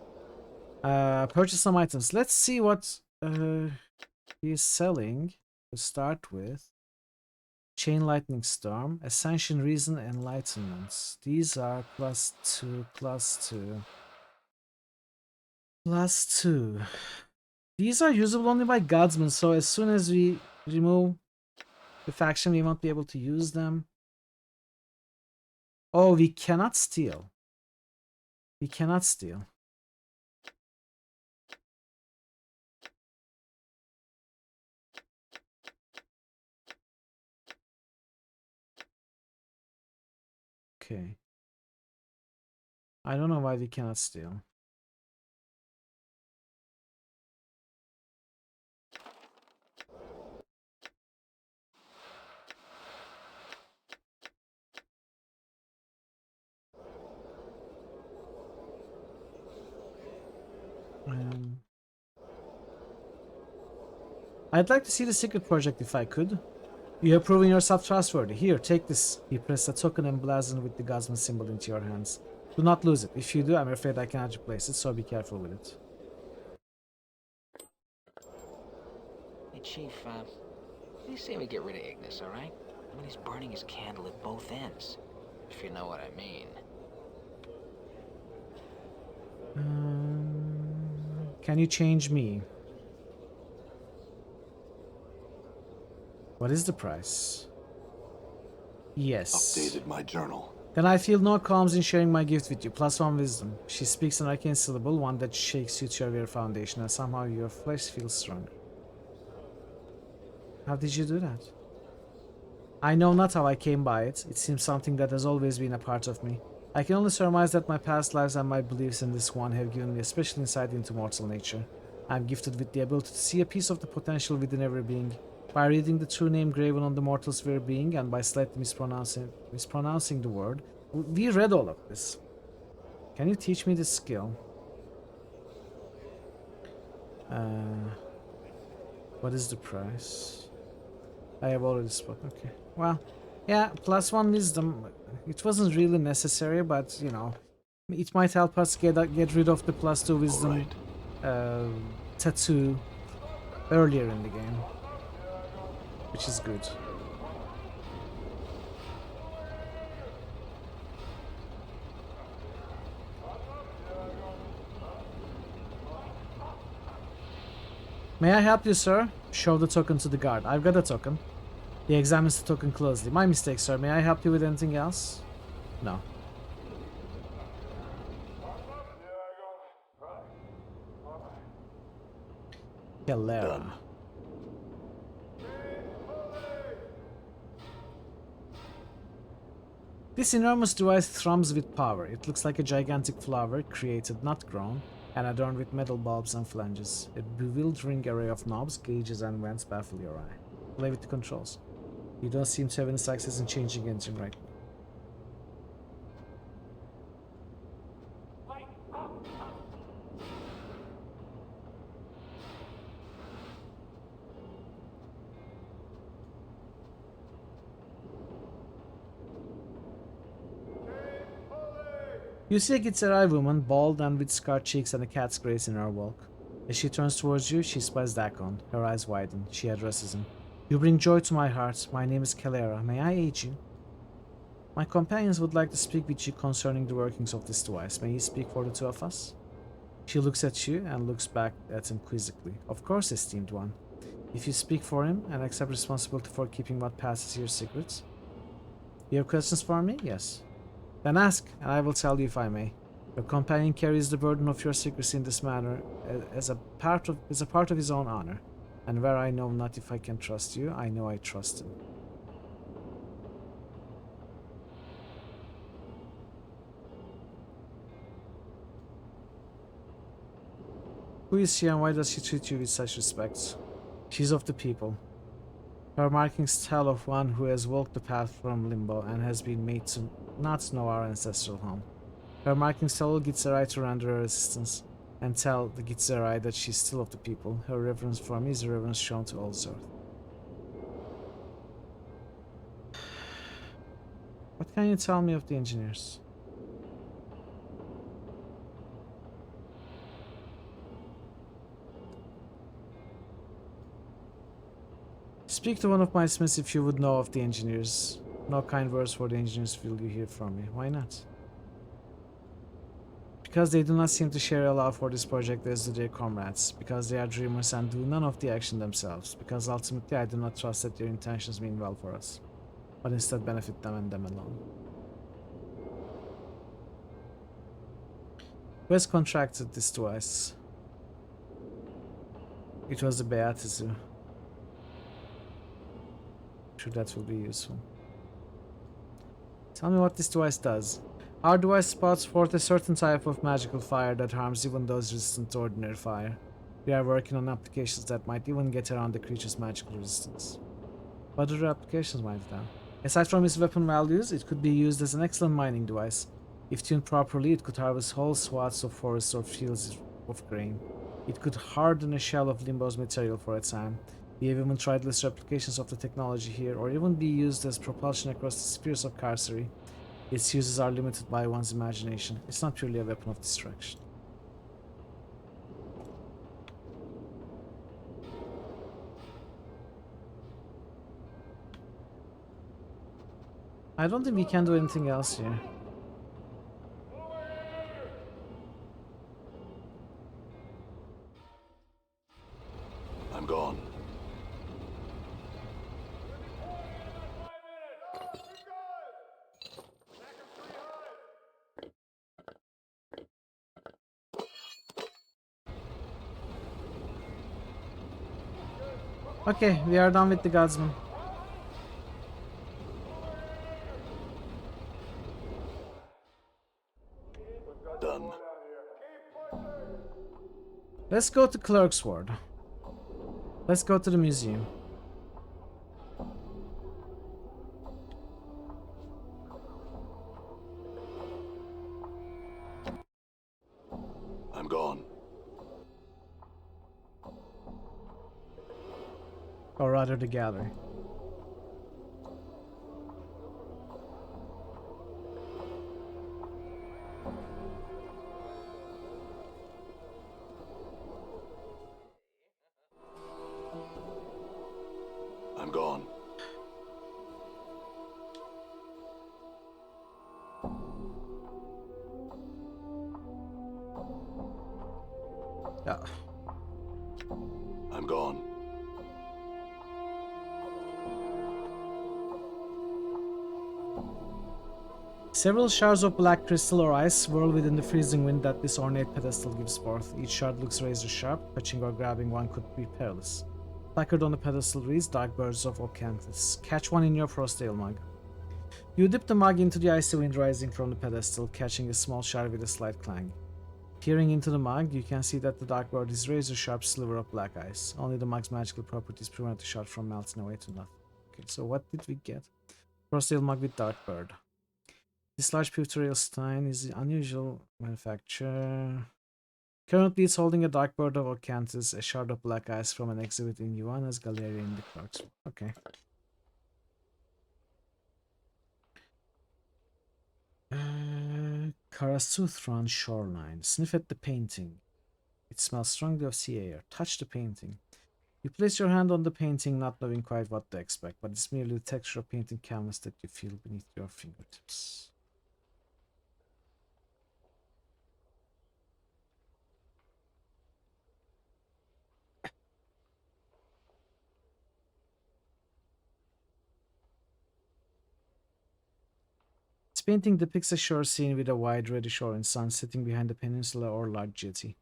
Purchase some items. Let's see what he is selling. To start with. Chain Lightning Storm, Ascension Reason, Enlightenments. These are +2, +2, +2. These are usable only by Godsmen, so as soon as we remove the faction, we won't be able to use them. Oh, we cannot steal. We cannot steal. Okay. I don't know why we cannot steal. I'd like to see the secret project if I could. You have proven yourself trustworthy. Here, take this. He pressed a token emblazoned with the Godsman symbol into your hands. Do not lose it. If you do, I'm afraid I cannot replace it, so be careful with it. Hey, Chief, what do you say we get rid of Ignis, alright? I mean, he's burning his candle at both ends, if you know what I mean. Can you change me? What is the price? Yes. Updated my journal. Then I feel no qualms in sharing my gift with you. +1 wisdom. She speaks an arcane syllable, one that shakes you to your very foundation, and somehow your flesh feels strong. How did you do that? I know not how I came by it. It seems something that has always been a part of me. I can only surmise that my past lives and my beliefs in this one have given me a special insight into mortal nature. I am gifted with the ability to see a piece of the potential within every being. By reading the true name graven on the mortal's very being, and by slightly mispronouncing the word. We read all of this. Can you teach me this skill? What is the price? I have already spoken. Okay. Well, yeah, +1 wisdom. It wasn't really necessary, but you know, it might help us get rid of the +2 wisdom tattoo earlier in the game, which is good. May I help you, sir? Show the token to the guard. I've got a token. He examines the token closely. My mistake, sir. May I help you with anything else? No. Galera. This enormous device thrums with power. It looks like a gigantic flower, created, not grown, and adorned with metal bulbs and flanges. A bewildering array of knobs, gauges, and vents baffle your eye. Play with the controls. You don't seem to have any success in changing anything right now. You see a Gitzerai woman, bald and with scarred cheeks and a cat's grace in her walk. As she turns towards you, she spies Dakon. Her eyes widen. She addresses him. You bring joy to my heart. My name is Calera. May I aid you? My companions would like to speak with you concerning the workings of this device. May you speak for the two of us? She looks at you and looks back at him quizzically. Of course, esteemed one. If you speak for him and accept responsibility for keeping what passes your secrets. You have questions for me? Yes. Then ask, and I will tell you if I may. Your companion carries the burden of your secrecy in this manner as a part of his own honor. And where I know not if I can trust you, I know I trust him. Who is she and why does she treat you with such respect? She's of the people. Her markings tell of one who has walked the path from limbo and has been made to not know our ancestral home. Her markings tell all Gitzerai to render her resistance, and tell the Gitzerai that she is still of the people. Her reverence for me is a reverence shown to all Zorth. What can you tell me of the engineers? Speak to one of my smiths if you would know of the engineers. No kind words for the engineers will you hear from me. Why not? Because they do not seem to share a love for this project as do their comrades. Because they are dreamers and do none of the action themselves. Because ultimately I do not trust that their intentions mean well for us, but instead benefit them and them alone. Who has contracted this device? It was the Beatizu. Sure, that will be useful. Tell me what this device does. Our device spots forth a certain type of magical fire that harms even those resistant to ordinary fire. We are working on applications that might even get around the creature's magical resistance. What other applications might it have? Aside from its weapon values, it could be used as an excellent mining device. If tuned properly, it could harvest whole swaths of forests or fields of grain. It could harden a shell of Limbo's material for a time. We have even tried lesser applications of the technology here, or even be used as propulsion across the spheres of Carcery. Its uses are limited by one's imagination. It's not purely a weapon of distraction. I don't think we can do anything else here. I'm gone. Okay, we are done with the Godsman. Done. Let's go to Clerk's Ward. Let's go to the museum. I'm gone. Or rather, the gallery. I'm gone. Yeah. I'm gone. Several shards of black crystal or ice whirl within the freezing wind that this ornate pedestal gives forth. Each shard looks razor sharp. Touching or grabbing one could be perilous. Placard on the pedestal reads, Dark Birds of Ocanthus. Catch one in your frostale mug. You dip the mug into the icy wind rising from the pedestal, catching a small shard with a slight clang. Peering into the mug, you can see that the Dark Bird is razor-sharp sliver of black ice. Only the mug's magical properties prevent the shard from melting away to nothing. Okay, so what did we get? Frostale mug with Dark Bird. This large pictorial stein is the unusual manufacture. Currently, it's holding a Dark Bird of Ocanthus, a shard of black ice from an exhibit in Ioanna's Gallery in the Clarks. Okay. Karasuthran shoreline. Sniff at the painting. It smells strongly of sea air. Touch the painting. You place your hand on the painting, not knowing quite what to expect, but it's merely the texture of painting canvas that you feel beneath your fingertips. Its painting depicts a shore scene with a wide reddish-orange sun sitting behind a peninsula or large jetty.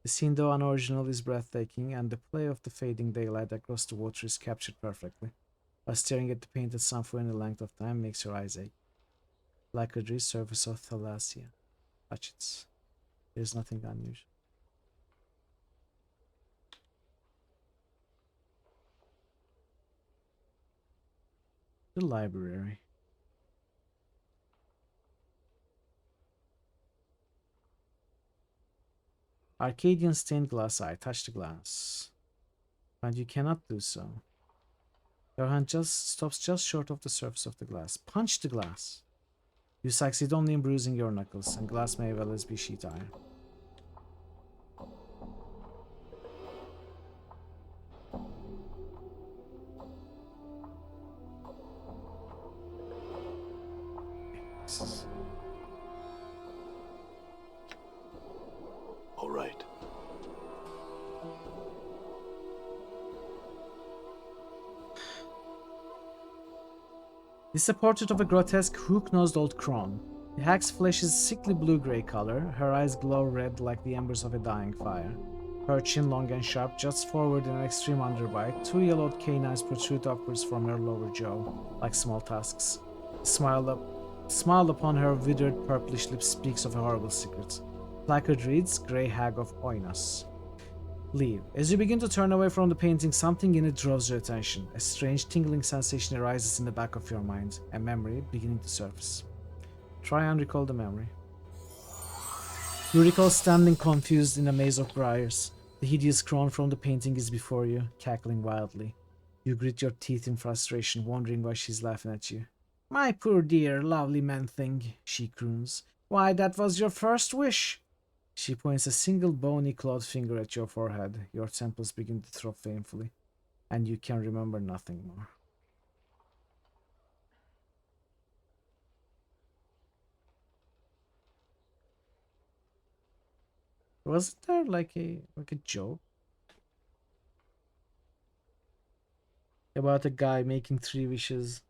The scene, though unoriginal, is breathtaking, and the play of the fading daylight across the water is captured perfectly. While staring at the painted sun for any length of time makes your eyes ache. Like a dry surface of Thalassia. Touch it. There's nothing unusual. The library. Arcadian stained glass eye. Touch the glass. And you cannot do so. Your hand just stops just short of the surface of the glass. Punch the glass. You succeed only in bruising your knuckles, and glass may well as be sheet iron. All right. This is a portrait of a grotesque, hook-nosed old crone. The hag's flesh is sickly blue-gray color. Her eyes glow red like the embers of a dying fire. Her chin long and sharp, juts forward in an extreme underbite. Two yellowed canines protrude upwards from her lower jaw, like small tusks. The smile upon her withered purplish lips speaks of a horrible secret. Placard reads, Grey Hag of Oinos. Leave. As you begin to turn away from the painting, something in it draws your attention. A strange tingling sensation arises in the back of your mind, a memory beginning to surface. Try and recall the memory. You recall standing confused in a maze of briars. The hideous crone from the painting is before you, cackling wildly. You grit your teeth in frustration, wondering why she's laughing at you. My poor dear, lovely man-thing, she croons. Why, that was your first wish. She points a single bony clawed finger at your forehead. Your temples begin to throb painfully, and you can remember nothing more. Wasn't there like a joke about a guy making 3 wishes?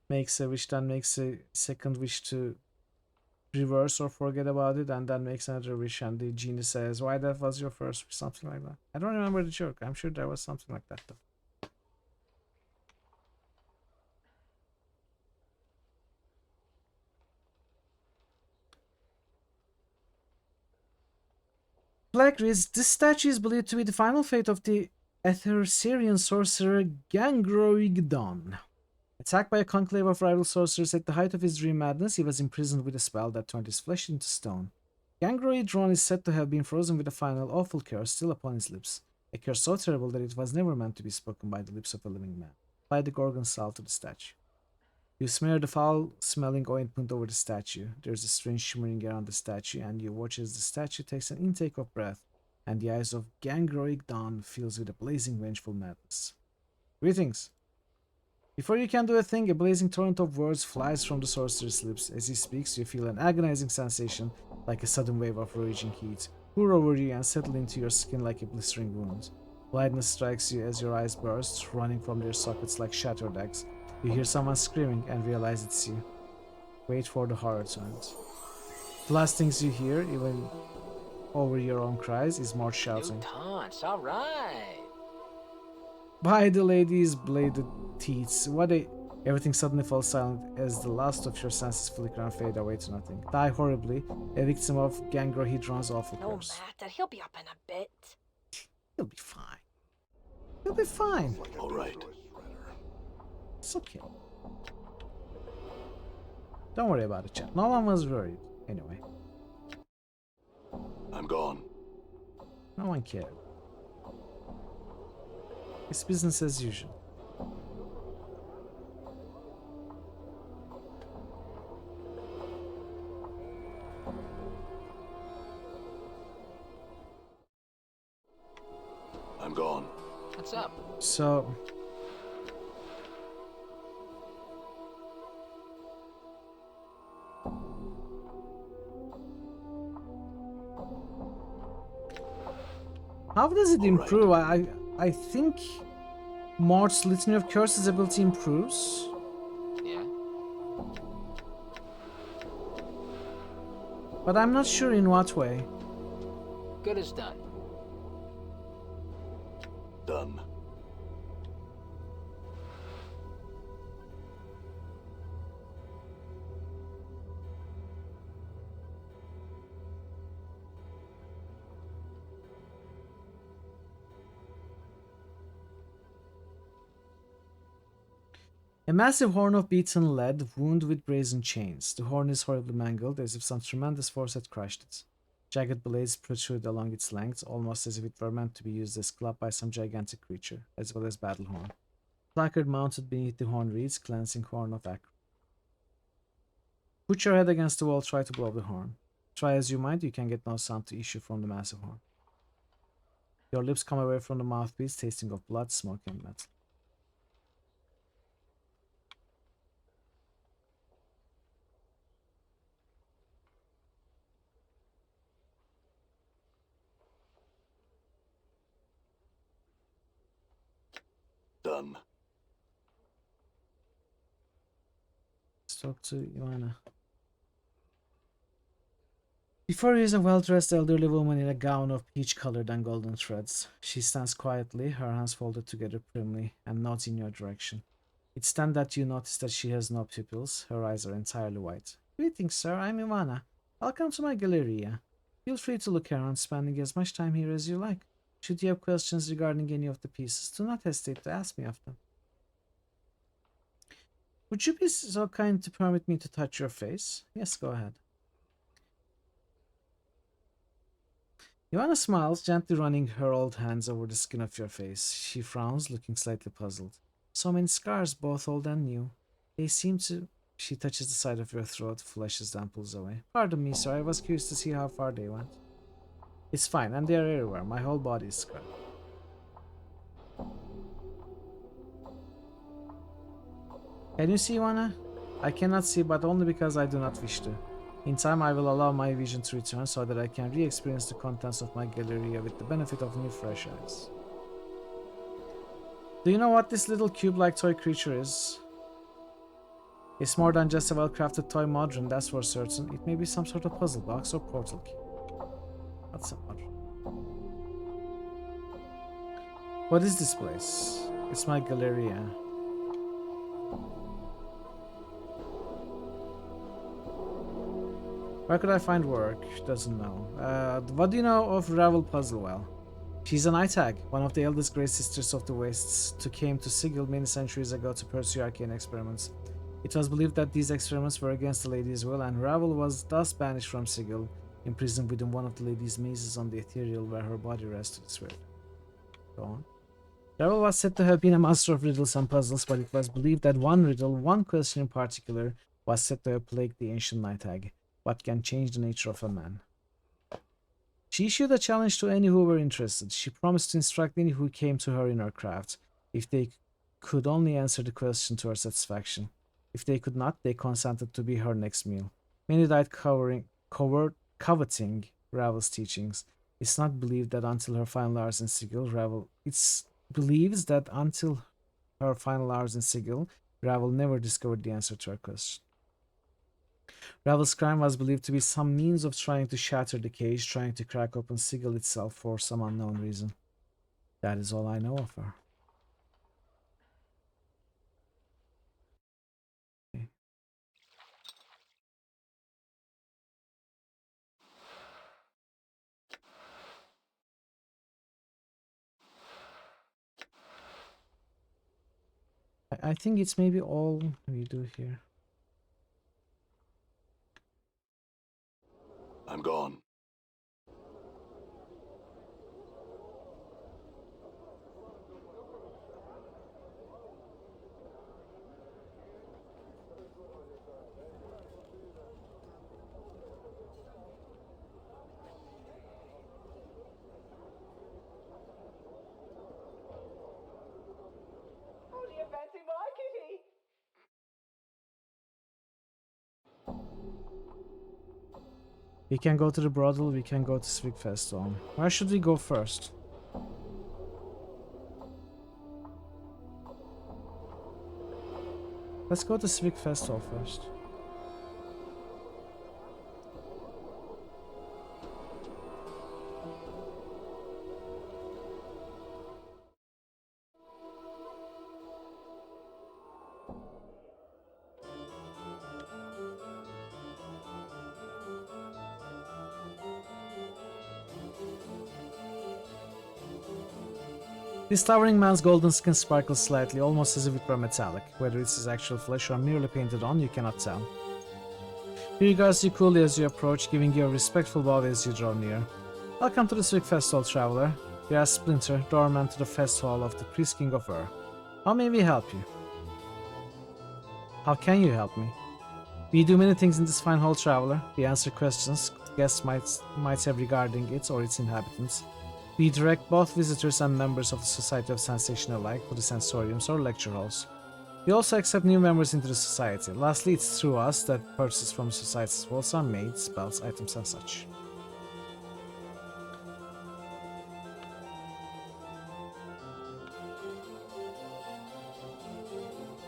Makes a wish, then makes a second wish to reverse or forget about it, and then makes another wish, and the genie says, why, that was your first wish, something like that. I don't remember the joke. I'm sure there was something like that though. Black reads, this statue is believed to be the final fate of the Etherserian sorcerer Gangroigdon. Attacked by a conclave of rival sorcerers at the height of his dream madness, he was imprisoned with a spell that turned his flesh into stone. Gangroidron is said to have been frozen with a final awful curse still upon his lips, a curse so terrible that it was never meant to be spoken by the lips of a living man. Apply the gorgon salve to the statue. You smear the foul-smelling ointment over the statue. There's a strange shimmering around the statue, and you watch as the statue takes an intake of breath, and the eyes of Gangroigdon fills with a blazing, vengeful madness. Greetings. Before you can do a thing, a blazing torrent of words flies from the sorcerer's lips. As he speaks, you feel an agonizing sensation, like a sudden wave of raging heat, pour over you and settle into your skin like a blistering wound. Blindness strikes you as your eyes burst, running from their sockets like shattered eggs. You hear someone screaming and realize it's you. Wait for the horror to end. The last things you hear, even over your own cries, is Mort shouting. New taunts, all right. By the lady's bladed teats, everything suddenly falls silent as the last of your senses flicker and fade away to nothing. Die horribly, a victim of Gangrohedron's awful curse. No matter, he'll be up in a bit. He'll be fine. He'll be fine. All right. It's okay. Don't worry about it, chat. No one was worried. Anyway. I'm gone. No one cared. It's business as usual. I'm gone. What's up? So... how does it improve? Right. I think Mort's Litany of Curses ability improves. Yeah. But I'm not sure in what way. Good as done. Done. A massive horn of beaten lead, wound with brazen chains. The horn is horribly mangled, as if some tremendous force had crushed it. Jagged blades protrude along its length, almost as if it were meant to be used as club by some gigantic creature, as well as battle horn. Placard mounted beneath the horn reads, "Cleansing horn of Akron." Put your head against the wall, try to blow the horn. Try as you might, you can get no sound to issue from the massive horn. Your lips come away from the mouthpiece, tasting of blood, smoke, and metal. Done. Let's talk to Ivana. Before you is a well-dressed elderly woman in a gown of peach-colored and golden threads. She stands quietly, her hands folded together primly, and nods in your direction. It's then that you notice that she has no pupils, her eyes are entirely white. "Greetings, sir, I'm Ivana. Welcome to my galleria. Feel free to look around, spending as much time here as you like. Should you have questions regarding any of the pieces, do not hesitate to ask me of them." "Would you be so kind to permit me to touch your face?" "Yes, go ahead." Ivana smiles, gently running her old hands over the skin of your face. She frowns, looking slightly puzzled. "So many scars, both old and new. They seem to..." She touches the side of your throat, flushes, then pulls away. "Pardon me, sir. I was curious to see how far they went." "It's fine, and they're everywhere. My whole body is scarred." "Can you see, Ivana?" "I cannot see, but only because I do not wish to. In time, I will allow my vision to return so that I can re-experience the contents of my galleria with the benefit of new fresh eyes." "Do you know what this little cube-like toy creature is?" "It's more than just a well-crafted toy modern, that's for certain. It may be some sort of puzzle box or portal key." "What's a modern?" "What is this place?" "It's my galleria." "Where could I find work?" "Doesn't know." What do you know of Ravel Puzzlewell?" "She's an Itag, one of the eldest Grey Sisters of the Wastes, who came to Sigil many centuries ago to pursue arcane experiments. It was believed that these experiments were against the lady's will, and Ravel was thus banished from Sigil, imprisoned within one of the lady's mazes on the ethereal where her body rested its weight." Go on. "Ravel was said to have been a master of riddles and puzzles, but it was believed that one riddle, one question in particular, was said to have plagued the ancient Night Hag. What can change the nature of a man? She issued a challenge to any who were interested. She promised to instruct any who came to her in her craft, if they could only answer the question to her satisfaction. If they could not, they consented to be her next meal. Many died coveting Ravel's teachings. It's not believed that until her final hours in Sigil, Ravel never discovered the answer to her question. Ravel's crime was believed to be some means of trying to shatter the cage, trying to crack open Sigil itself for some unknown reason. That is all I know of her." Okay. I think it's maybe all we do here. I'm gone. We can go to the brothel, we can go to Svig Festival. Where should we go first? Let's go to Svig Festival first. This towering man's golden skin sparkles slightly, almost as if it were metallic. Whether it's his actual flesh or merely painted on, you cannot tell. He regards you coolly as you approach, giving you a respectful bow as you draw near. Welcome to the Civic Festival, traveler. We are Splinter, doorman to the Fest Hall of the Priest King of Ur. How may we help you? How can you help me? We do many things in this fine hall, traveler. We answer questions guests might have regarding it or its inhabitants. We direct both visitors and members of the Society of Sensation alike to the sensoriums or lecture halls. We also accept new members into the society. Lastly, it's through us that purchases from the society's walls are made, spells, items, and such.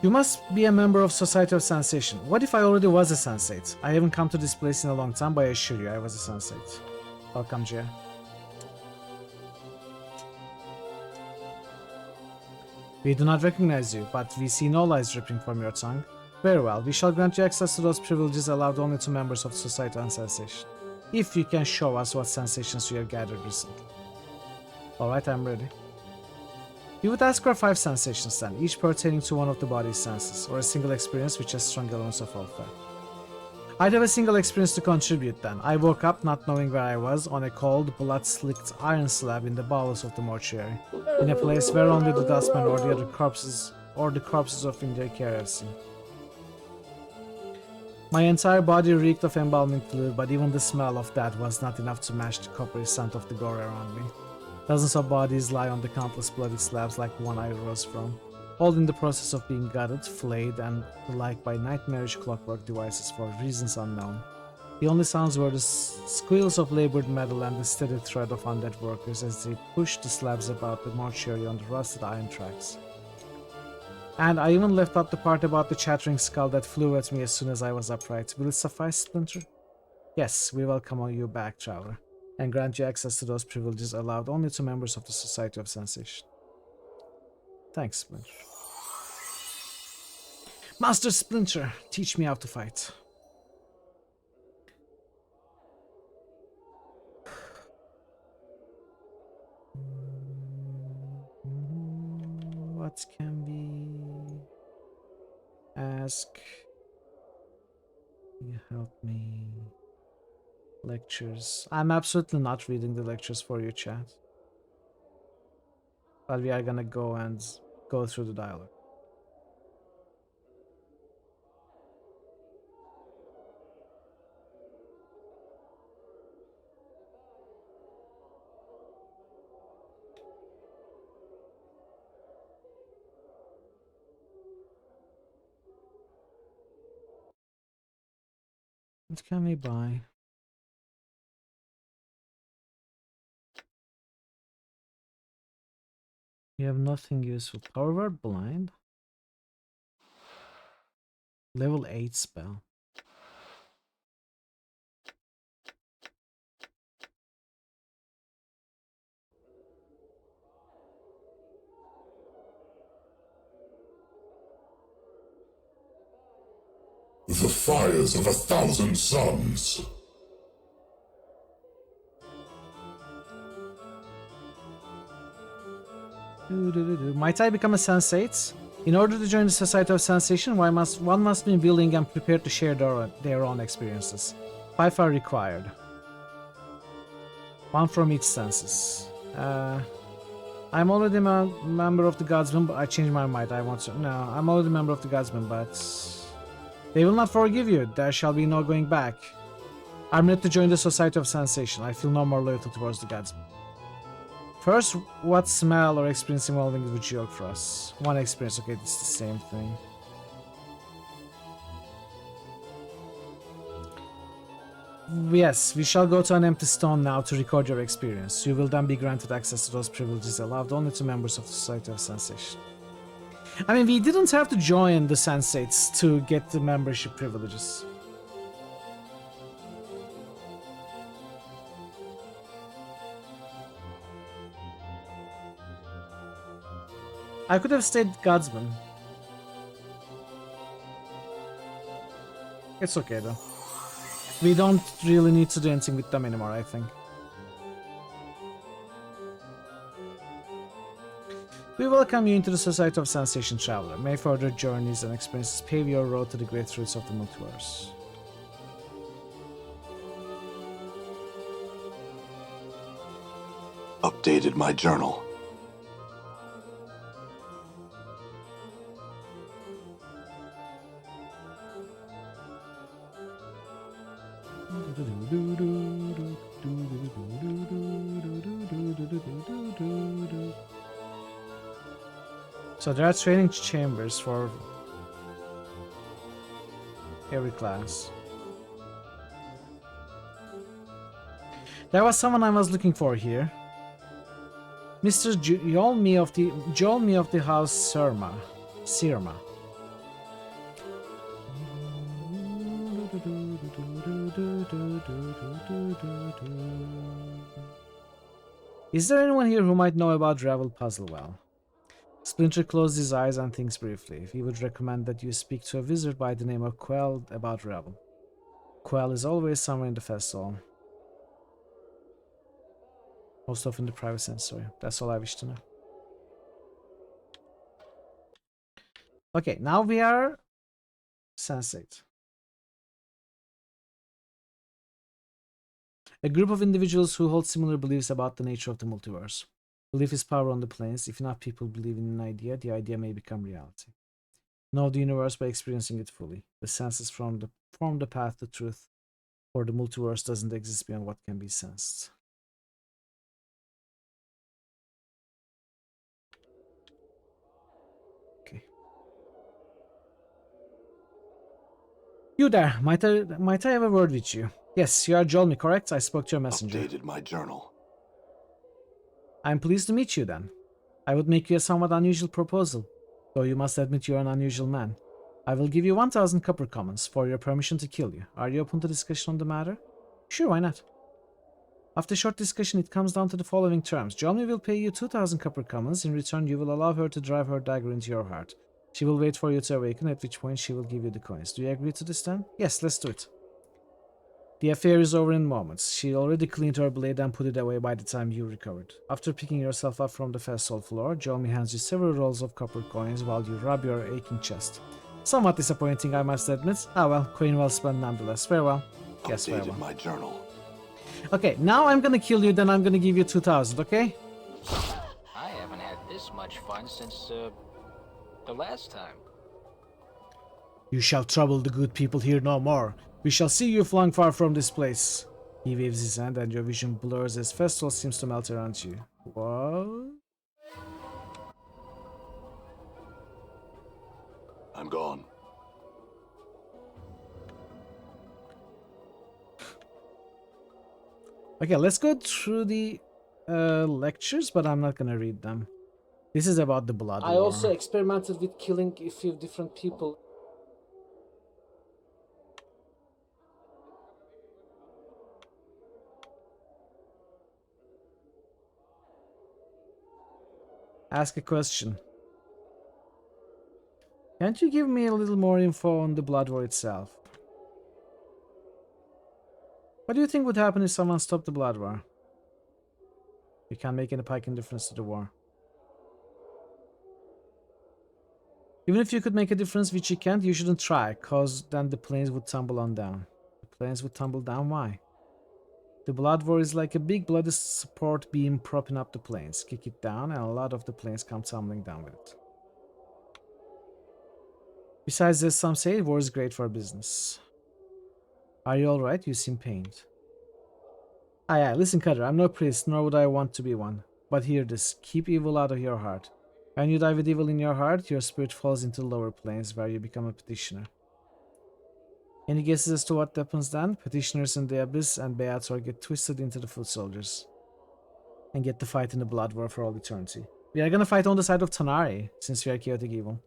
You must be a member of Society of Sensation. What if I already was a sensate? I haven't come to this place in a long time, but I assure you I was a sensate. Welcome, Jay. We do not recognize you, but we see no lies dripping from your tongue. Very well, we shall grant you access to those privileges allowed only to members of the Society of Sensation, if you can show us what sensations you have gathered recently. Alright, I'm ready. You would ask for 5 sensations then, each pertaining to one of the body's senses, or a single experience which has strong elements of all 5. I'd have a single experience to contribute then. I woke up not knowing where I was, on a cold, blood-slicked iron slab in the bowels of the mortuary, in a place where only the dustmen or the other corpses of in their care have seen. My entire body reeked of embalming fluid, but even the smell of that was not enough to match the coppery scent of the gore around me. Dozens of bodies lie on the countless bloody slabs like one I rose from, all in the process of being gutted, flayed, and the like by nightmarish clockwork devices for reasons unknown. The only sounds were the squeals of labored metal and the steady tread of undead workers as they pushed the slabs about the mortuary on the rusted iron tracks. And I even left out the part about the chattering skull that flew at me as soon as I was upright. Will it suffice, Splinter? Yes, we welcome you back, traveler, and grant you access to those privileges allowed only to members of the Society of Sensation. Thanks, Splinter. Master Splinter, teach me how to fight. What can we ask? Can you help me? Lectures. I'm absolutely not reading the lectures for you, chat. But we are gonna go through the dialogue. What can we buy? We have nothing useful. Power word blind. Level 8 spell. The fires of 1,000 suns. Might I become a sensate? In order to join the Society of Sensation, one must be willing and prepared to share their own experiences. 5 are required. 1 from each senses. I'm already a member of the Godsman, but I changed my mind. No, I'm already a member of the Godsman, but they will not forgive you. There shall be no going back. I'm ready to join the Society of Sensation. I feel no more loyalty towards the Godsman. First, what smell or experience involving it would you work for us? 1 experience, okay, it's the same thing. Yes, we shall go to an empty stone now to record your experience. You will then be granted access to those privileges allowed only to members of the Society of Sensation. I mean, we didn't have to join the Sensates to get the membership privileges. I could have stayed Godsman. It's okay though. We don't really need to do anything with them anymore, I think. We welcome you into the Society of Sensation Traveler. May further journeys and experiences pave your road to the great roots of the multiverse. Updated my journal. So there are training chambers for every class. There was someone I was looking for here. Mr. Joel Me of the House Sirma. Is there anyone here who might know about Ravel Puzzle well? Splinter closed his eyes and thinks briefly. He would recommend that you speak to a wizard by the name of Quell about Ravel. Quell is always somewhere in the festival. Most often the private sensory. That's all I wish to know. Okay, now we are Sensate. A group of individuals who hold similar beliefs about the nature of the multiverse. Belief is power on the planes. If enough people believe in an idea, the idea may become reality. Know the universe by experiencing it fully. The senses form the path to truth, for the multiverse doesn't exist beyond what can be sensed. Okay. You there, might I have a word with you? Yes, you are Jolmy, correct? I spoke to your messenger. Updated my journal. I'm pleased to meet you then. I would make you a somewhat unusual proposal, though you must admit you are an unusual man. I will give you 1,000 copper commons for your permission to kill you. Are you open to discussion on the matter? Sure, why not? After short discussion, it comes down to the following terms. Jolmy will pay you 2,000 copper commons. In return, you will allow her to drive her dagger into your heart. She will wait for you to awaken, at which point she will give you the coins. Do you agree to this then? Yes, let's do it. The affair is over in moments. She already cleaned her blade and put it away by the time you recovered. After picking yourself up from the festival floor, Jolmy hands you several rolls of copper coins while you rub your aching chest. Somewhat disappointing, I must admit. Ah well, coin well spent nonetheless. Farewell. Yes, farewell. Updated my journal. Okay, now I'm gonna kill you, then I'm gonna give you 2,000, okay? I haven't had this much fun since, the last time. You shall trouble the good people here no more. We shall see you flung far from this place. He waves his hand and your vision blurs as festival seems to melt around you. What? I'm gone. Okay, let's go through the lectures, but I'm not gonna read them. This is about the blood war. I also experimented with killing a few different people. Ask a question. Can't you give me a little more info on the blood war itself? What do you think would happen if someone stopped the blood war? You can't make any piking difference to the war. Even if you could make a difference, which you can't, you shouldn't try, cause then the planes would tumble on down. The planes would tumble down, why? The blood war is like a big bloody support beam propping up the planes. Kick it down and a lot of the planes come tumbling down with it. Besides this, some say war is great for business. Are you alright? You seem pained. Aye, listen, Cutter, I'm no priest, nor would I want to be one. But hear this, keep evil out of your heart. When you die with evil in your heart, your spirit falls into lower planes where you become a petitioner. Any guesses as to what happens then? Petitioners in the abyss and Beator get twisted into the foot soldiers. And get to fight in the blood war for all eternity. We are gonna fight on the side of Tanari, since we are chaotic evil.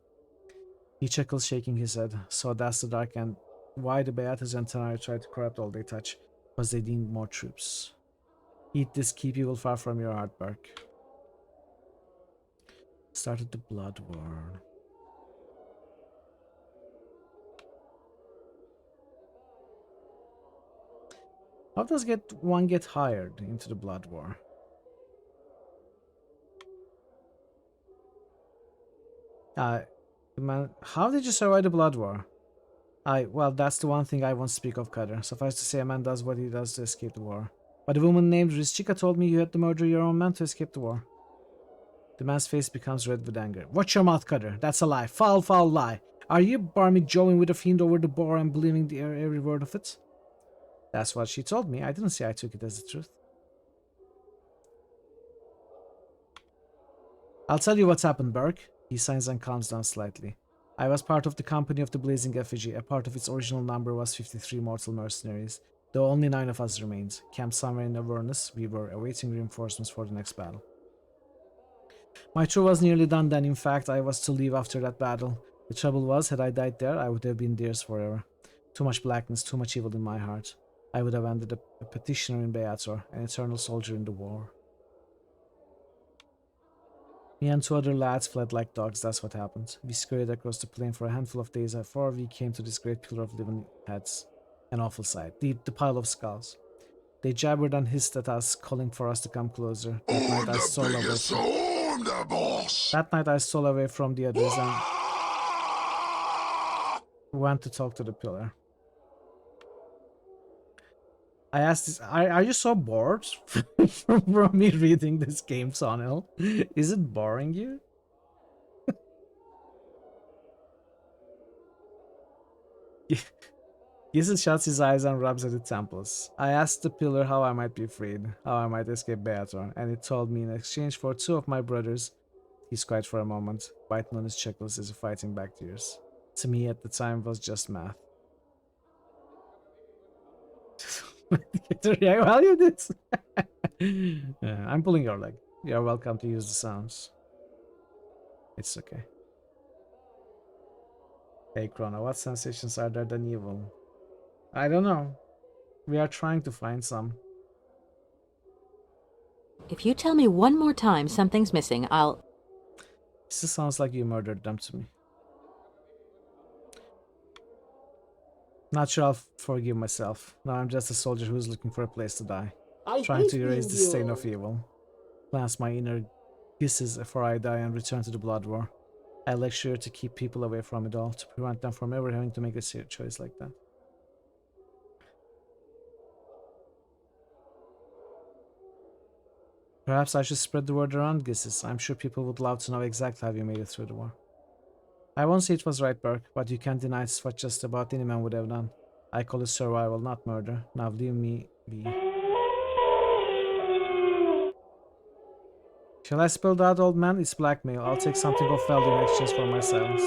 He chuckles, shaking his head. So that's the dark end. Why the Beators and Tanari try to corrupt all they touch. Because they need more troops. Eat this, keep evil far from your heart, Bark. Started the blood war. How does one get hired into the blood war? Man, how did you survive the blood war? Well, that's the one thing I won't speak of, Cutter. Suffice to say, a man does what he does to escape the war. But a woman named Rizchika told me you had to murder your own man to escape the war. The man's face becomes red with anger. Watch your mouth, Cutter. That's a lie. Foul, foul lie. Are you barmy joeing with a fiend over the bar and believing every word of it? That's what she told me. I didn't say I took it as the truth. I'll tell you what's happened, Burke. He signs and calms down slightly. I was part of the company of the Blazing Effigy. A part of its original number was 53 mortal mercenaries, though only 9 of us remained. Camped somewhere in Avernus, we were awaiting reinforcements for the next battle. My tour was nearly done then. In fact, I was to leave after that battle. The trouble was, had I died there, I would have been theirs forever. Too much blackness, too much evil in my heart. I would have ended up a petitioner in Beator, an eternal soldier in the war. Me and 2 other lads fled like dogs, that's what happened. We scurried across the plain for a handful of days before we came to this great pillar of living heads. An awful sight. The pile of skulls. They jabbered and hissed at us, calling for us to come closer. That night I stole away from the others and went to talk to the pillar. I asked this, are you so bored from me reading this game, Sonil? Is it boring you? Jesus shuts his eyes and rubs at the temples. I asked the pillar how I might be freed, how I might escape Beator, and it told me in exchange for 2 of my brothers. He's quiet for a moment, biting on his chuckles as if fighting back tears. To me at the time was just math. Well, you did. I'm pulling your leg. You're welcome to use the sounds. It's okay. Hey Chrono, what sensations are there than evil? I don't know. We are trying to find some. If you tell me one more time something's missing, I'll... This just sounds like you murdered them to me. Not sure I'll forgive myself. Now I'm just a soldier who's looking for a place to die. Trying to erase the stain of evil. Cleanse my inner kisses before I die and return to the blood war. I lecture to keep people away from it all, to prevent them from ever having to make a choice like that. Perhaps I should spread the word around, Gisses. I'm sure people would love to know exactly how you made it through the war. I won't say it was right, Burke, but you can't deny it's what just about any man would have done. I call it survival, not murder. Now leave me be. Shall I spell that, old man? It's blackmail. I'll take something of value in exchange for my silence.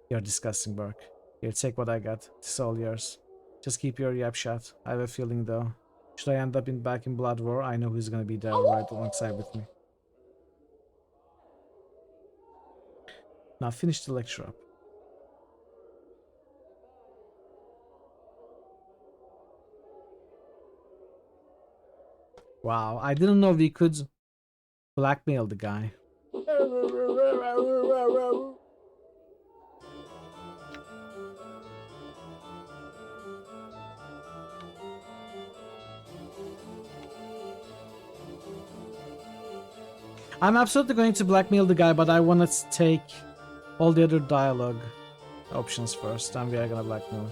You're disgusting, Burke. Here, take what I got. It's all yours. Just keep your yap shut. I have a feeling, though. Should I end up back in Blood War, I know who's gonna be there right alongside with me. Now finish the lecture up. Wow, I didn't know we could blackmail the guy. I'm absolutely going to blackmail the guy, but I want to take all the other dialogue options first, and we are gonna blackmail.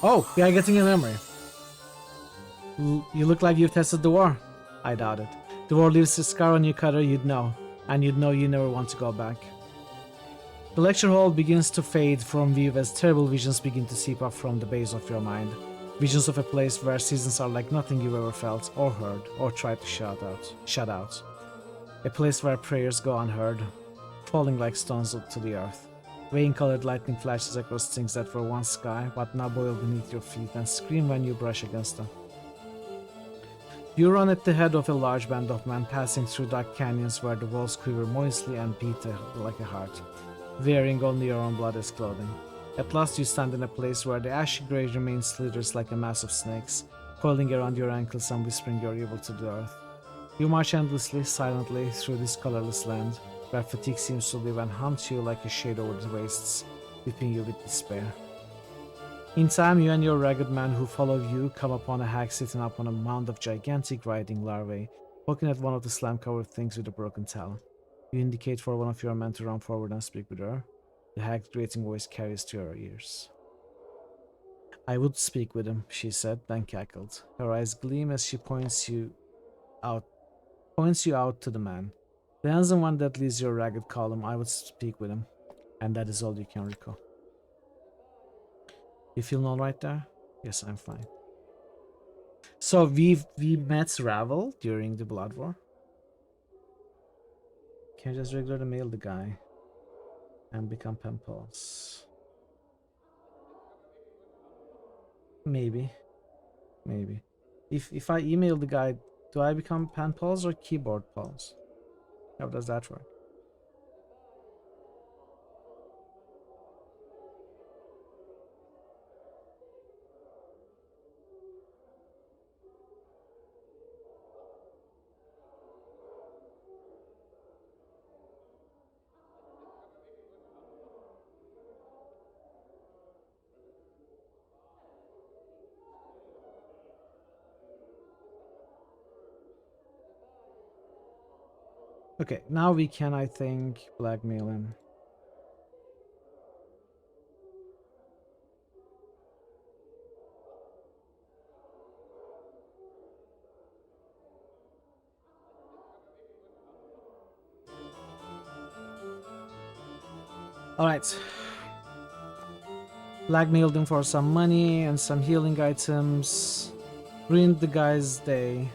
Oh, we are getting a memory. You look like you've tested the war. I doubt it. The war leaves a scar on you, Cutter, you'd know. And you'd know you never want to go back. The lecture hall begins to fade from view as terrible visions begin to seep up from the base of your mind. Visions of a place where seasons are like nothing you've ever felt, or heard, or tried to shut out. A place where prayers go unheard, falling like stones to the earth. Rain-colored lightning flashes across things that were once sky, but now boil beneath your feet and scream when you brush against them. You run at the head of a large band of men passing through dark canyons where the walls quiver moistly and beat like a heart, wearing only your own blood as clothing. At last you stand in a place where the ashy grey remains slithers like a mass of snakes, coiling around your ankles and whispering your evil to the earth. You march endlessly, silently, through this colorless land, where fatigue seems to live and hunt you like a shade over the wastes, whipping you with despair. In time, you and your ragged men who follow you come upon a hag sitting up on a mound of gigantic writhing larvae, poking at one of the slime-covered things with a broken talon. You indicate for one of your men to run forward and speak with her. The hag's grating voice carries to your ears. "I would speak with him," she said, then cackled. Her eyes gleam as she points you out to the man. The handsome one that leads your ragged column. "I would speak with him." And that is all you can recall. You feeling alright there? Yes, I'm fine. So we met Ravel during the Blood War. Can you just regularly mail the guy and become pen pals? Maybe. If I email the guy, do I become pen pals or keyboard pals? How does that work? Okay, now we can, I think, blackmail him. Alright. Blackmailed him for some money and some healing items. Ruined the guy's day.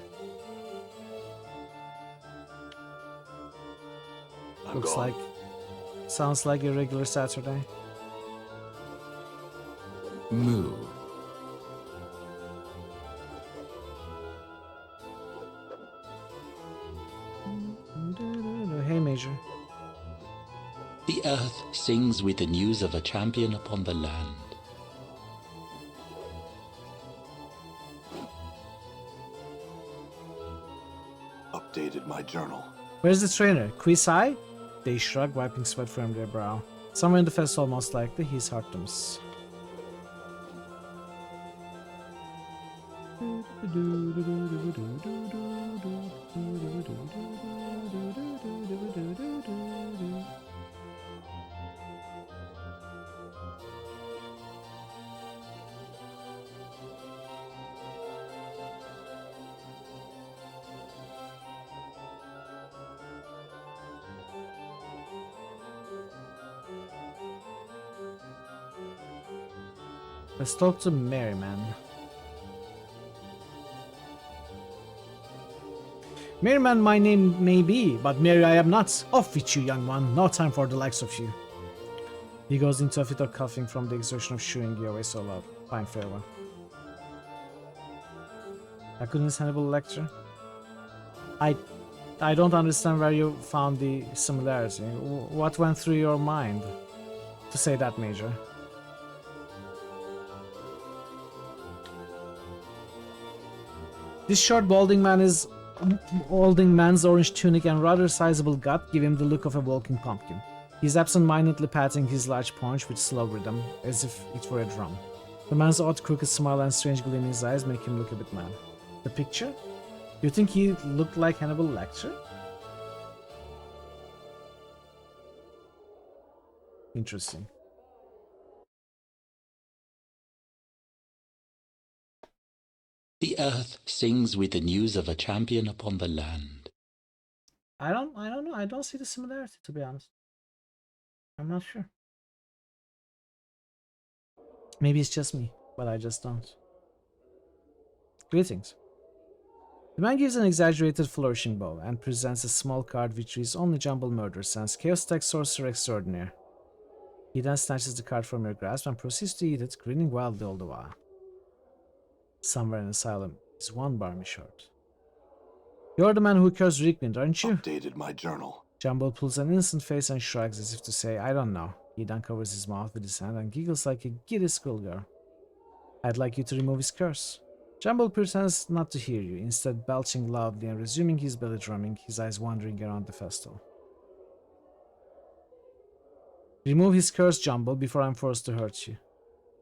Looks like... Sounds like a regular Saturday. Moo. Hey, Major. The earth sings with the news of a champion upon the land. Updated my journal. Where's the trainer? Quisai? They shrug, wiping sweat from their brow. Somewhere in the festival, most likely. He's Hartums. Let's talk to Merryman. Merryman my name may be, but merry I am not. Off with you, young one. No time for the likes of you. He goes into a fit of coughing from the exertion of shooing you away so loud. Fine, farewell. I couldn't Hannibal lecture. I don't understand where you found the similarity. What went through your mind to say that, Major? This short balding man's orange tunic and rather sizable gut give him the look of a walking pumpkin. He's absent-mindedly patting his large paunch with slow rhythm, as if it were a drum. The man's odd crooked smile and strange gleam in his eyes make him look a bit mad. The picture? You think he looked like Hannibal Lecter? Interesting. The earth sings with the news of a champion upon the land. I don't know. I don't see the similarity, to be honest. I'm not sure. Maybe it's just me, but I just don't. Greetings. The man gives an exaggerated flourishing bow and presents a small card which reads only Jumble Murder Sense, Chaos Tech Sorcerer Extraordinaire. He then snatches the card from your grasp and proceeds to eat it, grinning wildly all the while. Somewhere in Asylum is one barmy short. You're the man who cursed Rickwind, aren't you? Updated my journal. Jumble pulls an innocent face and shrugs as if to say, I don't know. He then covers his mouth with his hand and giggles like a giddy schoolgirl. I'd like you to remove his curse. Jumble pretends not to hear you, instead belching loudly and resuming his belly drumming, his eyes wandering around the festival. Remove his curse, Jumble, before I'm forced to hurt you.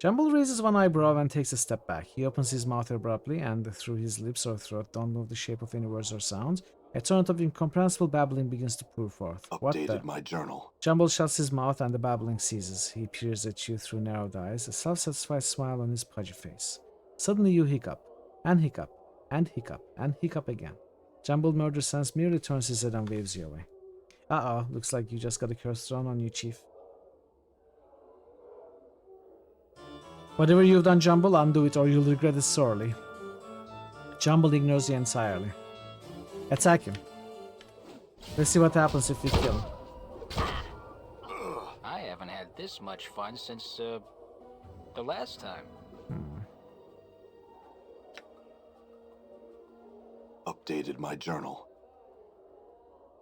Jumble raises one eyebrow and takes a step back. He opens his mouth abruptly, and through his lips or throat don't move the shape of any words or sounds. A torrent of incomprehensible babbling begins to pour forth. Updated my journal. Jumble shuts his mouth and the babbling ceases. He peers at you through narrowed eyes, a self-satisfied smile on his pudgy face. Suddenly you hiccup, and hiccup, and hiccup, and hiccup again. Jumble Murder Sense merely turns his head and waves you away. Uh-oh, looks like you just got a curse thrown on you, Chief. Whatever you've done, Jumble, undo it or you'll regret it sorely. Jumble ignores you entirely. Attack him. Let's see what happens if we kill him. I haven't had this much fun since, the last time. Updated my journal.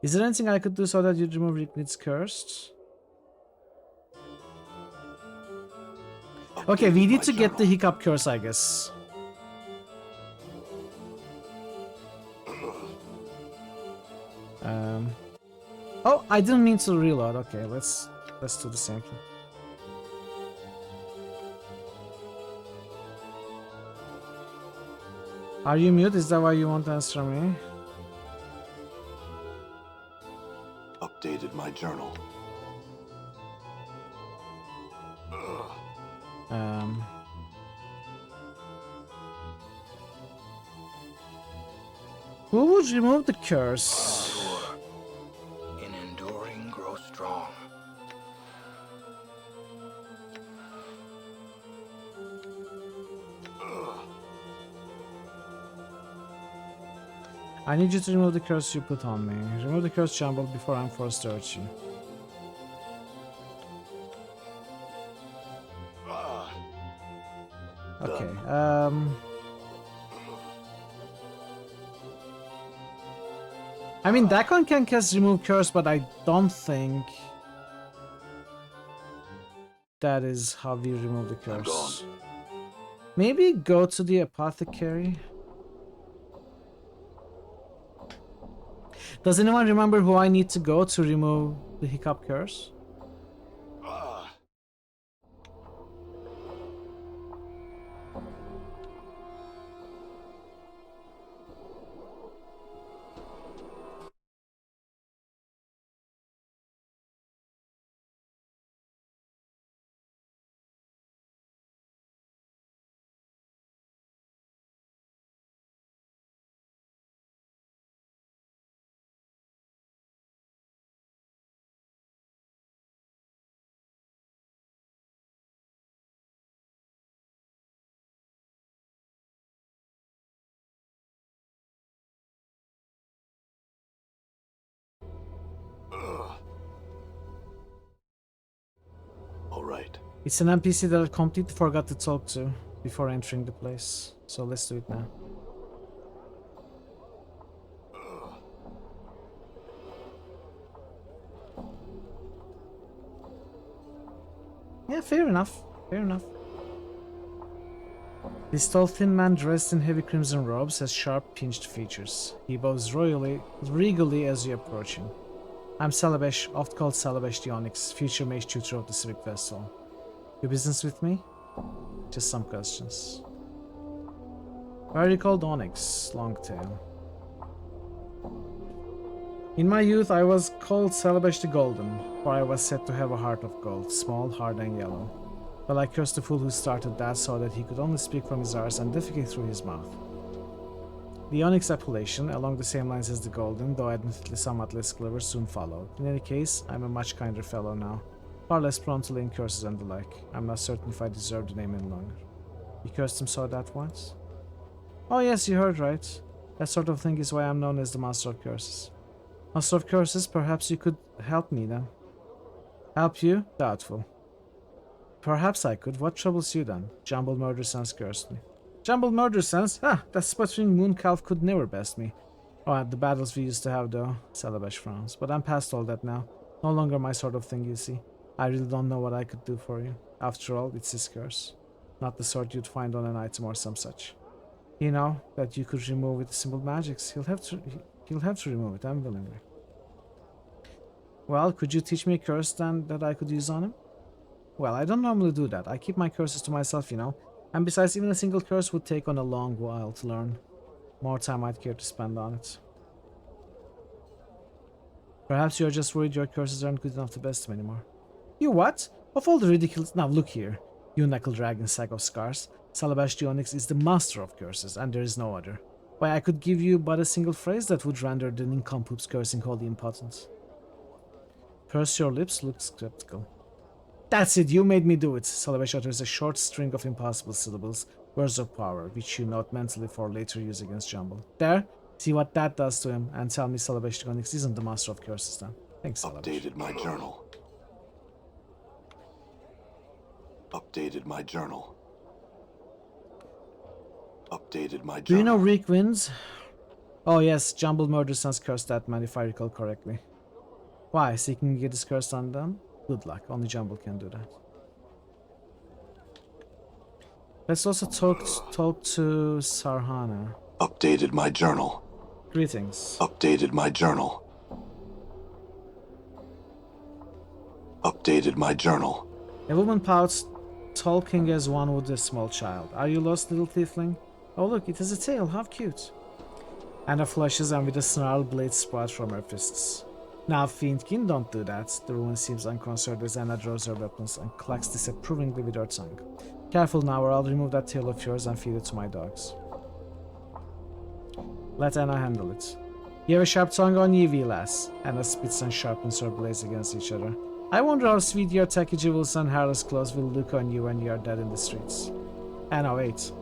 Is there anything I could do so that you remove Ricknit's curse? Okay, we need to get the hiccup curse, I guess. Oh, I didn't mean to reload. Okay, let's do the same thing. Are you mute? Is that why you won't answer me? Updated my journal. Who would remove the curse? In enduring, grow strong. I need you to remove the curse you put on me. Remove the curse, Jumble, before I'm forced to hurt you. Okay, I mean, that one can cast remove curse, but I don't think that is how we remove the curse. Maybe go to the apothecary. Does anyone remember who I need to go to remove the hiccup curse? Alright. It's an NPC that I completely forgot to talk to before entering the place. So let's do it now. Yeah, fair enough. Fair enough. This tall thin man dressed in heavy crimson robes has sharp pinched features. He bows regally as you approach him. I'm Salabesh, oft called Salabesh the Onyx, future mage tutor of the Civic Vessel. Your business with me? Just some questions. Why are you called Onyx? Longtail. In my youth I was called Salabesh the Golden, for I was said to have a heart of gold, small, hard and yellow. But I cursed the fool who started that so that he could only speak from his arse and defecate through his mouth. The Onyx appellation, along the same lines as the Golden, though admittedly somewhat less clever, soon followed. In any case, I'm a much kinder fellow now. Far less prone to laying curses and the like. I'm not certain if I deserve the name any longer. You cursed him so that once? Oh yes, you heard right. That sort of thing is why I'm known as the Master of Curses. Master of Curses, perhaps you could help me then. Help you? Doubtful. Perhaps I could. What troubles you then? Jumbled Murder Sense cursed me. Jumbled Murder Sense? Ah, that sputtering mooncalf could never best me. Oh, the battles we used to have though. Salabash frowns. But I'm past all that now. No longer my sort of thing, you see. I really don't know what I could do for you. After all, it's his curse. Not the sort you'd find on an item or some such. You know, that you could remove with simple magics. He'll have to remove it, unwillingly. Well, could you teach me a curse then that I could use on him? Well, I don't normally do that. I keep my curses to myself, you know. And besides, even a single curse would take on a long while to learn. More time I'd care to spend on it. Perhaps you're just worried your curses aren't good enough to best him anymore. You what? Of all the ridiculous... Now look here, you knuckle dragon sack of scars. Salabash the Onyx is the master of curses, and there is no other. Why, I could give you but a single phrase that would render the nincompoop's cursing wholly impotent. Purse your lips, look skeptical. That's it, you made me do it. Salabash utters a short string of impossible syllables, words of power, which you note mentally for later use against Jumble. There, see what that does to him, and tell me Salabash the Onyx isn't the master of curses then. Thanks, Salabash. Updated my journal. Updated my journal. Updated my journal. Do you know Reek Winds? Oh yes, Jumbled Murder Sense cursed that man if I recall correctly. Why? Seeking to get his curse undone? Good luck, only Jumble can do that. Let's also talk to Sarhana. Updated my journal. Greetings. Updated my journal. Updated my journal. A woman pouts, talking as one would a small child. Are you lost, little tiefling? Oh look, it has a tail, how cute. Anna flushes and with a snarl blades sprout from her fists. Now Fiendkin, don't do that. The woman seems unconcerned as Anna draws her weapons and clacks disapprovingly with her tongue. Careful now or I'll remove that tail of yours and feed it to my dogs. Let Anna handle it. You have a sharp tongue on you, wee lass. Anna spits and sharpens her blades against each other. I wonder how sweet your tacky jewels and hairless clothes will look on you when you are dead in the streets. Anna, wait.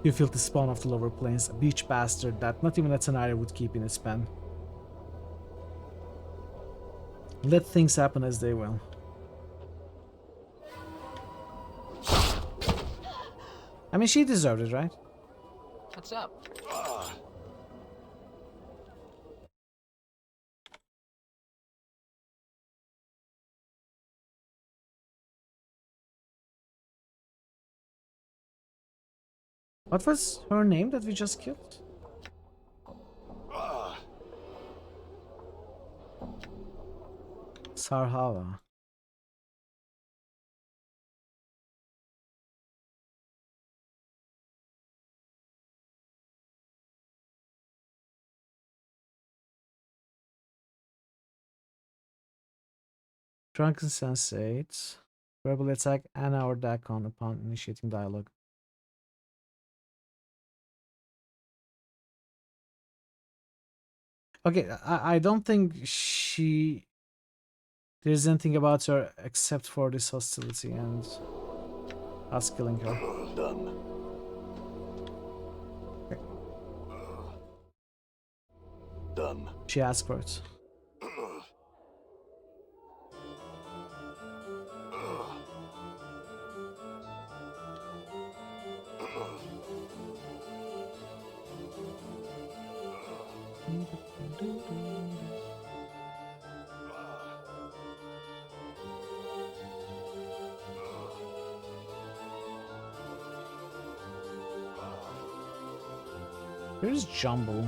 You filthy spawn of the lower plains, a beach bastard that not even a Tenari would keep in its pen. Let things happen as they will. I mean, she deserved it, right? What's up? What was her name that we just killed? Sarhava. Drunken Sensate. Verbal attack Anna or Dakon upon initiating dialogue. Okay, I don't think there's anything about her except for this hostility and us killing her. Done. Okay. Done. She asked for it. Here's Jumble.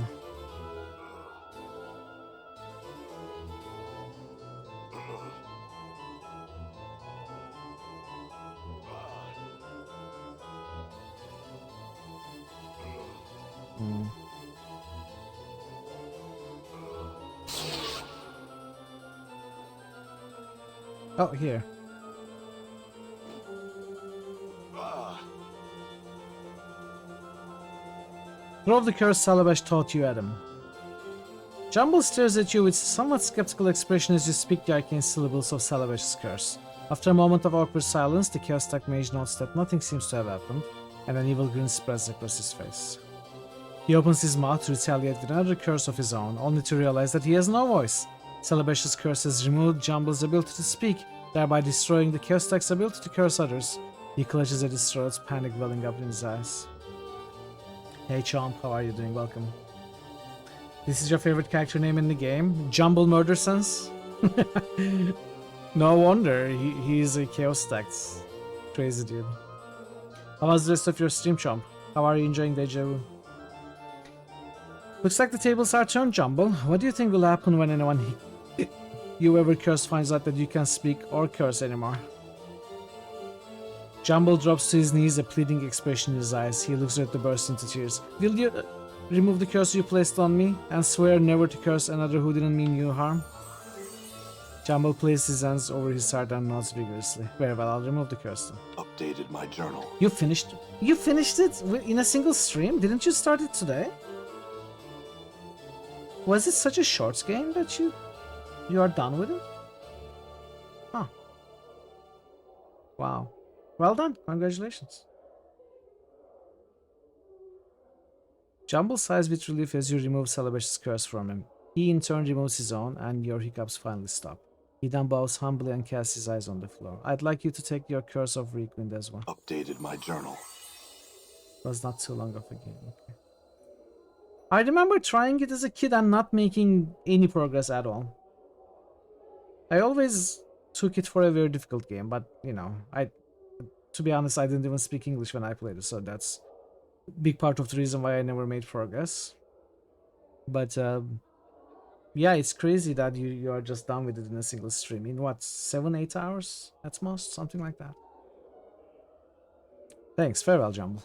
Oh, here. Throw the curse Salabash taught you, Adam. Jumble stares at you with somewhat skeptical expression as you speak the arcane syllables of Salaver's curse. After a moment of awkward silence, the Chaos Tech Mage notes that nothing seems to have happened, and an evil grin spreads across his face. He opens his mouth to retaliate with another curse of his own, only to realize that he has no voice. Salabash's curse has removed Jumble's ability to speak, thereby destroying the Chaos Tech's ability to curse others. He clutches at his throat, panic welling up in his eyes. Hey Chomp, how are you doing? Welcome. This is your favorite character name in the game? Jumble Murder Sense? No wonder, he's a Chaos Tech. Crazy dude. How was the rest of your stream, Chomp? How are you enjoying Deja Vu? Looks like the tables are turned, Jumble. What do you think will happen when anyone you ever curse finds out that you can't speak or curse anymore? Jumble drops to his knees, a pleading expression in his eyes. He looks ready to burst into tears. Will you remove the curse you placed on me and swear never to curse another who didn't mean you harm? Jumble places his hands over his heart and nods vigorously. Very well, I'll remove the curse then. Updated my journal. You finished it in a single stream? Didn't you start it today? Was it such a short game that you are done with it? Huh. Wow. Well done. Congratulations. Jumble sighs with relief as you remove Salabash's curse from him. He in turn removes his own, and your hiccups finally stop. He then bows humbly and casts his eyes on the floor. I'd like you to take your curse of Reekwind as well. Updated my journal. Was not too long of a game. Okay. I remember trying it as a kid and not making any progress at all. I always took it for a very difficult game, but you know, to be honest, I didn't even speak English when I played it, so that's a big part of the reason why I never made progress. But yeah, it's crazy that you are just done with it in a single stream. In what, 7-8 hours at most? Something like that. Thanks, farewell, Jumbo.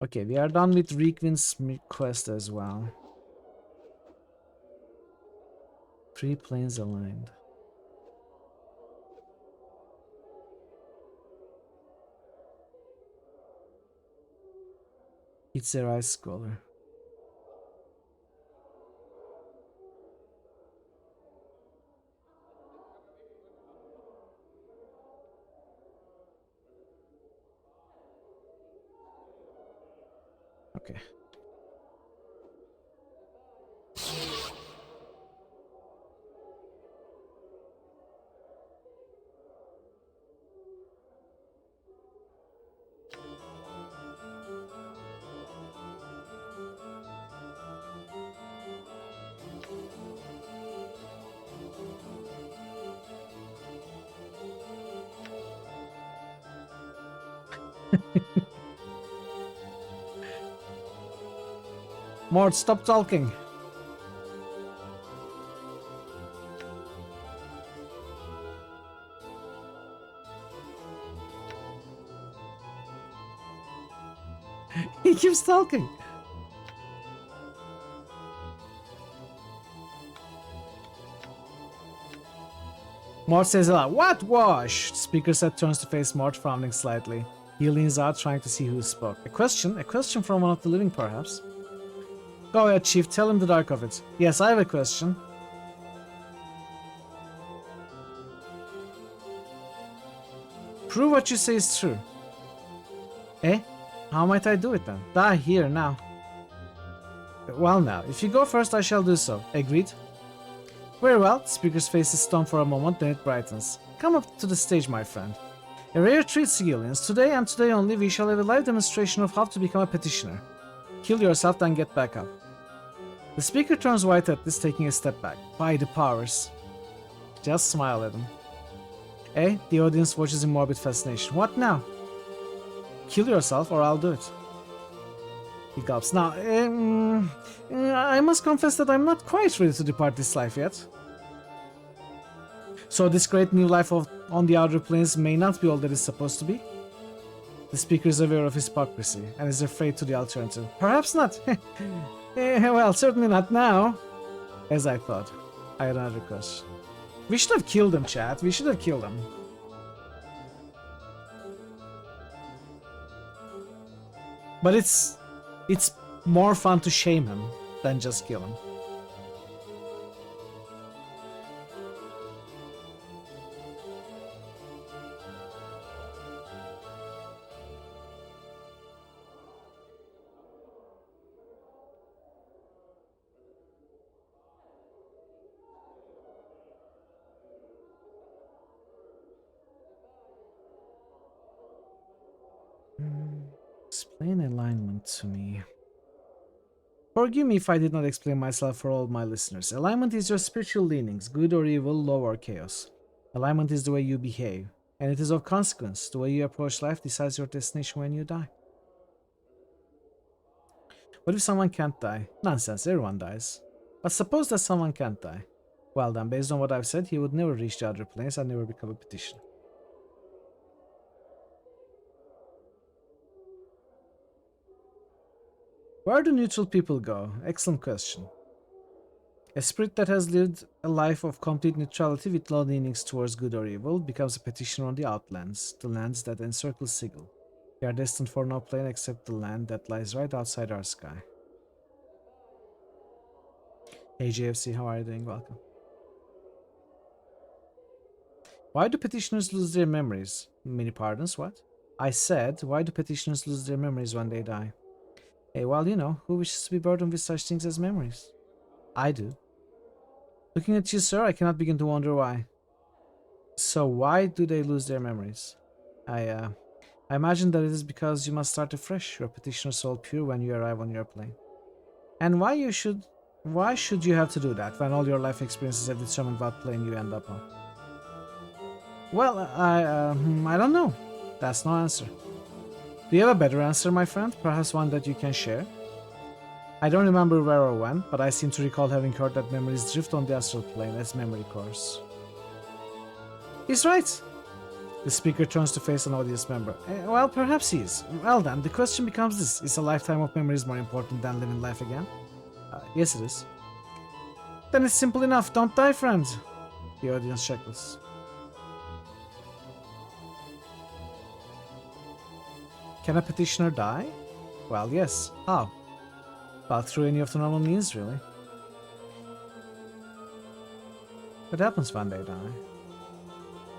Okay, we are done with Reekwind's quest as well. 3 planes aligned. It's a Ice Scholar. Okay. Mort, stop talking. He keeps talking. Mort says a lot. What wash? Speaker set turns to face Mort, frowning slightly. He leans out, trying to see who spoke. A question? A question from one of the living, perhaps? Go ahead, Chief. Tell him the dark of it. Yes, I have a question. Prove what you say is true. Eh? How might I do it then? Die here, now. Well now, if you go first, I shall do so. Agreed? Very well. Speaker's face is stunned for a moment, then it brightens. Come up to the stage, my friend. A rare treat, Sigillians. Today and today only, we shall have a live demonstration of how to become a petitioner. Kill yourself, then get back up. The speaker turns white at this, taking a step back. By the powers. Just smile at him. Eh? The audience watches in morbid fascination. What now? Kill yourself or I'll do it. He gulps. Now, I must confess that I'm not quite ready to depart this life yet. So this great new life on the outer planes may not be all that it's supposed to be? The speaker is aware of his hypocrisy and is afraid to the alternative. Perhaps not. Well, certainly not now. As I thought. I had another question. We should have killed him, chat. We should have killed him. But it's more fun to shame him than just kill him. Explain alignment to me. Forgive me if I did not explain myself for all my listeners. Alignment is your spiritual leanings, good or evil, low or chaos. Alignment is the way you behave, and it is of consequence. The way you approach life decides your destination when you die. What if someone can't die? Nonsense, everyone dies. But suppose that someone can't die. Well then, based on what I've said, he would never reach the other planes and never become a petitioner. Where do neutral people go? Excellent question. A spirit that has lived a life of complete neutrality with low leanings towards good or evil becomes a petitioner on the outlands, the lands that encircle Sigil. They are destined for no plane except the land that lies right outside our sky. Hey JFC, how are you doing? Welcome. Why do petitioners lose their memories? Many pardons, what? I said, why do petitioners lose their memories when they die? Hey, well, you know, who wishes to be burdened with such things as memories? I do. Looking at you, sir, I cannot begin to wonder why. So why do they lose their memories? I imagine that it is because you must start afresh, your petitioner soul pure when you arrive on your plane. And why should you have to do that when all your life experiences have determined what plane you end up on? Well, I don't know. That's no answer. Do you have a better answer, my friend? Perhaps one that you can share? I don't remember where or when, but I seem to recall having heard that memories drift on the astral plane as memory cores. He's right. The speaker turns to face an audience member. Well, perhaps he is. Well then, the question becomes this. Is a lifetime of memories more important than living life again? Yes, it is. Then it's simple enough. Don't die, friend. The audience chuckles. Can a petitioner die? Well, yes. How? Well, through any of the normal means, really. What happens when they die?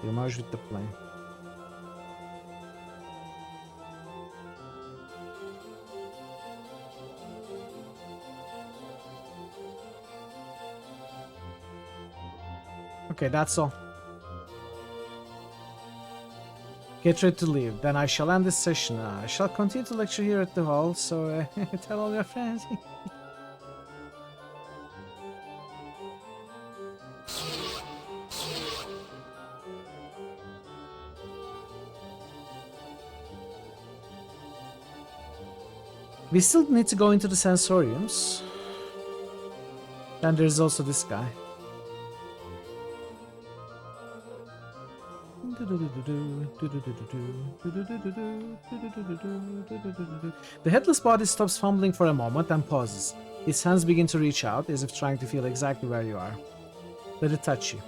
You merge with the plane. Okay, that's all. Get ready to leave. Then I shall end this session. I shall continue to lecture here at the hall, so tell all your friends. We still need to go into the sensoriums. Then there's also this guy. The headless body stops fumbling for a moment and pauses. Its hands begin to reach out, as if trying to feel exactly where you are. Let it touch you.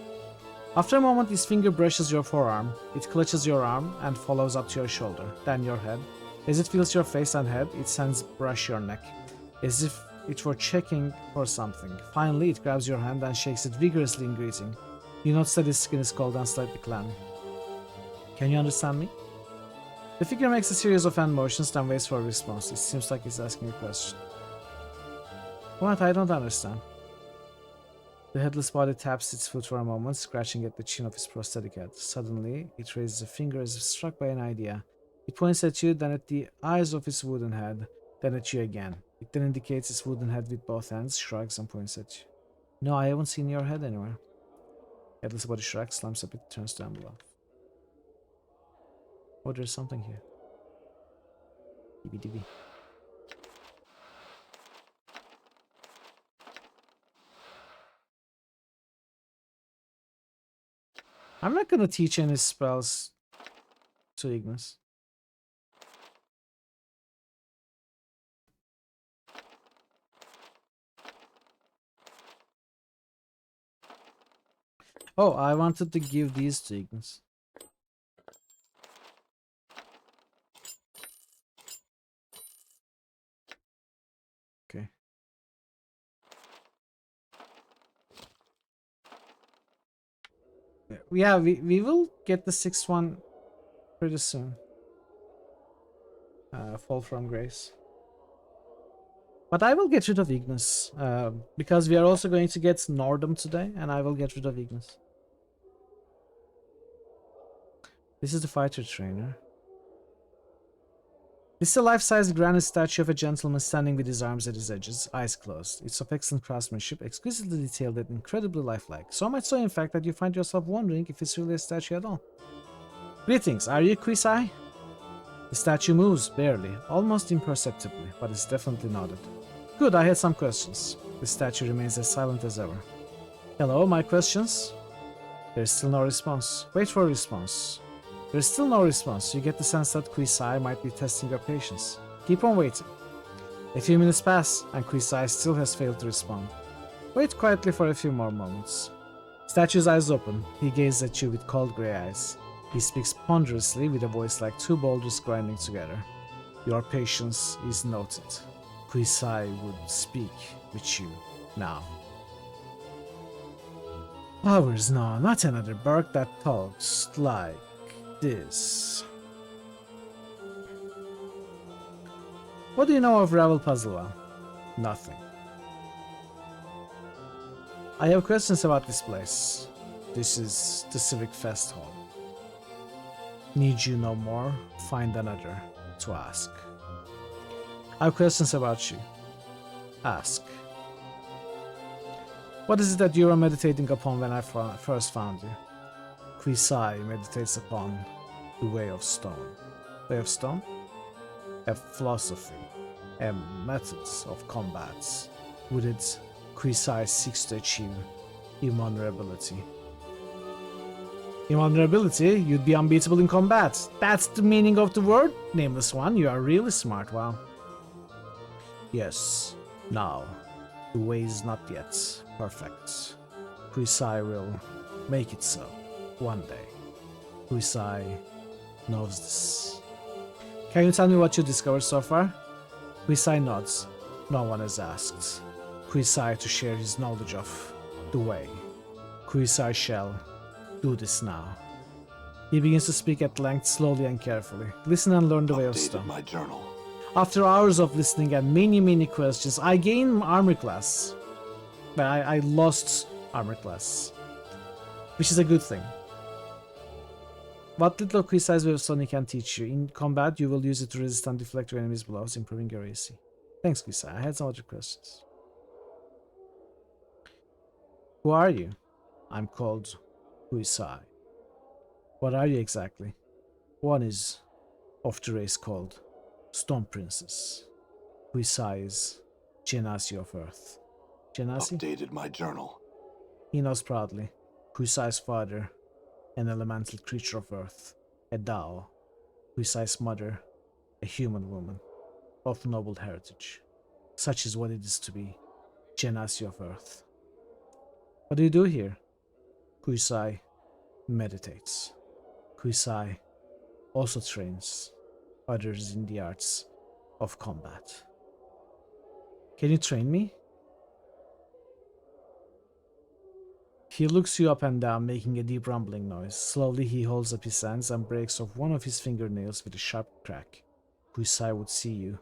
After a moment, its finger brushes your forearm. It clutches your arm and follows up to your shoulder, then your head. As it feels your face and head, its hands brush your neck, as if it were checking for something. Finally, it grabs your hand and shakes it vigorously in greeting. You notice that its skin is cold and slightly clammy. Can you understand me? The figure makes a series of hand motions, then waits for a response. It seems like it's asking a question. What? I don't understand. The headless body taps its foot for a moment, scratching at the chin of its prosthetic head. Suddenly, it raises a finger as if struck by an idea. It points at you, then at the eyes of its wooden head, then at you again. It then indicates its wooden head with both hands, shrugs, and points at you. No, I haven't seen your head anywhere. Headless body shrugs, slumps a bit, turns to envelope. Oh, there's something here. DB. I'm not gonna teach any spells to Ignis. Oh, I wanted to give these to Ignis. Okay. Yeah, we will get the 6th one pretty soon. Fall from Grace. But I will get rid of Ignis, because we are also going to get Nordum today, and I will get rid of Ignis. This is the fighter trainer. This is a life-size granite statue of a gentleman standing with his arms at his edges, eyes closed. It's of excellent craftsmanship, exquisitely detailed and incredibly lifelike. So much so, in fact, that you find yourself wondering if it's really a statue at all. Greetings, are you Quisai? The statue moves, barely, almost imperceptibly, but it's definitely nodded. Good, I had some questions. The statue remains as silent as ever. Hello, my questions? There's still no response. Wait for a response. There's still no response. You get the sense that Quisai might be testing your patience. Keep on waiting. A few minutes pass, and Quisai still has failed to respond. Wait quietly for a few more moments. Statue's eyes open. He gazes at you with cold grey eyes. He speaks ponderously with a voice like two boulders grinding together. Your patience is noted. Quisai would speak with you now. Hours, no, not another bark that talks like this. What do you know of Ravel Puzzlewell? Nothing. I have questions about this place. This is the Civic Fest Hall. Need you know more? Find another to ask. I have questions about you. Ask. What is it that you are meditating upon when I first found you? Quisai meditates upon the way of stone. Way of stone? A philosophy, a methods of combats. With it, Quisai seeks to achieve invulnerability. Invulnerability? You'd be unbeatable in combat. That's the meaning of the word? Nameless one, you are really smart, wow. Yes, now, the way is not yet perfect. Quisai will make it so. One day. Quisai knows this. Can you tell me what you discovered so far? Quisai nods. No one has asked. Quisai to share his knowledge of the way. Quisai shall do this now. He begins to speak at length, slowly and carefully. Listen and learn the way of stone. My journal. After hours of listening and many questions, I gained armor class. But I lost armor class. Which is a good thing. What little Quisai's way of stone he can teach you. In combat, you will use it to resist and deflect your enemy's blows, improving your AC. Thanks, Quisai. I had some other questions. Who are you? I'm called Quisai. What are you exactly? One is of the race called Stone Princess. Quisai is Genasi of Earth. Genasi? Updated my journal. He knows proudly. Quisai's father, an elemental creature of Earth, a Dao. Quisai's mother, a human woman, of noble heritage. Such is what it is to be Genasi of Earth. What do you do here? Quisai meditates. Quisai also trains others in the arts of combat. Can you train me? He looks you up and down, making a deep rumbling noise. Slowly he holds up his hands and breaks off one of his fingernails with a sharp crack. Quisai would see you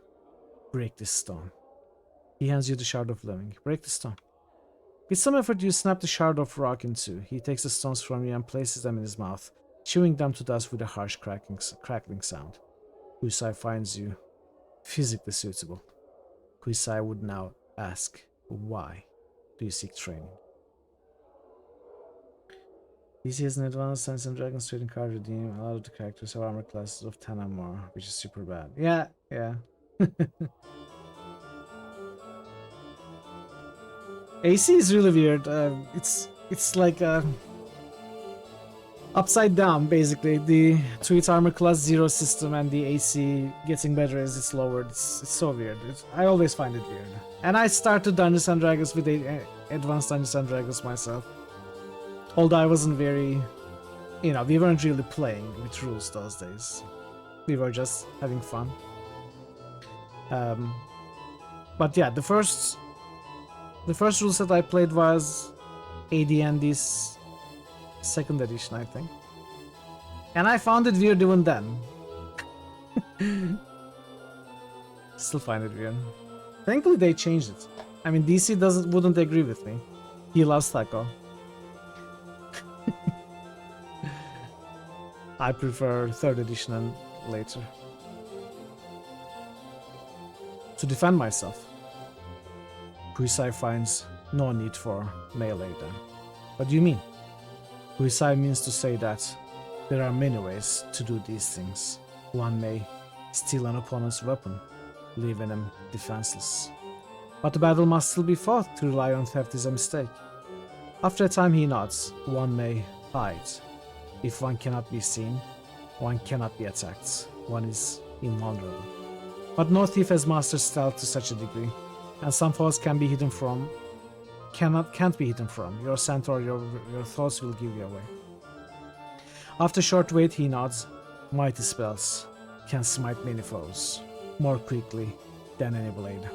break this stone. He hands you the shard of living. Break the stone. With some effort you snap the shard of rock in two. He takes the stones from you and places them in his mouth, chewing them to dust with a harsh crackling sound. Quisai finds you physically suitable. Quisai would now ask, why do you seek training? DC has an advanced Dungeons and Dragons trading card redeem. A lot of the characters have armor classes of 10 or more, which is super bad. Yeah. AC is really weird. It's like upside down, basically. The Tweet armor class 0 system and the AC getting better as it's lowered. It's so weird. I always find it weird. And I started Dungeons and Dragons with advanced Dungeons and Dragons myself. Although I wasn't very, we weren't really playing with rules those days. We were just having fun. But yeah, the first rule set I played was AD&D's 2nd edition, I think. And I found it weird even then. Still find it weird. Thankfully they changed it. I mean, DC wouldn't agree with me. He loves Taco. I prefer 3rd edition and later. To defend myself. Kuisai finds no need for melee then. What do you mean? Kuisai means to say that there are many ways to do these things. One may steal an opponent's weapon, leaving him defenseless. But the battle must still be fought. To rely on theft is a mistake. After a time he nods. One may hide. If one cannot be seen, one cannot be attacked. One is invulnerable. But no thief has mastered stealth to such a degree, and some foes can be hidden from, can't be hidden from. Your scent or your thoughts will give you away. After short wait he nods. Mighty spells can smite many foes, more quickly than any blade.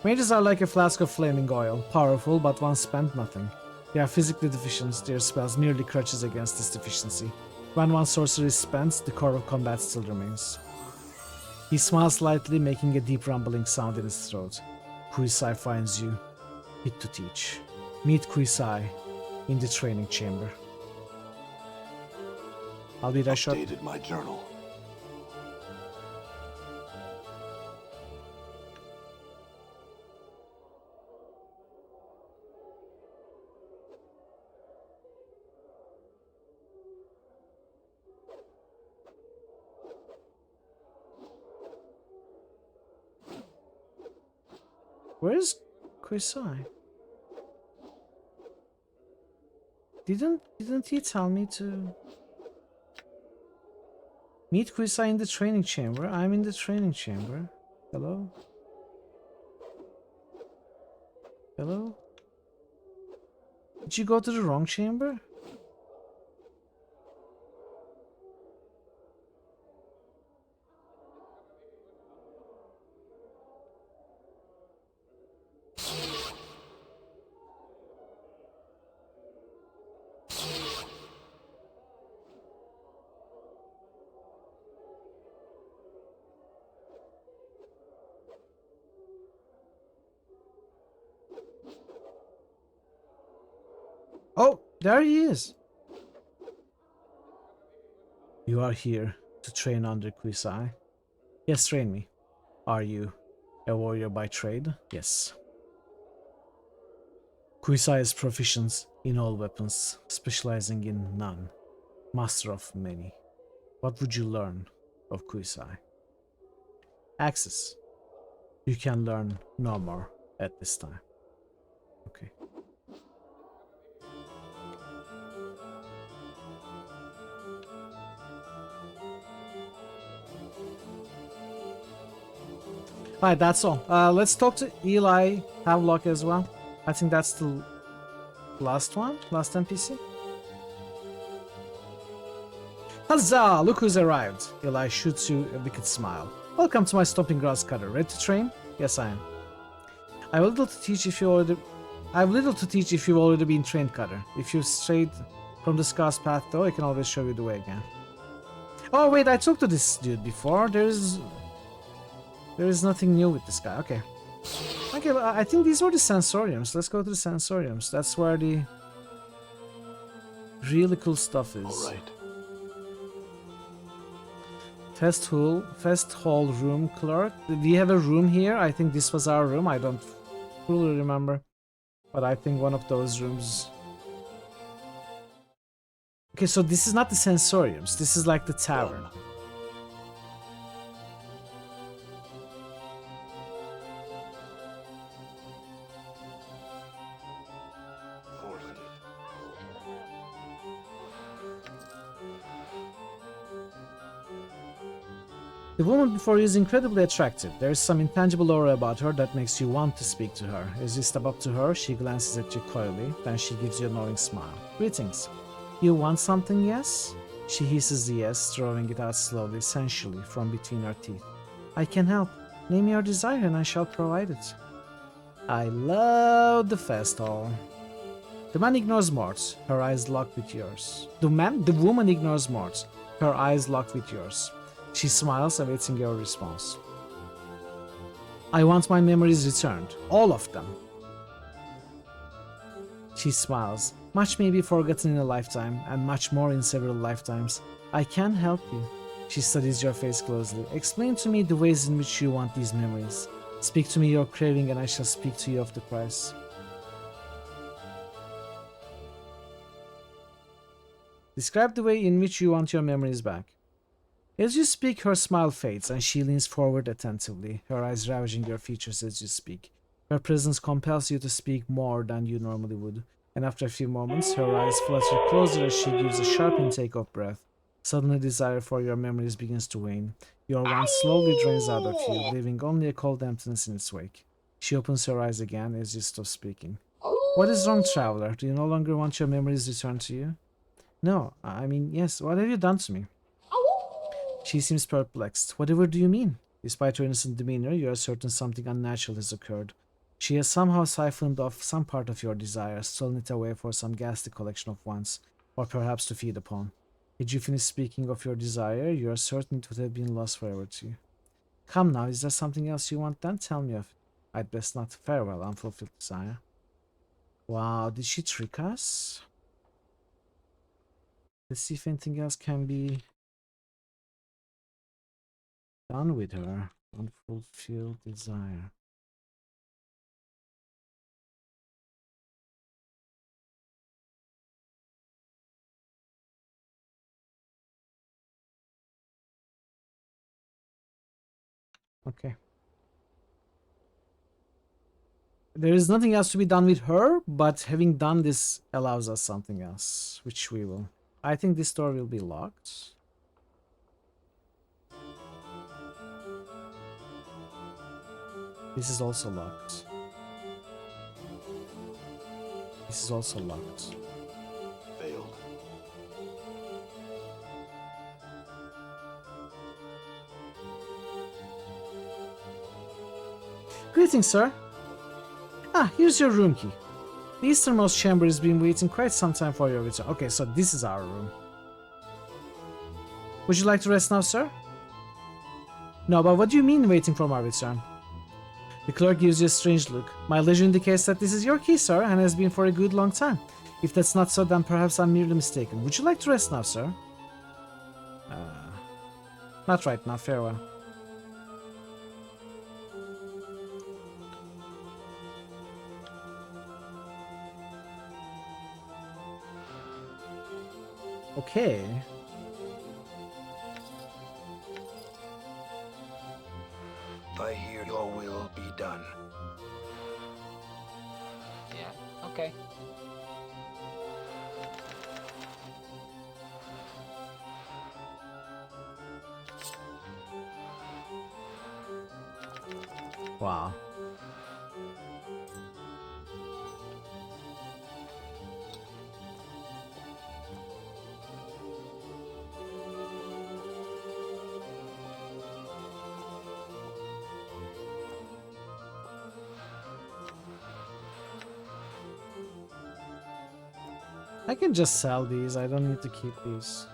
Mages are like a flask of flaming oil, powerful but once spent nothing. They are physically deficient, their spells merely crutches against this deficiency. When one sorcery is spent, the core of combat still remains. He smiles lightly, making a deep rumbling sound in his throat. Kuisai finds you fit to teach. Meet Kuisai in the training chamber. I'll be there short. Updated my journal. Where's Kuisai? Didn't he tell me to meet Kuisai in the training chamber? I'm in the training chamber. Hello? Hello? Did you go to the wrong chamber? Oh, there he is. You are here to train under Kuisai? Yes, train me. Are you a warrior by trade? Yes. Kuisai is proficient in all weapons, specializing in none. Master of many. What would you learn of Kuisai? Access. You can learn no more at this time. Okay. Alright, that's all. Let's talk to Eli Havelock as well. I think that's the last one, last NPC. Huzzah! Look who's arrived. Eli shoots you a wicked smile. Welcome to my stomping grounds, Cutter. Ready to train? Yes, I am. I have little to teach if you've already been trained, Cutter. If you've strayed from the Scar's path, though, I can always show you the way again. Oh wait, I talked to this dude before. There is nothing new with this guy. Okay. Okay, I think these were the sensoriums. Let's go to the sensoriums. That's where the really cool stuff is. Alright. Fest hall room clerk. Did we have a room here? I think this was our room. I don't fully remember. But I think one of those rooms. Okay, so this is not the sensoriums. This is like the tavern. The woman before you is incredibly attractive. There is some intangible aura about her that makes you want to speak to her. As you step up to her, she glances at you coyly, then she gives you a knowing smile. Greetings. You want something, yes? She hisses the yes, throwing it out slowly, sensually, from between her teeth. I can help. Name your desire and I shall provide it. I love the fest hall. The man ignores Mort, her eyes locked with yours. The woman ignores Mort, her eyes locked with yours. She smiles, awaiting your response. I want my memories returned. All of them. She smiles. Much may be forgotten in a lifetime, and much more in several lifetimes. I can help you. She studies your face closely. Explain to me the ways in which you want these memories. Speak to me your craving, and I shall speak to you of the price. Describe the way in which you want your memories back. As you speak, her smile fades, and she leans forward attentively, her eyes ravaging your features as you speak. Her presence compels you to speak more than you normally would, and after a few moments, her eyes flutter closer as she gives a sharp intake of breath. Suddenly, desire for your memories begins to wane. Your want slowly drains out of you, leaving only a cold emptiness in its wake. She opens her eyes again as you stop speaking. What is wrong, traveler? Do you no longer want your memories returned to you? No, I mean, yes. What have you done to me? She seems perplexed. Whatever do you mean? Despite her innocent demeanor, you are certain something unnatural has occurred. She has somehow siphoned off some part of your desire, stolen it away for some ghastly collection of wants, or perhaps to feed upon. Did you finish speaking of your desire? You are certain it would have been lost forever to you. Come now, is there something else you want then? Tell me of it. I'd best not. Farewell, unfulfilled desire. Wow, did she trick us? Let's see if anything else can be done with her. Unfulfilled desire. Okay. There is nothing else to be done with her, but having done this allows us something else, which we will. I think this door will be locked. This is also locked. This is also locked. Failed. Greetings, sir. Ah, here's your room key. The easternmost chamber has been waiting quite some time for your return. Okay, so this is our room. Would you like to rest now, sir? No, but what do you mean waiting for my return? The clerk gives you a strange look. My ledger indicates that this is your key, sir, and has been for a good long time. If that's not so, then perhaps I'm merely mistaken. Would you like to rest now, sir? Not right now, farewell. Okay. I hear your will be done. Yeah, okay. Wow. I can just sell these, I don't need to keep these.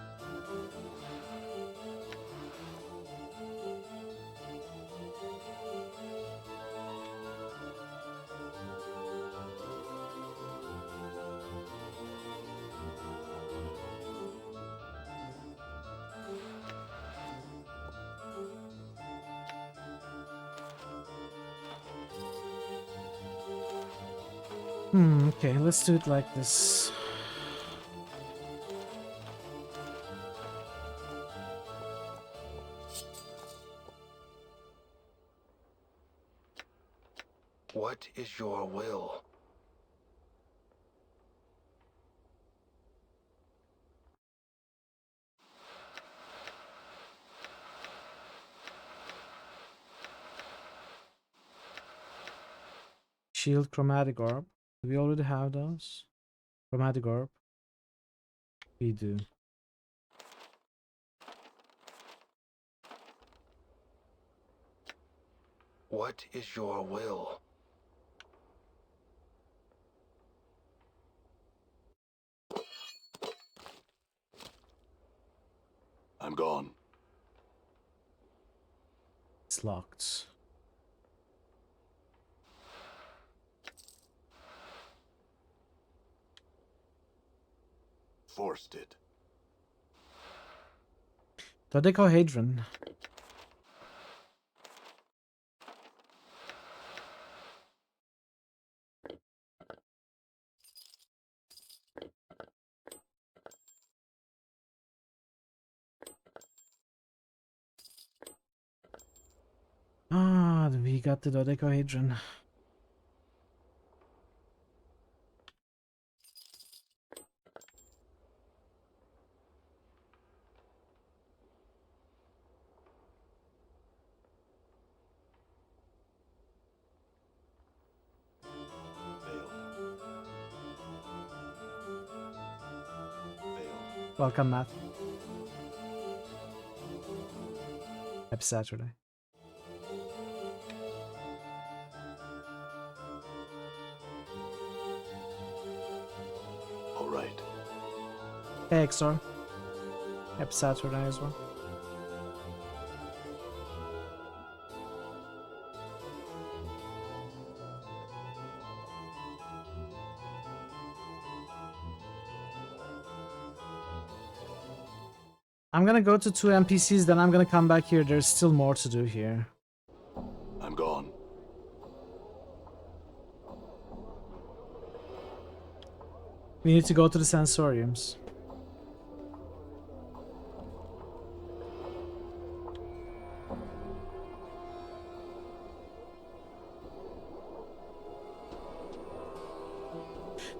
Okay, let's do it like this. What is your will? Shield, chromatic orb. Do we already have those? Chromatic orb. We do. What is your will? I'm gone. It's locked. Forced it. Dodecahedron. Ah, we got the dodecahedron. Welcome, Matt. Happy Saturday. All right. Hey, XR. Happy Saturday as well. I'm gonna go to 2 NPCs, then I'm gonna come back here. There's still more to do here. I'm gone. We need to go to the sensoriums.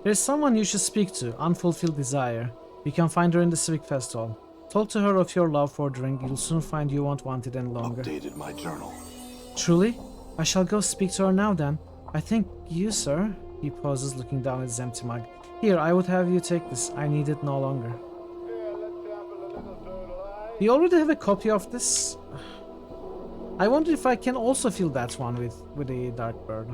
There's someone you should speak to, Unfulfilled Desire. You can find her in the Civic Festival. Talk to her of your love for drink, you'll soon find you won't want it any longer. Updated my journal. Truly? I shall go speak to her now then. I think you, sir. He pauses, looking down at his empty mug. Here, I would have you take this. I need it no longer. You already have a copy of this? I wonder if I can also fill that one with a dark bird.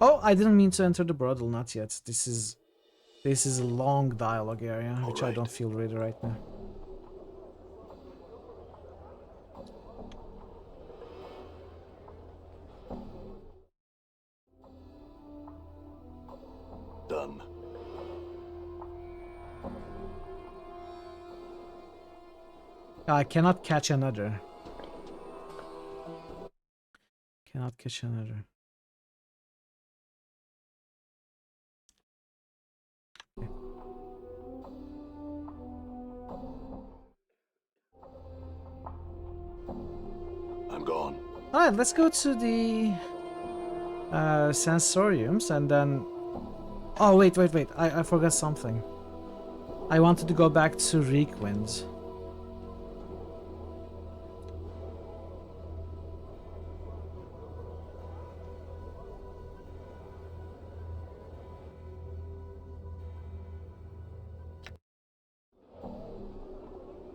Oh, I didn't mean to enter the brothel, not yet. This is a long dialogue area, which I don't feel ready right now. Done. I cannot catch another. Cannot catch another. I'm gone. Alright, let's go to the sensoriums and then... Oh, wait. I forgot something. I wanted to go back to Reekwind.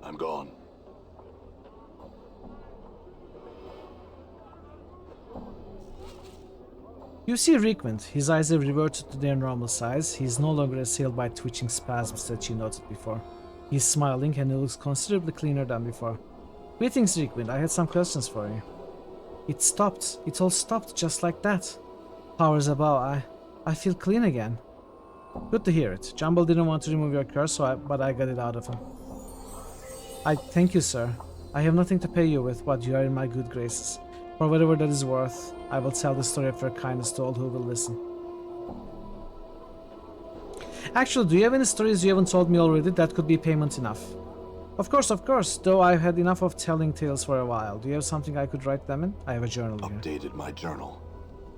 I'm gone. You see Reekwind. His eyes have reverted to their normal size. He is no longer assailed by twitching spasms that you noted before. He's smiling and he looks considerably cleaner than before. Greetings, Reekwind. I had some questions for you. It stopped. It all stopped just like that. Powers above, I feel clean again. Good to hear it. Jumble didn't want to remove your curse, but I got it out of him. I thank you, sir. I have nothing to pay you with, but you are in my good graces. For whatever that is worth, I will tell the story of your kindness to all who will listen. Actually, do you have any stories you haven't told me already that could be payment enough? Of course, though I've had enough of telling tales for a while. Do you have something I could write them in? I have a journal here. Updated my journal.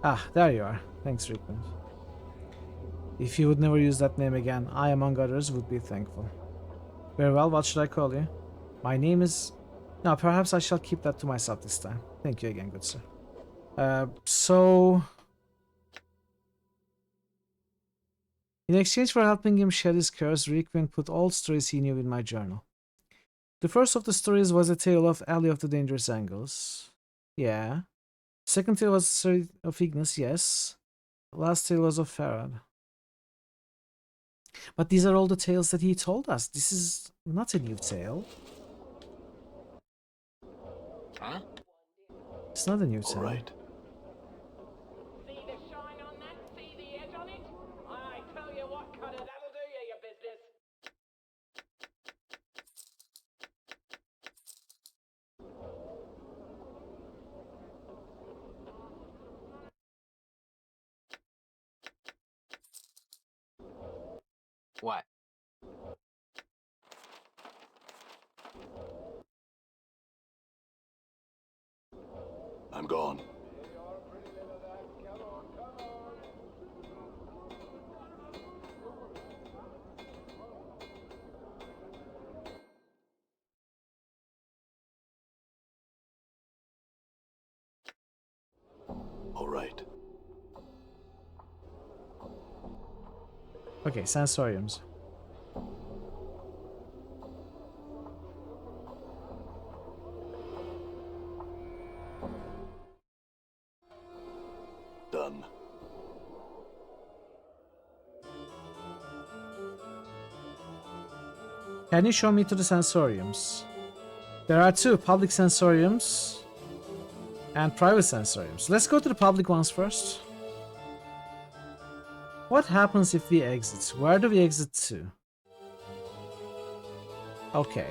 Ah, there you are. Thanks, Reekwind. If you would never use that name again, I, among others, would be thankful. Very well, what should I call you? My name is... Now, perhaps I shall keep that to myself this time. Thank you again, good sir. In exchange for helping him shed his curse, Reekwind put all stories he knew in my journal. The first of the stories was a tale of Alley of the Dangerous Angles. Yeah. Second tale was a story of Ignis, yes. The last tale was of Farad. But these are all the tales that he told us. This is not a new tale. Huh? It's not a new tale. All right. See the shine on that? See the edge on it? I tell you what, Cutter, that'll do you your business. What? I'm gone. All right. Okay, sensoriums. Done. Can you show me to the sensoriums? There are two, public sensoriums and private sensoriums. Let's go to the public ones first. What happens if we exit? Where do we exit to? Okay.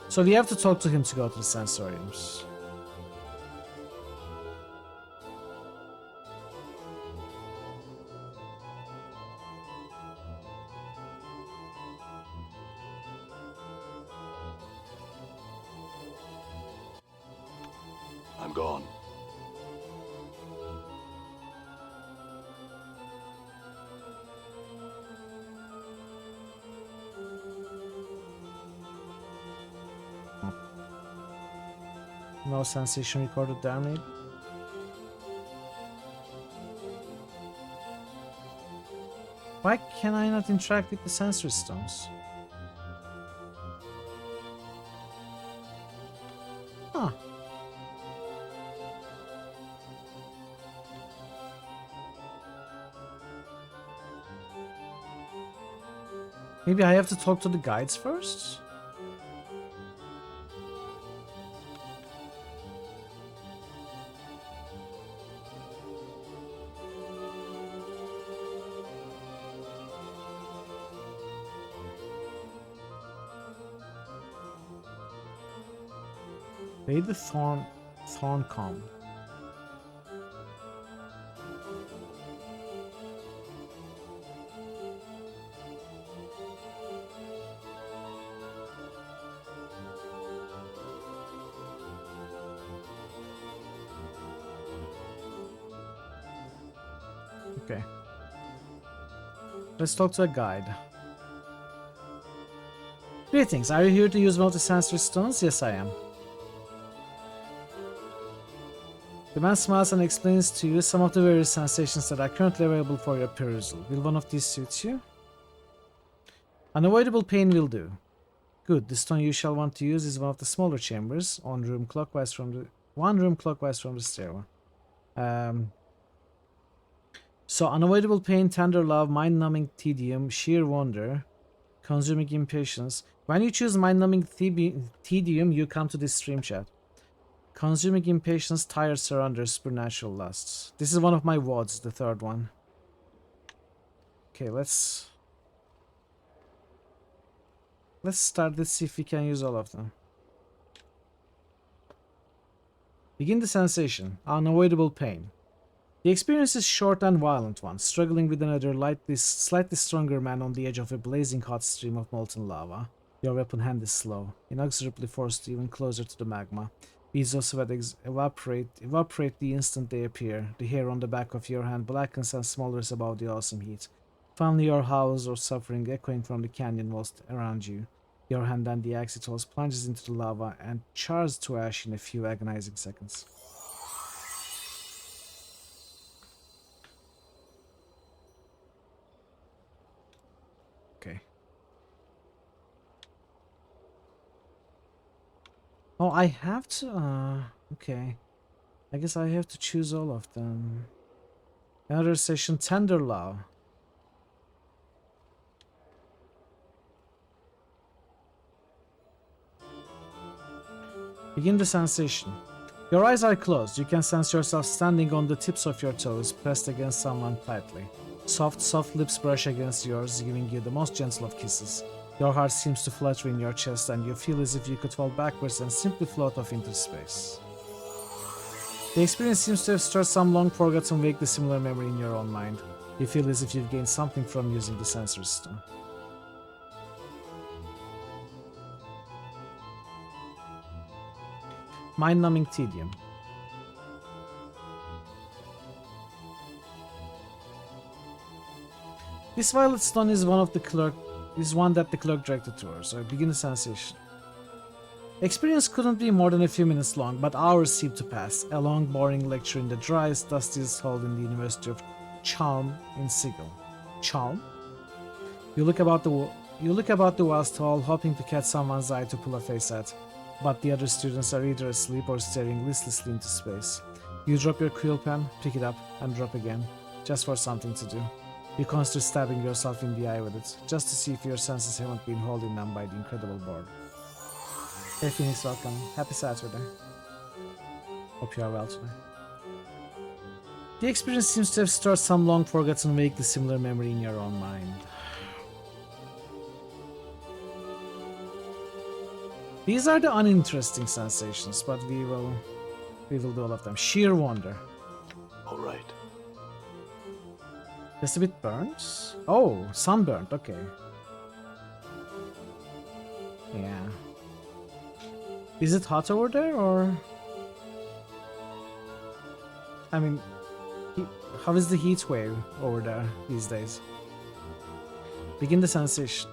So we have to talk to him to go to the sensoriums. I'm gone. No sensation recorded damage. Why can I not interact with the sensory stones? Huh. Maybe I have to talk to the guides first? Lay the thorn calm. Okay. Let's talk to a guide. Greetings, are you here to use one of the sensory stones? Yes, I am. The man smiles and explains to you some of the various sensations that are currently available for your perusal. Will one of these suit you? Unavoidable pain will do. Good, the stone you shall want to use is one of the smaller chambers, one room clockwise from the stairwell. So unavoidable pain, tender love, mind-numbing tedium, sheer wonder, consuming impatience. When you choose mind-numbing tedium, you come to this stream chat. Consuming impatience, tired surrender, supernatural lusts. This is one of my WODs, the third one. Okay, let's start. Let's see if we can use all of them. Begin the sensation. Unavoidable pain. The experience is short and violent one, struggling with another slightly stronger man on the edge of a blazing hot stream of molten lava. Your weapon hand is slow, inexorably forced even closer to the magma. Beads of sweat evaporate the instant they appear. The hair on the back of your hand blackens and smolders above the awesome heat. Finally, your howls of suffering echoing from the canyon walls around you. Your hand and the axe it holds plunges into the lava and chars to ash in a few agonizing seconds. Okay. Oh, I have to... okay. I guess I have to choose all of them. Another session, Tender Love. Begin the sensation. Your eyes are closed. You can sense yourself standing on the tips of your toes, pressed against someone tightly. Soft lips brush against yours, giving you the most gentle of kisses. Your heart seems to flutter in your chest, and you feel as if you could fall backwards and simply float off into space. The experience seems to have stirred some long-forgotten vaguely similar memory in your own mind. You feel as if you've gained something from using the sensory stone. Mind-numbing tedium. This violet stone is one that the clerk directed to her, so begin the sensation. Experience couldn't be more than a few minutes long, but hours seemed to pass. A long, boring lecture in the driest, dustiest hall in the University of Charm in Sigil. Charm? You look about the vast hall, hoping to catch someone's eye to pull a face at, but the other students are either asleep or staring listlessly into space. You drop your quill pen, pick it up, and drop again, just for something to do. You consider stabbing yourself in the eye with it, just to see if your senses haven't been holding them by the incredible board. Hey Phoenix, welcome. Happy Saturday. Hope you are well today. The experience seems to have stirred some long-forgotten vaguely similar memory in your own mind. These are the uninteresting sensations, but we will do all of them. Sheer wonder. All right. Just a bit burnt? Oh, sunburnt, okay. Yeah. Is it hot over there, or... I mean, how is the heat wave over there these days? Begin the sensation.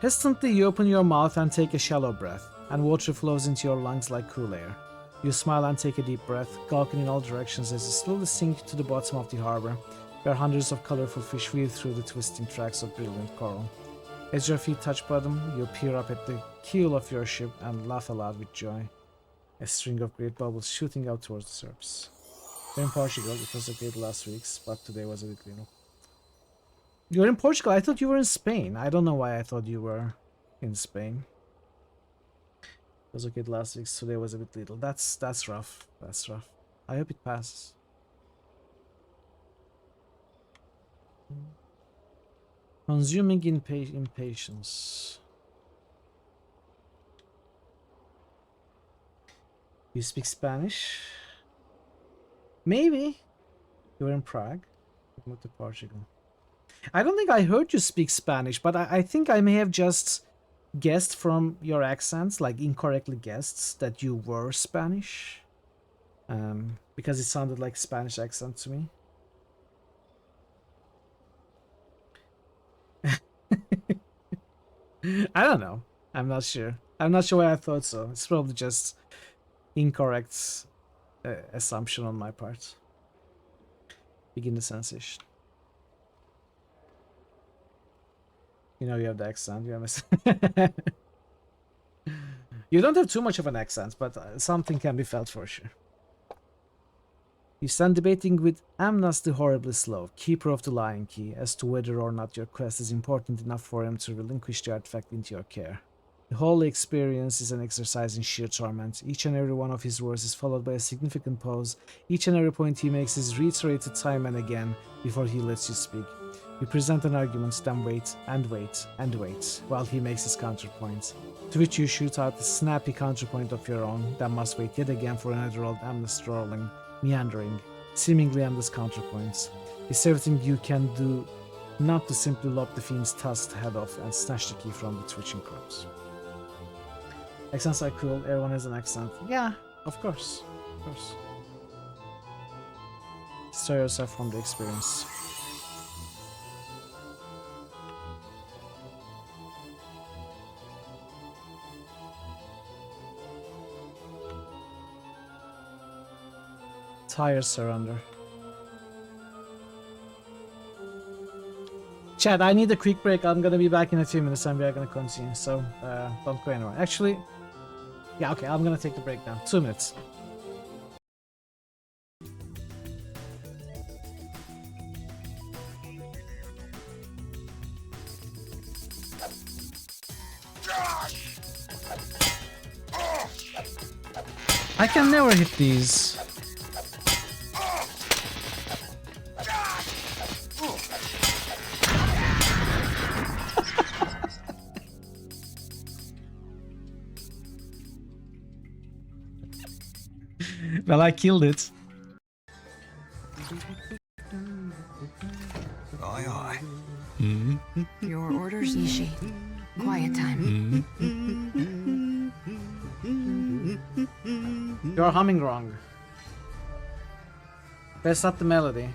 Hesitantly, you open your mouth and take a shallow breath, and water flows into your lungs like cool air. You smile and take a deep breath, gawking in all directions as you slowly sink to the bottom of the harbor, where hundreds of colorful fish weave through the twisting tracks of brilliant coral. As your feet touch bottom, you peer up at the keel of your ship and laugh aloud with joy. A string of great bubbles shooting out towards the surface. You're in Portugal. It was okay the last weeks, but today was a bit little. You're in Portugal? I thought you were in Spain. I don't know why I thought you were in Spain. It was okay the last weeks. Today was a bit little. That's rough. That's rough. I hope it passes. Consuming impatience. You speak Spanish? Maybe. You're in Prague. Moved to Portugal. I don't think I heard you speak Spanish, but I think I may have just guessed from your accents, like incorrectly guessed, that you were Spanish. Because it sounded like Spanish accent to me. I don't know. I'm not sure. I'm not sure why I thought so. It's probably just incorrect assumption on my part. Begin the sensation. You know you have the accent. You have You don't have too much of an accent, but something can be felt for sure. You stand debating with Amnas the Horribly Slow, keeper of the Lion Key, as to whether or not your quest is important enough for him to relinquish the artifact into your care. The whole experience is an exercise in sheer torment. Each and every one of his words is followed by a significant pause. Each and every point he makes is reiterated time and again before he lets you speak. You present an argument, then wait, and wait, and wait, while he makes his counterpoint, to which you shoot out the snappy counterpoint of your own, then must wait yet again for another old Amnas rolling, meandering, seemingly endless counterpoints. It's everything you can do not to simply lop the fiend's tusked head off and snatch the key from the twitching corpse. Accents are cool, everyone has an accent. Yeah, of course, of course. Stir yourself from the experience. Tire surrender. Chat, I need a quick break. I'm gonna be back in a few minutes and we are gonna continue, so don't go anywhere. Actually, yeah, okay, I'm gonna take the break now. 2 minutes. I can never hit these. Well, I killed it. Aye, aye. Your orders, Nishi. Quiet time. You're humming wrong. That's not the melody.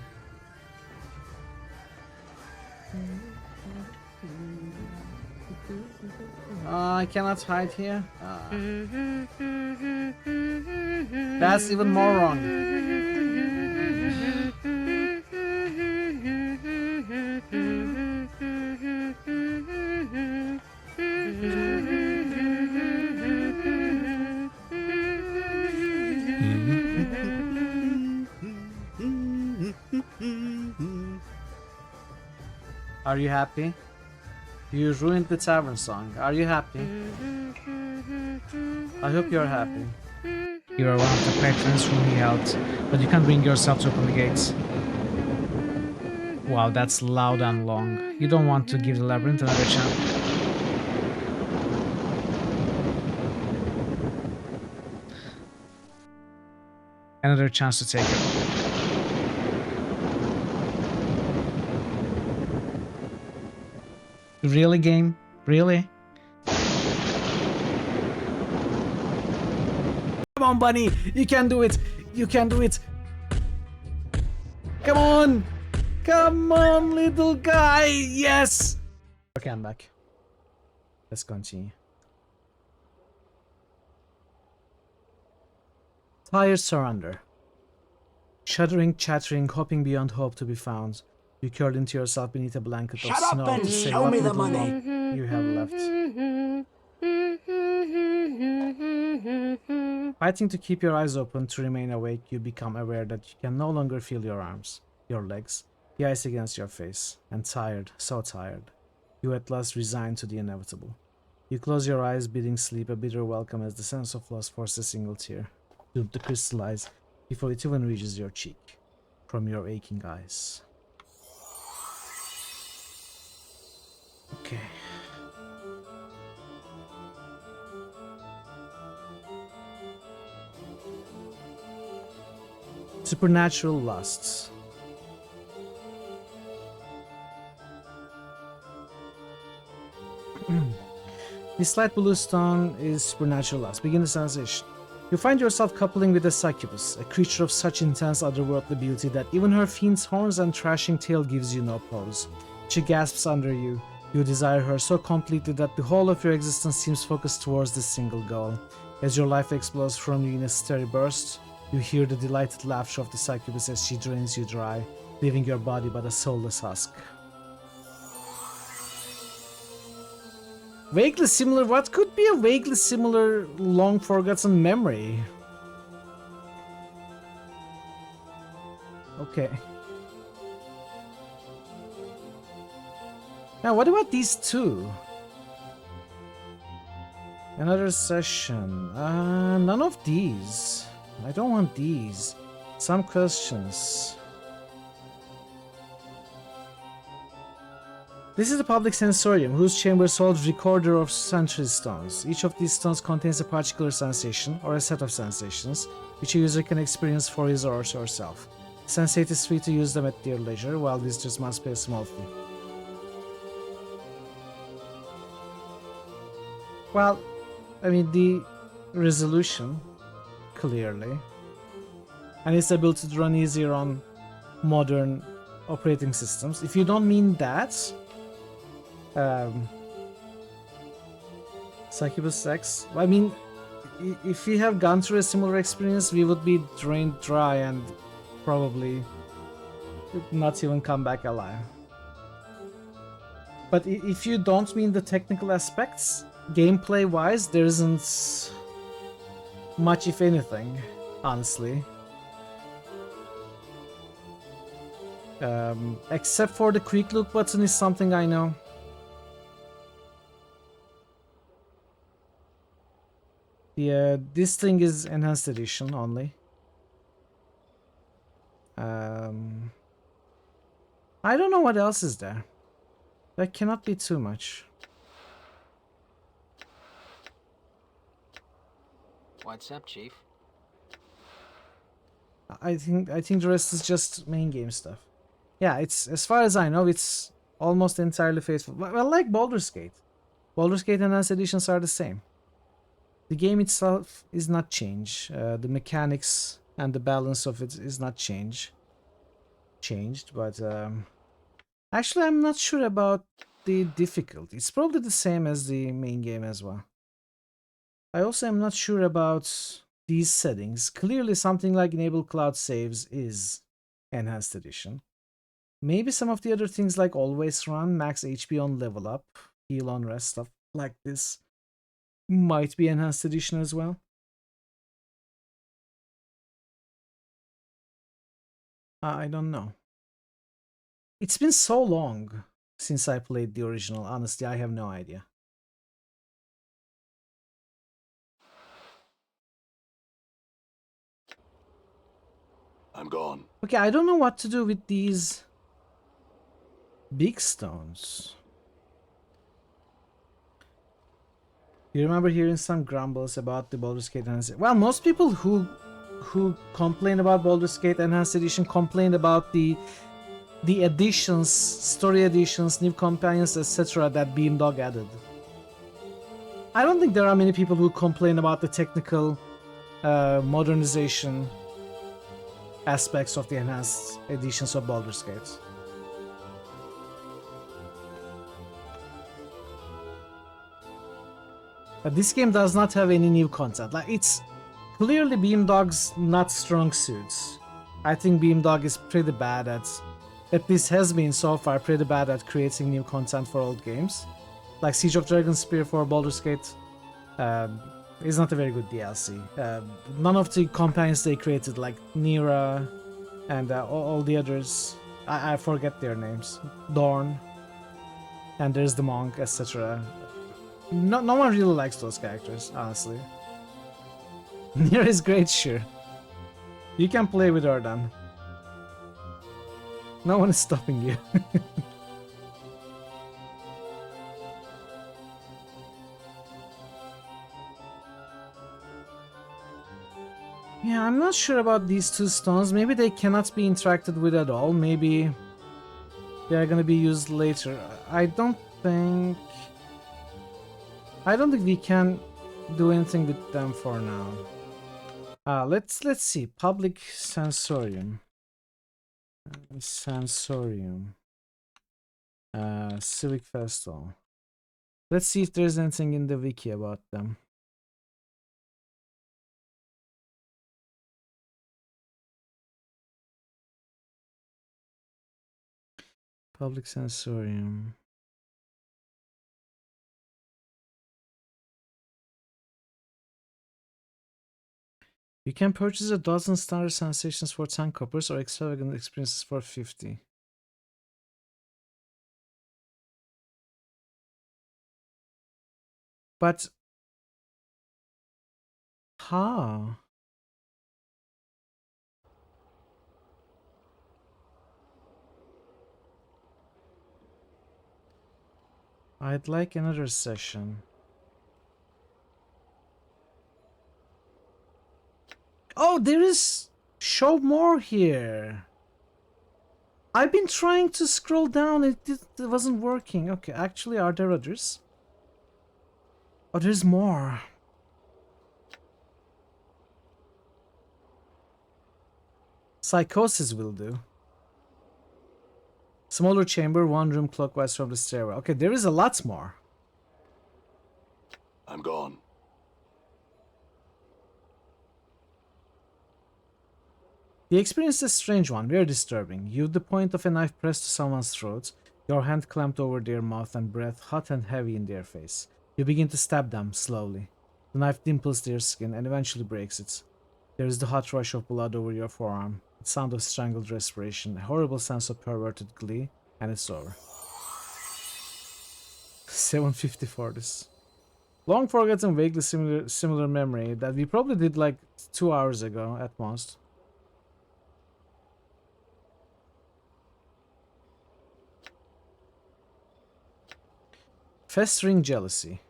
I cannot hide here. That's even more wrong. Are you happy? You ruined the tavern song. Are you happy? I hope you're happy. You are one of the patrons whom he helped, but you can't bring yourself to open the gates. Wow, that's loud and long. You don't want to give the labyrinth another chance. Another chance to take it. Really, game? Really? Come on, bunny! You can do it! You can do it! Come on! Come on, little guy! Yes! Okay, I'm back. Let's continue. Tired surrender. Shuddering, chattering, hoping beyond hope to be found. You curl into yourself beneath a blanket of snow and to say show what me the little money. hope you have left. Fighting to keep your eyes open, to remain awake, you become aware that you can no longer feel your arms, your legs, the ice against your face, and tired, so tired, you at last resign to the inevitable. You close your eyes, bidding sleep a bitter welcome as the sense of loss forces a single tear, doomed to crystallize before it even reaches your cheek, from your aching eyes. Okay. Supernatural lusts. This light blue stone is supernatural lust. Begin the sensation. You find yourself coupling with a succubus, a creature of such intense otherworldly beauty that even her fiend's horns and thrashing tail gives you no pause. She gasps under you. You desire her so completely that the whole of your existence seems focused towards this single goal. As your life explodes from you in a steady burst, you hear the delighted laughter of the succubus as she drains you dry, leaving your body but a soulless husk. Vaguely similar. What could be a vaguely similar long forgotten memory? Okay. Now what about these two? Another session. None of these. I don't want these. Some questions. This is the public sensorium, whose chambers holds recorder of sensory stones. Each of these stones contains a particular sensation, or a set of sensations, which a user can experience for his or herself. Sensate is free to use them at their leisure, while visitors must pay a small fee. Well, I mean, the resolution, clearly, and its ability to run easier on modern operating systems. If you don't mean that, Succubus X, I mean, if we have gone through a similar experience, we would be drained dry and probably not even come back alive. But if you don't mean the technical aspects, gameplay wise, there isn't much, if anything, honestly. Except for the quick look button is something I know. Yeah, this thing is enhanced edition only. I don't know what else is there. That cannot be too much. What's up, Chief? I think the rest is just main game stuff. Yeah, it's, as far as I know, it's almost entirely faithful. Well, like Baldur's Gate. Baldur's Gate enhanced editions are the same. The game itself is not changed. The mechanics and the balance of it is not changed, but Actually, I'm not sure about the difficulty. It's probably the same as the main game as well. I also am not sure about these settings. Clearly something like enable cloud saves is enhanced edition. Maybe some of the other things like always run, max HP on level up, heal on rest, stuff like this might be enhanced edition as well. I don't know. It's been so long since I played the original. Honestly, I have no idea. I'm gone. Okay, I don't know what to do with these big stones. You remember hearing some grumbles about the Baldur's Gate Enhanced? Well, most people who complain about Baldur's Gate Enhanced Edition complain about the additions, story additions, new companions, etc. that Beamdog added. I don't think there are many people who complain about the technical modernization aspects of the enhanced editions of Baldur's Gate. But this game does not have any new content. Like, it's clearly Beamdog's not strong suits. I think Beamdog is pretty bad at least has been so far pretty bad at creating new content for old games. Like Siege of Dragonspear for Baldur's Gate is not a very good DLC. None of the companions they created, like Nira and all the others, I forget their names. Dorn, and there's the monk, etc. No one really likes those characters, honestly. Nira is great, sure. You can play with her then. No one is stopping you. Yeah, I'm not sure about these two stones. Maybe they cannot be interacted with at all. Maybe they are gonna be used later. I don't think we can do anything with them for now. Let's see. Public Sensorium. Sensorium. Civic Festival. Let's see if there's anything in the wiki about them. Public Sensorium. You can purchase a dozen standard sensations for 10 coppers or extravagant experiences for 50. But how? I'd like another session. Oh, there is show more here. I've been trying to scroll down, it wasn't working. Okay, actually, are there others? Oh, there's more. Psychosis will do. Smaller chamber, one room clockwise from the stairwell. Okay, there is a lot more. I'm gone. The experience is a strange one, very disturbing. You have the point of a knife pressed to someone's throat, your hand clamped over their mouth and breath hot and heavy in their face. You begin to stab them, slowly. The knife dimples their skin and eventually breaks it. There is the hot rush of blood over your forearm, the sound of strangled respiration, a horrible sense of perverted glee, and it's over. 750 for this. Long forgotten, vaguely similar memory that we probably did like 2 hours ago at most. Festering jealousy.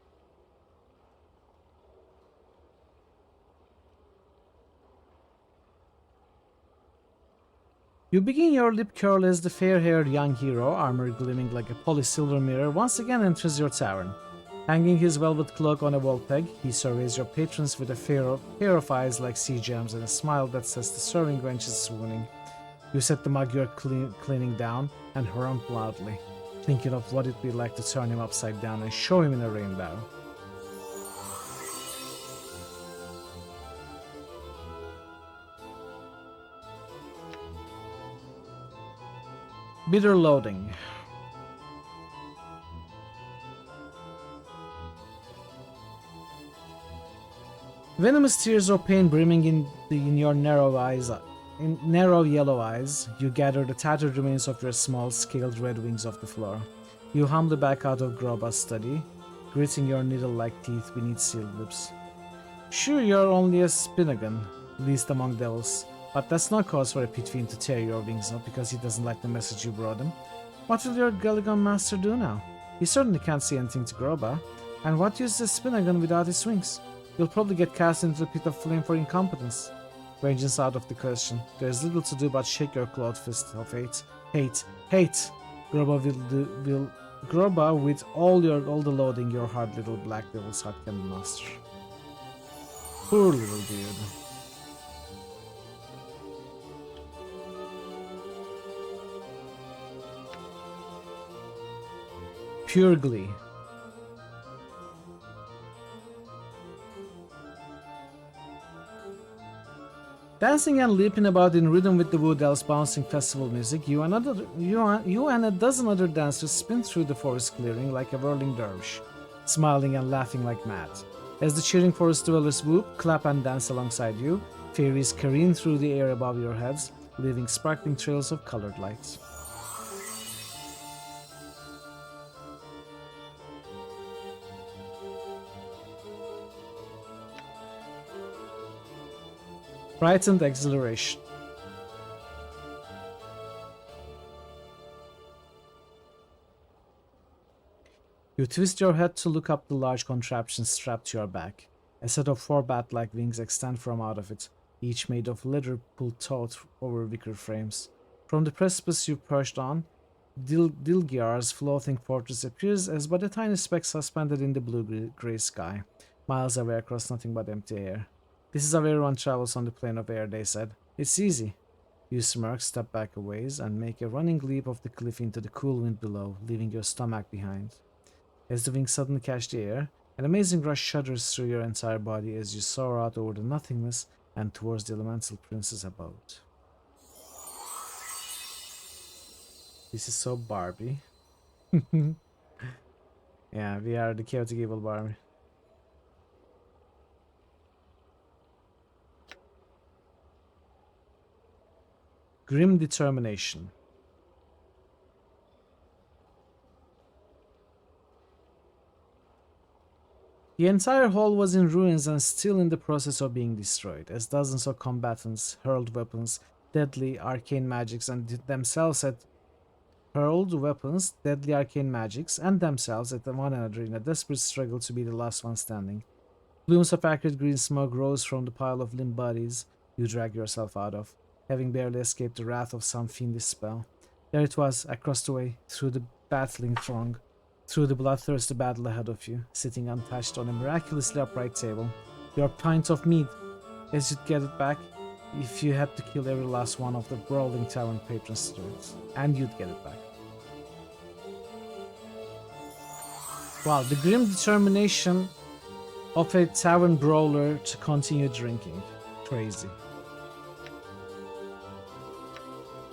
You begin your lip curl as the fair-haired young hero, armor gleaming like a polished silver mirror, once again enters your tavern. Hanging his velvet cloak on a wall peg, he surveys your patrons with a pair of eyes like sea gems and a smile that says the serving wench is swooning. You set the mug you're cleaning down and hurl loudly, thinking of what it'd be like to turn him upside down and show him in a rainbow. Bitter loading. Venomous tears of pain brimming in your narrow eyes. In narrow yellow eyes, you gather the tattered remains of your small, scaled red wings off the floor. You humbly back out of Groba's study, gritting your needle-like teeth beneath sealed lips. Sure, you're only a Spinagon, least among devils, but that's no cause for a pit fiend to tear your wings off because he doesn't like the message you brought him. What will your Gulligan master do now? He certainly can't see anything to Groba, and what use is a Spinagon without his wings? You'll probably get cast into the pit of flame for incompetence. Vengeance out of the question. There's little to do but shake your clawed fist of hate. Hate! Groba with all the loading your hard little black devil's heart can master. Poor little dude. Pure glee. Dancing and leaping about in rhythm with the Wood Elves' bouncing festival music, you and a dozen other dancers spin through the forest clearing like a whirling dervish, smiling and laughing like mad. As the cheering forest dwellers whoop, clap and dance alongside you, fairies careen through the air above your heads, leaving sparkling trails of colored lights. Frightened exhilaration. You twist your head to look up the large contraption strapped to your back. A set of 4 bat-like wings extend from out of it, each made of leather pulled taut over wicker frames. From the precipice you perched on, Dilgiar's floating fortress appears as but a tiny speck suspended in the blue-gray sky, miles away across nothing but empty air. This is how everyone travels on the plane of air, they said. It's easy. You smirk, step back a ways, and make a running leap off the cliff into the cool wind below, leaving your stomach behind. As the wings suddenly catch the air, an amazing rush shudders through your entire body as you soar out over the nothingness and towards the elemental prince's abode. This is so Barbie. Yeah, we are the chaotic evil Barbie. Grim determination. The entire hall was in ruins and still in the process of being destroyed, as dozens of combatants hurled weapons, deadly arcane magics, and themselves at one another in a desperate struggle to be the last one standing. Plumes of acrid green smoke rose from the pile of limp bodies you dragged yourself out of, having barely escaped the wrath of some fiendish spell. There it was, across the way, through the battling throng, through the bloodthirsty battle ahead of you, sitting untouched on a miraculously upright table, your pint of mead, as you'd get it back if you had to kill every last one of the brawling tavern patron spirits, and you'd get it back. Wow, the grim determination of a tavern brawler to continue drinking. Crazy.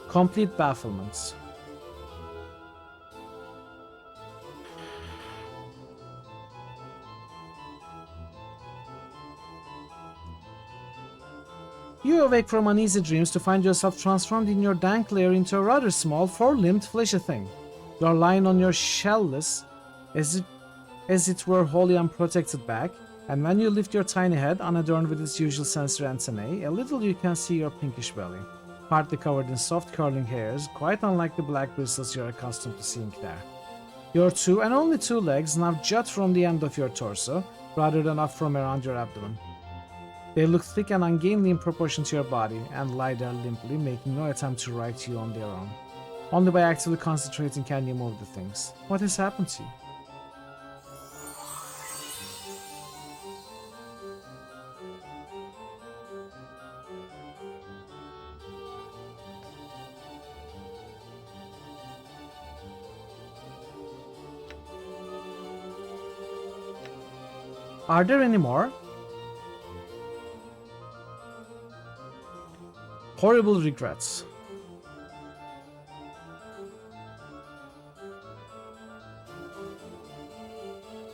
Complete bafflement. You awake from uneasy dreams to find yourself transformed in your dank lair into a rather small, 4-limbed fleshy thing. You are lying on your shellless, as it were wholly unprotected back, and when you lift your tiny head, unadorned with its usual sensory antennae, a little you can see your pinkish belly, partly covered in soft curling hairs, quite unlike the black bristles you're accustomed to seeing there. Your 2 and only 2 legs now jut from the end of your torso, rather than up from around your abdomen. They look thick and ungainly in proportion to your body, and lie there limply, making no attempt to right you on their own. Only by actively concentrating can you move the things. What has happened to you? Are there any more? Horrible regrets.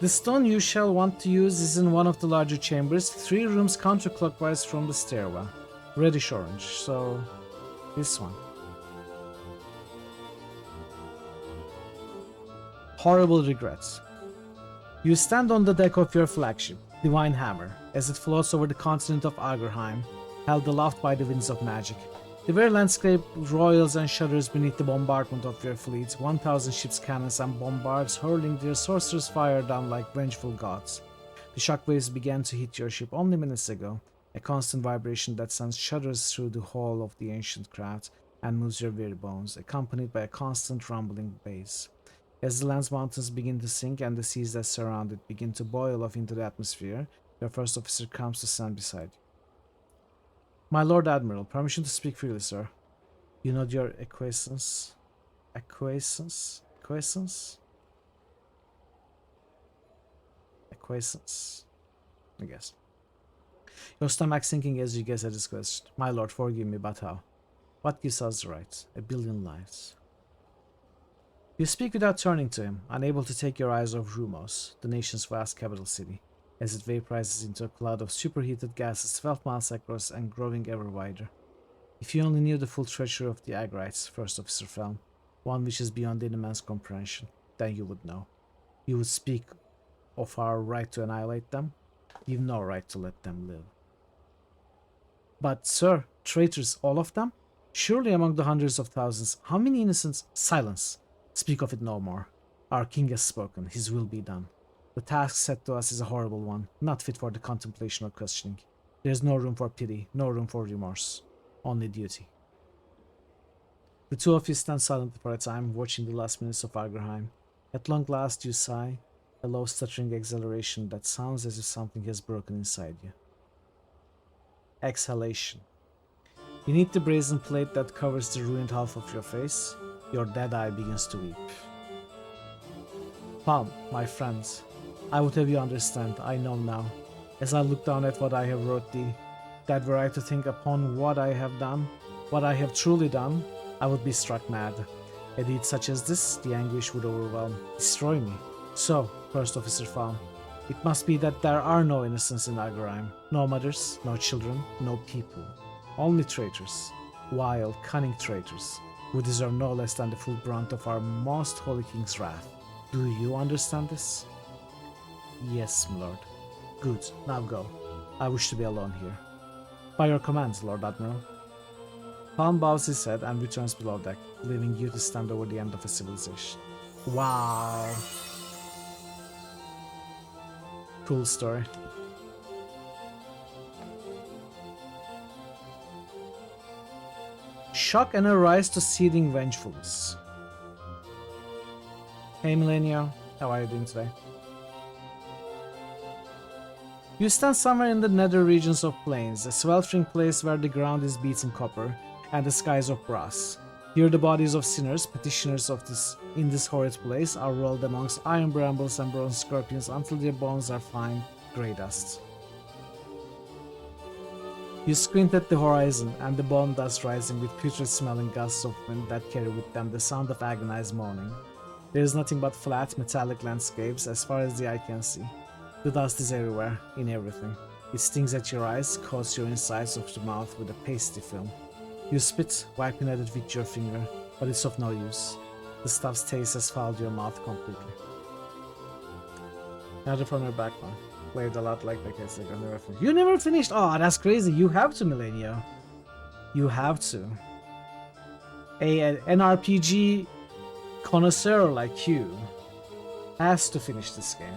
The stone you shall want to use is in one of the larger chambers, 3 rooms counterclockwise from the stairwell. Reddish orange, so this one. Horrible regrets. You stand on the deck of your flagship, Divine Hammer, as it floats over the continent of Agerheim, held aloft by the winds of magic. The very landscape roils and shudders beneath the bombardment of your fleet, 1,000 ships, cannons, and bombards hurling their sorcerer's fire down like vengeful gods. The shockwaves began to hit your ship only minutes ago, a constant vibration that sends shudders through the hull of the ancient craft and moves your very bones, accompanied by a constant rumbling bass. As the land's mountains begin to sink and the seas that surround it begin to boil off into the atmosphere, your first officer comes to stand beside you. My Lord Admiral, permission to speak freely, sir. You nod your acquiescence. Acquiescence? Acquiescence? Acquiescence. I guess. Your stomach sinking as you guess at this question. My lord, forgive me, but how? What gives us the right? 1 billion lives. You speak without turning to him, unable to take your eyes off Rumos, the nation's vast capital city, as it vaporizes into a cloud of superheated gases 12 miles across and growing ever wider. If you only knew the full treachery of the Agrites, First Officer Felm, one which is beyond any man's comprehension, then you would know. You would speak of our right to annihilate them. You've no right to let them live. But, sir, traitors, all of them? Surely among the hundreds of thousands, how many innocents? Silence! Speak of it no more. Our king has spoken, his will be done. The task set to us is a horrible one, not fit for the contemplation or questioning. There is no room for pity, no room for remorse. Only duty. The two of you stand silently for a time, watching the last minutes of Agerheim. At long last you sigh, a low stuttering exhalation that sounds as if something has broken inside you. Exhalation. Beneath the brazen plate that covers the ruined half of your face, your dead eye begins to weep. Palm, my friends, I would have you understand, I know now, as I look down at what I have wrote thee, that were I to think upon what I have done, what I have truly done, I would be struck mad. A deed such as this, the anguish would overwhelm, destroy me. So, First Officer Falm, it must be that there are no innocents in Agerheim, no mothers, no children, no people, only traitors, wild, cunning traitors, who deserve no less than the full brunt of our most holy king's wrath. Do you understand this? Yes, my lord. Good, now go. I wish to be alone here. By your commands, Lord Admiral. Palm bows his head and returns below deck, leaving you to stand over the end of a civilization. Wow. Cool story. Shock and a rise to seething vengefulness. Hey Millennial, how are you doing today? You stand somewhere in the nether regions of Plains, a sweltering place where the ground is beaten copper and the skies of brass. Here the bodies of sinners, petitioners of in this horrid place, are rolled amongst iron brambles and bronze scorpions until their bones are fine grey dust. You squint at the horizon and the bone dust rising with putrid-smelling gusts of wind that carry with them the sound of agonized moaning. There is nothing but flat, metallic landscapes as far as the eye can see. The dust is everywhere, in everything. It stings at your eyes, coats your insides of the mouth with a pasty film. You spit, wiping at it with your finger, but it's of no use. The stuff's taste has fouled your mouth completely. Another from your backbone. Played a lot like I said, I never finished. You never finished? Oh, that's crazy. You have to, Millennia. You have to. An RPG connoisseur like you has to finish this game.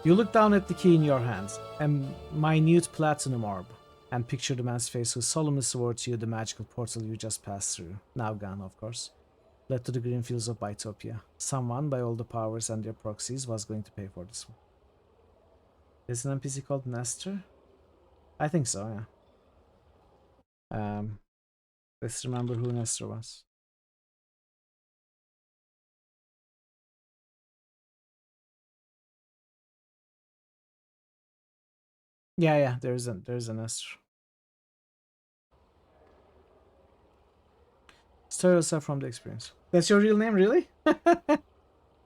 You look down at the key in your hand, a minute platinum orb, and picture the man's face who solemnly swore to you the magical portal you just passed through, now gone of course, led to the green fields of Bytopia. Someone, by all the powers and their proxies, was going to pay for this one. There's an NPC called Nestor? I think so, yeah. Let's remember who Nestor was. Yeah, there's a nest. Stir yourself from the experience. That's your real name, really?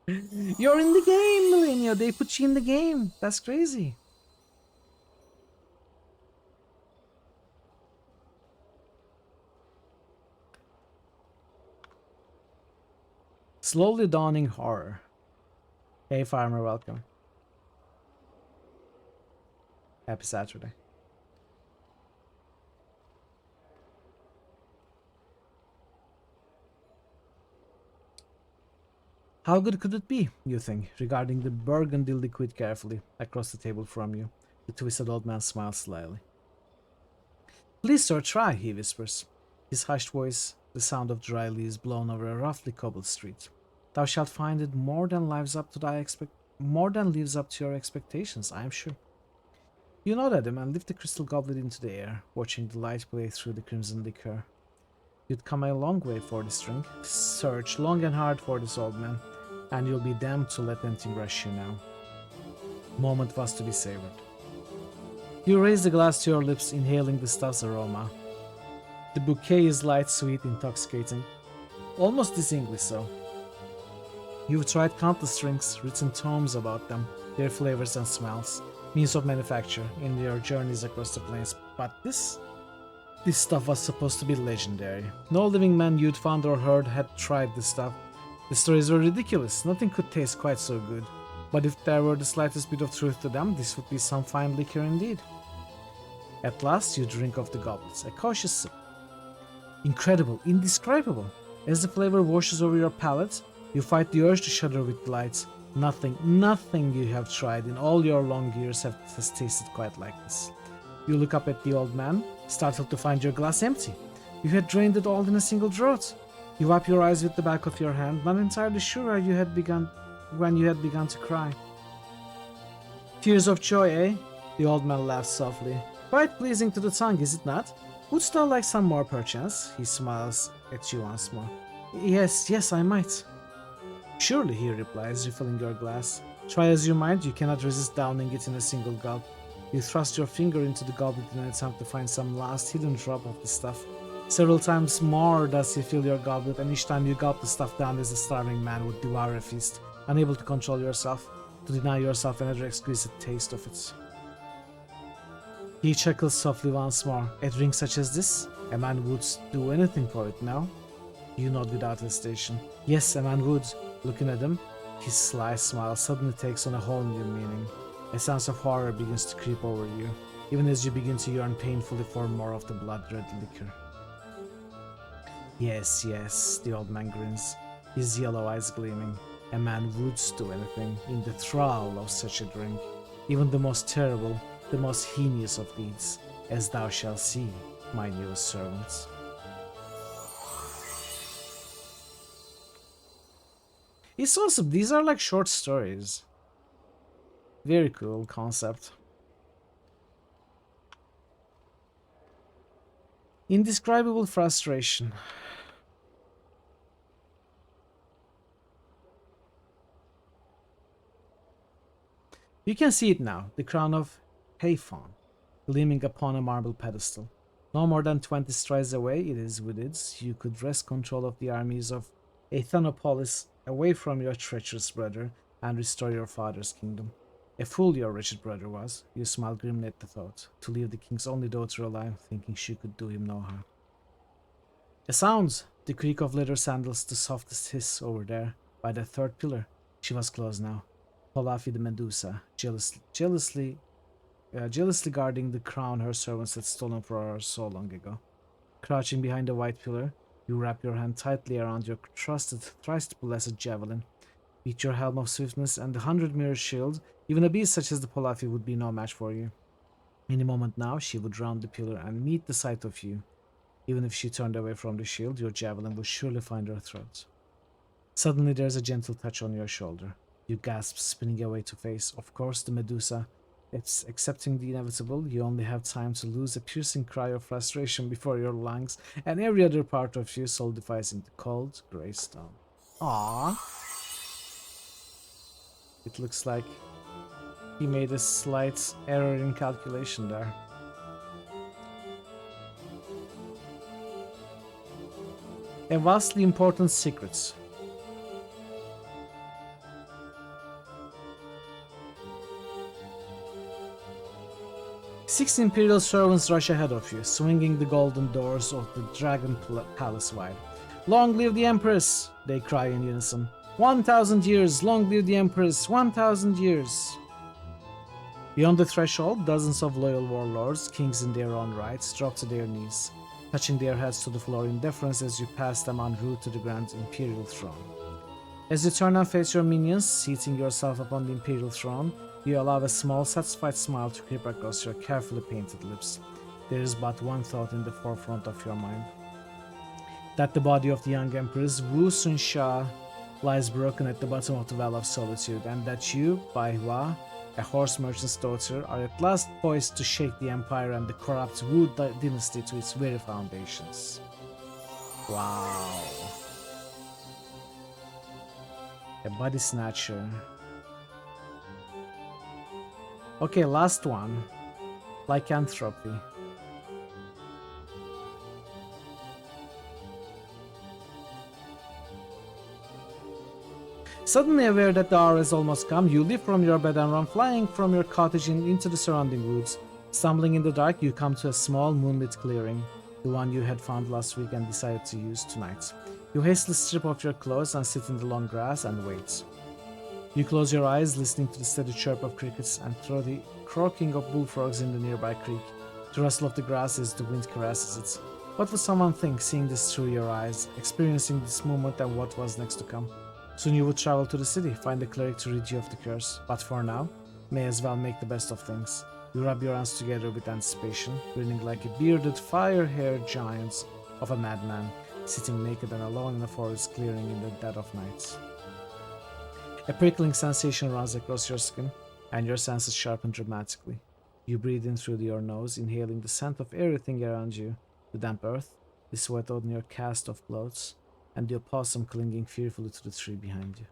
You're in the game, Millennial. They put you in the game. That's crazy. Slowly dawning horror. Hey, farmer, welcome. Happy Saturday. How good could it be, you think, regarding the burgundy liquid carefully across the table from you? The twisted old man smiles slyly. Please, sir, try, he whispers, his hushed voice the sound of dry leaves blown over a roughly cobbled street. Thou shalt find it more than lives up to your expectations, I am sure. You nod at him and lift the crystal goblet into the air, watching the light play through the crimson liquor. You'd come a long way for this drink, search long and hard for this old man, and you'll be damned to let anything rush you now. Moment was to be savored. You raise the glass to your lips, inhaling the stuff's aroma. The bouquet is light, sweet, intoxicating, almost distinctly so. You've tried countless drinks, written tomes about them, their flavors and smells, means of manufacture, in your journeys across the plains, but this stuff was supposed to be legendary. No living man you'd found or heard had tried this stuff. The stories were ridiculous, nothing could taste quite so good. But if there were the slightest bit of truth to them, this would be some fine liquor indeed. At last you drink off the goblets, a cautious sip. Incredible, indescribable. As the flavor washes over your palate, you fight the urge to shudder with delight. Nothing you have tried in all your long years has tasted quite like this. You look up at the old man, startled to find your glass empty. You had drained it all in a single draught. You wipe your eyes with the back of your hand, not entirely sure when you had begun to cry. Tears of joy, eh? The old man laughs softly. Quite pleasing to the tongue, is it not? Wouldst thou like some more, perchance? He smiles at you once more. Yes, I might. Surely, he replies, refilling your glass. Try as you might, you cannot resist downing it in a single gulp. You thrust your finger into the goblet in an attempt to find some last hidden drop of the stuff. Several times more does he fill your goblet, and each time you gulp the stuff down as a starving man would devour a feast, unable to control yourself, to deny yourself another exquisite taste of it. He chuckles softly once more. A drink such as this? A man would do anything for it, no? You nod without hesitation. Yes, a man would. Looking at him, his sly smile suddenly takes on a whole new meaning. A sense of horror begins to creep over you, even as you begin to yearn painfully for more of the blood-red liquor. Yes, the old man grins, his yellow eyes gleaming. A man would do anything in the thrall of such a drink, even the most terrible, the most heinous of deeds, as thou shalt see, my newest servants. It's awesome. These are like short stories. Very cool concept. Indescribable frustration. You can see it now, the crown of Hayfon, gleaming upon a marble pedestal. No more than 20 strides away it is with it. You could wrest control of the armies of Aethanopolis away from your treacherous brother and restore your father's kingdom. A fool your wretched brother was, you smiled grimly at the thought, to leave the king's only daughter alive, thinking she could do him no harm. A sound, the creak of leather sandals, the softest hiss over there, by the third pillar. She was close now. Polafi the Medusa, jealously guarding the crown her servants had stolen for her so long ago. Crouching behind the white pillar, you wrap your hand tightly around your trusted, thrice-blessed javelin. Beat your helm of swiftness and the 100-mirror shield. Even a beast such as the Polafi would be no match for you. Any moment now, she would round the pillar and meet the sight of you. Even if she turned away from the shield, your javelin would surely find her throat. Suddenly there's a gentle touch on your shoulder. You gasp, spinning away to face, of course, the Medusa. It's accepting the inevitable. You only have time to lose a piercing cry of frustration before your lungs and every other part of you solidifies into cold, grey stone. Aww. It looks like He made a slight error in calculation there. A vastly important secret. Six Imperial servants rush ahead of you, swinging the golden doors of the Dragon Palace wide. "Long live the Empress!" they cry in unison. 1,000 years! Long live the Empress! 1,000 years! Beyond the threshold, dozens of loyal warlords, kings in their own rights, drop to their knees, touching their heads to the floor in deference as you pass them en route to the Grand Imperial Throne. As you turn and face your minions, seating yourself upon the Imperial Throne, you allow a small, satisfied smile to creep across your carefully painted lips. There is but one thought in the forefront of your mind. That the body of the young Empress Wu Sun Sha lies broken at the bottom of the Well of Solitude, and that you, Bai Hua, a horse merchant's daughter, are at last poised to shake the empire and the corrupt Wu dynasty to its very foundations. Wow. A body snatcher. Okay, last one. Lycanthropy. Suddenly aware that the hour has almost come, you leap from your bed and run flying from your cottage into the surrounding woods. Stumbling in the dark, you come to a small moonlit clearing, the one you had found last week and decided to use tonight. You hastily strip off your clothes and sit in the long grass and wait. You close your eyes, listening to the steady chirp of crickets and through the croaking of bullfrogs in the nearby creek. The rustle of the grass as the wind caresses it. What would someone think, seeing this through your eyes, experiencing this moment and what was next to come? Soon you would travel to the city, find a cleric to rid you of the curse. But for now, may as well make the best of things. You rub your hands together with anticipation, grinning like a bearded, fire-haired giant of a madman, sitting naked and alone in a forest clearing in the dead of night. A prickling sensation runs across your skin, and your senses sharpen dramatically. You breathe in through your nose, inhaling the scent of everything around you, the damp earth, the sweat on your cast of clothes, and the opossum clinging fearfully to the tree behind you.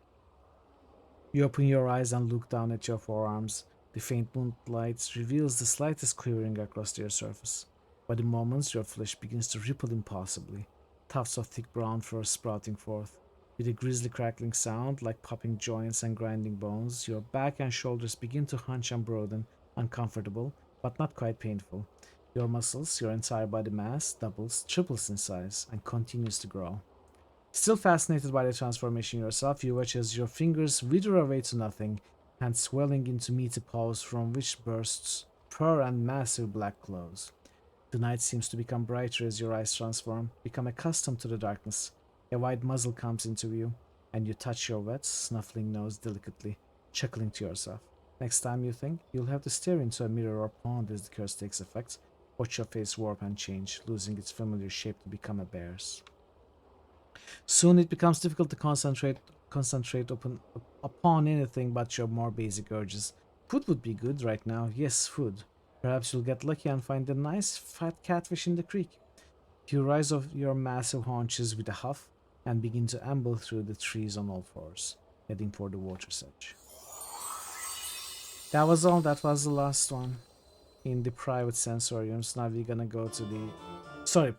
You open your eyes and look down at your forearms. The faint moonlight reveals the slightest quivering across their surface. By the moments, your flesh begins to ripple impossibly, tufts of thick brown fur sprouting forth. With a grisly crackling sound, like popping joints and grinding bones, your back and shoulders begin to hunch and broaden, uncomfortable, but not quite painful. Your muscles, your entire body mass, doubles, triples in size, and continues to grow. Still fascinated by the transformation yourself, you watch as your fingers wither away to nothing, hands swelling into meaty paws from which bursts fur and massive black claws. The night seems to become brighter as your eyes transform, become accustomed to the darkness. A wide muzzle comes into view, and you touch your wet, snuffling nose delicately, chuckling to yourself. Next time you think, you'll have to stare into a mirror or pond as the curse takes effect. Watch your face warp and change, losing its familiar shape to become a bear's. Soon it becomes difficult to concentrate upon anything but your more basic urges. Food would be good right now. Yes, food. Perhaps you'll get lucky and find a nice fat catfish in the creek. You rise off your massive haunches with a huff and begin to amble through the trees on all fours, heading for the water's edge. That was all. That was the last one in the private sensoriums. Now we're gonna go to the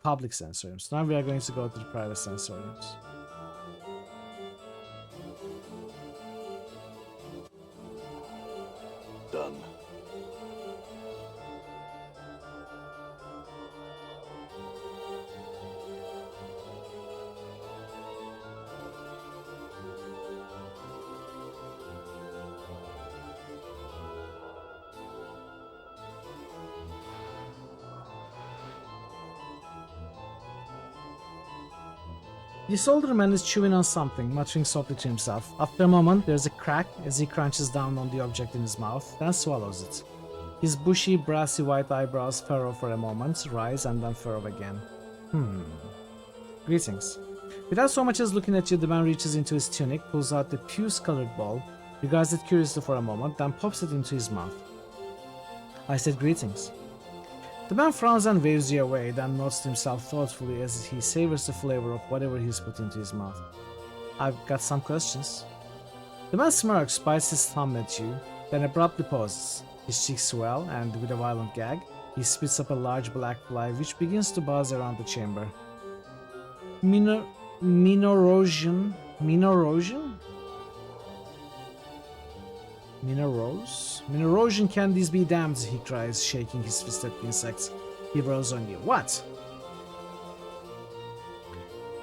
public sensoriums. Now we are going to go to the private sensoriums. Done. This older man is chewing on something, muttering softly to himself. After a moment, there's a crack as he crunches down on the object in his mouth, then swallows it. His bushy, brassy white eyebrows furrow for a moment, rise, and then furrow again. Greetings. Without so much as looking at you, the man reaches into his tunic, pulls out the puce-colored ball, regards it curiously for a moment, then pops it into his mouth. I said greetings. The man frowns and waves you away, then nods to himself thoughtfully as he savors the flavor of whatever he's put into his mouth. I've got some questions. The man smirks, bites his thumb at you, then abruptly pauses. His cheeks swell, and with a violent gag, he spits up a large black fly which begins to buzz around the chamber. Minorosian? Minorosian candies be damned, he cries, shaking his fist at the insects. He whirls on you. What?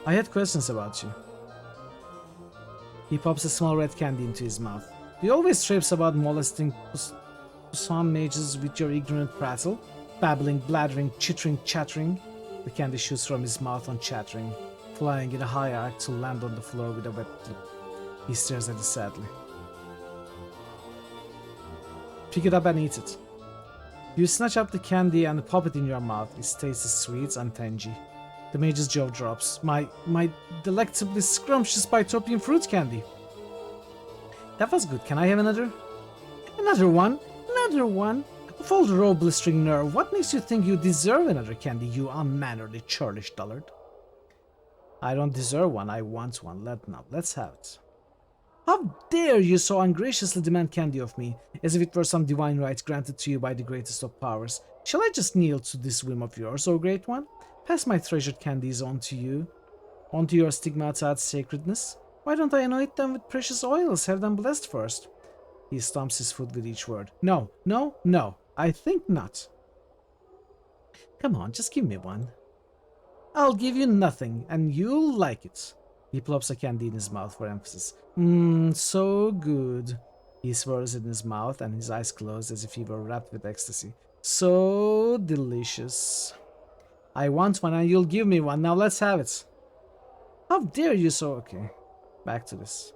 I had questions about you. He pops a small red candy into his mouth. Do you always traipse about molesting some mages with your ignorant prattle? Babbling, blathering, chittering, chattering. The candy shoots from his mouth on chattering, flying in a high arc to land on the floor with a wet lip. He stares at it sadly. Pick it up and eat it. You snatch up the candy and pop it in your mouth. It tastes sweet and tangy. The mage's jaw drops. My delectably scrumptious Bitopian fruit candy. That was good. Can I have another? Another one? Another one? Of all the raw blistering nerve, what makes you think you deserve another candy, you unmannerly churlish dullard? I don't deserve one, I want one. Let's have it. How dare you so ungraciously demand candy of me, as if it were some divine right granted to you by the greatest of powers. Shall I just kneel to this whim of yours, O great one? Pass my treasured candies on to you, onto your stigmatized sacredness. Why don't I anoint them with precious oils, have them blessed first? He stomps his foot with each word. No, no, no, I think not. Come on, just give me one. I'll give you nothing, and you'll like it. He plops a candy in his mouth for emphasis. So good. He swirls it in his mouth and his eyes close as if he were wrapped with ecstasy. So delicious. I want one and you'll give me one. Now let's have it. How dare you so... Okay, back to this.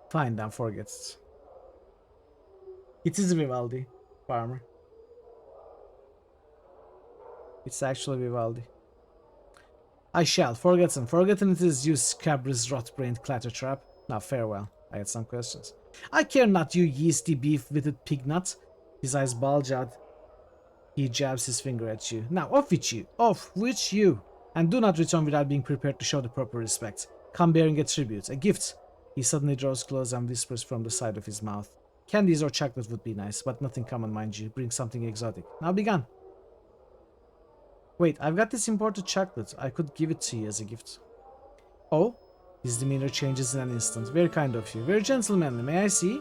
Fine, then forget it. It is Vivaldi, farmer. It's actually Vivaldi. I shall. Forgotten. Forgotten it is, you scabrous rot-brained clattertrap. Now farewell. I had some questions. I care not, you yeasty beef-witted pignut. His eyes bulge out. He jabs his finger at you. Now off with you. Off with you. And do not return without being prepared to show the proper respect. Come bearing a tribute. A gift. He suddenly draws close and whispers from the side of his mouth. Candies or chocolate would be nice, but nothing common, mind you. Bring something exotic. Now be gone. Wait, I've got this imported chocolate. I could give it to you as a gift. Oh? His demeanor changes in an instant. Very kind of you. Very gentlemanly. May I see?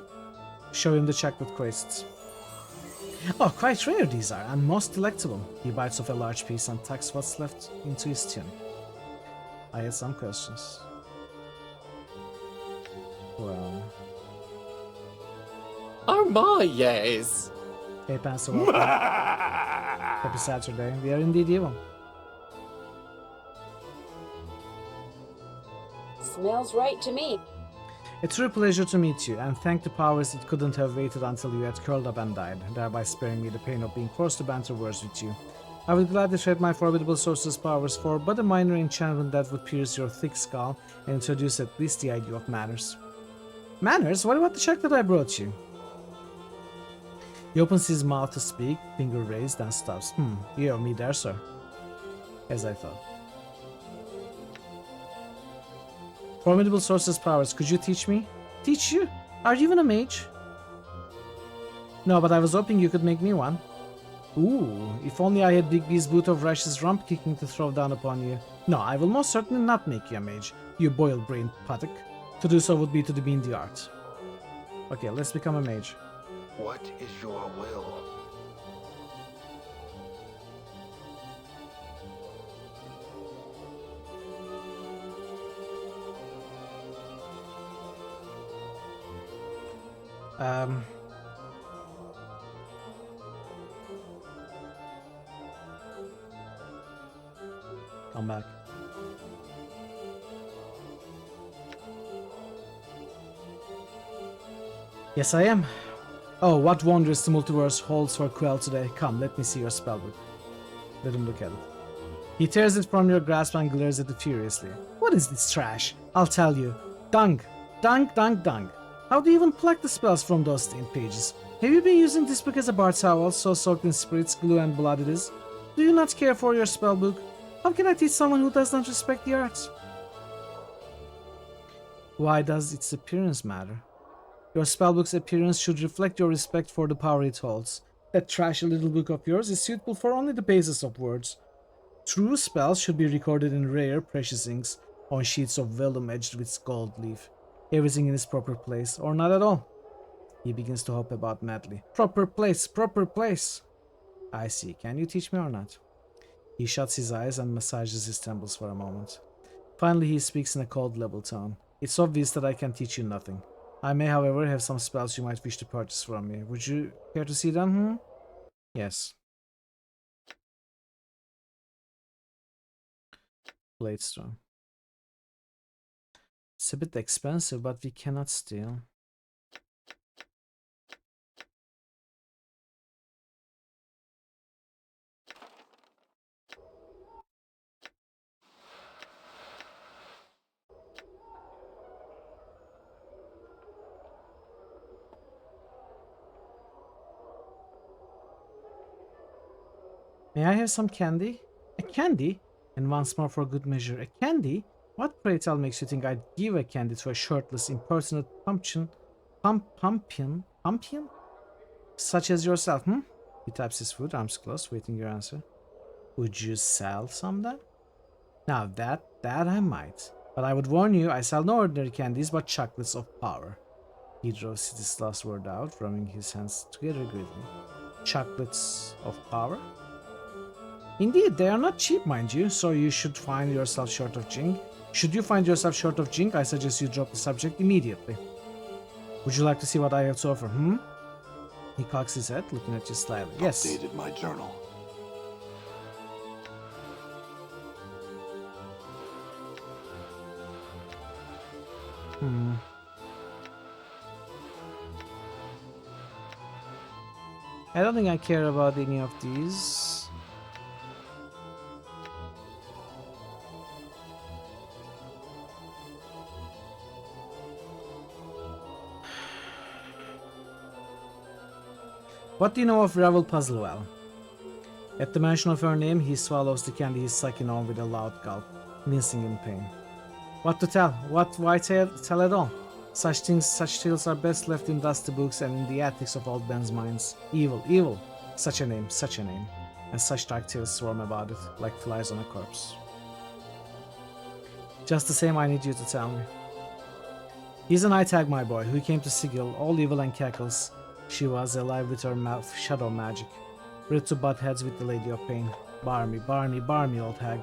Show him the chocolate crusts. Oh, quite rare these are, and most delectable. He bites off a large piece and tucks what's left into his tunic. I had some questions. Well... Oh my, yes! Hey, Pastor, welcome. Happy Saturday. We are indeed evil. Smells right to me. A true pleasure to meet you, and thank the powers it couldn't have waited until you had curled up and died, thereby sparing me the pain of being forced to banter words with you. I would gladly trade my formidable sorcerer's powers for but a minor enchantment that would pierce your thick skull and introduce at least the idea of manners. Manners? What about the chocolate I brought you? He opens his mouth to speak, finger raised, and stops. You owe me there, sir. As I thought. Formidable sorcerer's powers, could you teach me? Teach you? Are you even a mage? No, but I was hoping you could make me one. Ooh, if only I had Big B's boot of Rash's rump kicking to throw down upon you. No, I will most certainly not make you a mage, you boiled-brained puttock. To do so would be to demean the art. Okay, let's become a mage. What is your will? Come back. Yes, I am. Oh, what wonders the multiverse holds for Quell today. Come, let me see your spellbook. Let him look at it. He tears it from your grasp and glares at it furiously. What is this trash? I'll tell you. Dung! Dung, dung, dung. How do you even pluck the spells from those stained pages? Have you been using this book as a bar towel, so soaked in spirits, glue, and blood it is? Do you not care for your spellbook? How can I teach someone who does not respect the arts? Why does its appearance matter? Your spellbook's appearance should reflect your respect for the power it holds. That trashy little book of yours is suitable for only the basis of words. True spells should be recorded in rare, precious inks on sheets of vellum edged with gold leaf. Everything in its proper place, or not at all. He begins to hop about madly. Proper place, proper place. I see. Can you teach me or not? He shuts his eyes and massages his temples for a moment. Finally, he speaks in a cold, level tone. It's obvious that I can teach you nothing. I may, however, have some spells you might wish to purchase from me. Would you care to see them? Yes. Bladestone. It's a bit expensive, but we cannot steal. May I have some candy? A candy? And once more for good measure, a candy? What, pray tell, makes you think I'd give a candy to a shirtless, impertinent pumpkin? Such as yourself, He taps his foot, arms closed, waiting your answer. Would you sell some then? Now that I might. But I would warn you, I sell no ordinary candies, but chocolates of power. He draws this last word out, rubbing his hands together greedily. Chocolates of power? Indeed, they are not cheap, mind you, so you should find yourself short of jing. Should you find yourself short of jing, I suggest you drop the subject immediately. Would you like to see what I have to offer, He cocks his head, looking at you slyly. Yes. Updated my journal. I don't think I care about any of these. What do you know of Revel Puzzlewell? At the mention of her name, he swallows the candy he's sucking on with a loud gulp, wincing in pain. What to tell? Why tell at all? Such tales are best left in dusty books and in the attics of old men's minds. Evil. Such a name. And such dark tales swarm about it, like flies on a corpse. Just the same, I need you to tell me. He's an Itag, my boy, who came to Sigil, all evil and cackles. She was alive with her shadow magic, ready to butt heads with the Lady of Pain. Barmy, old hag.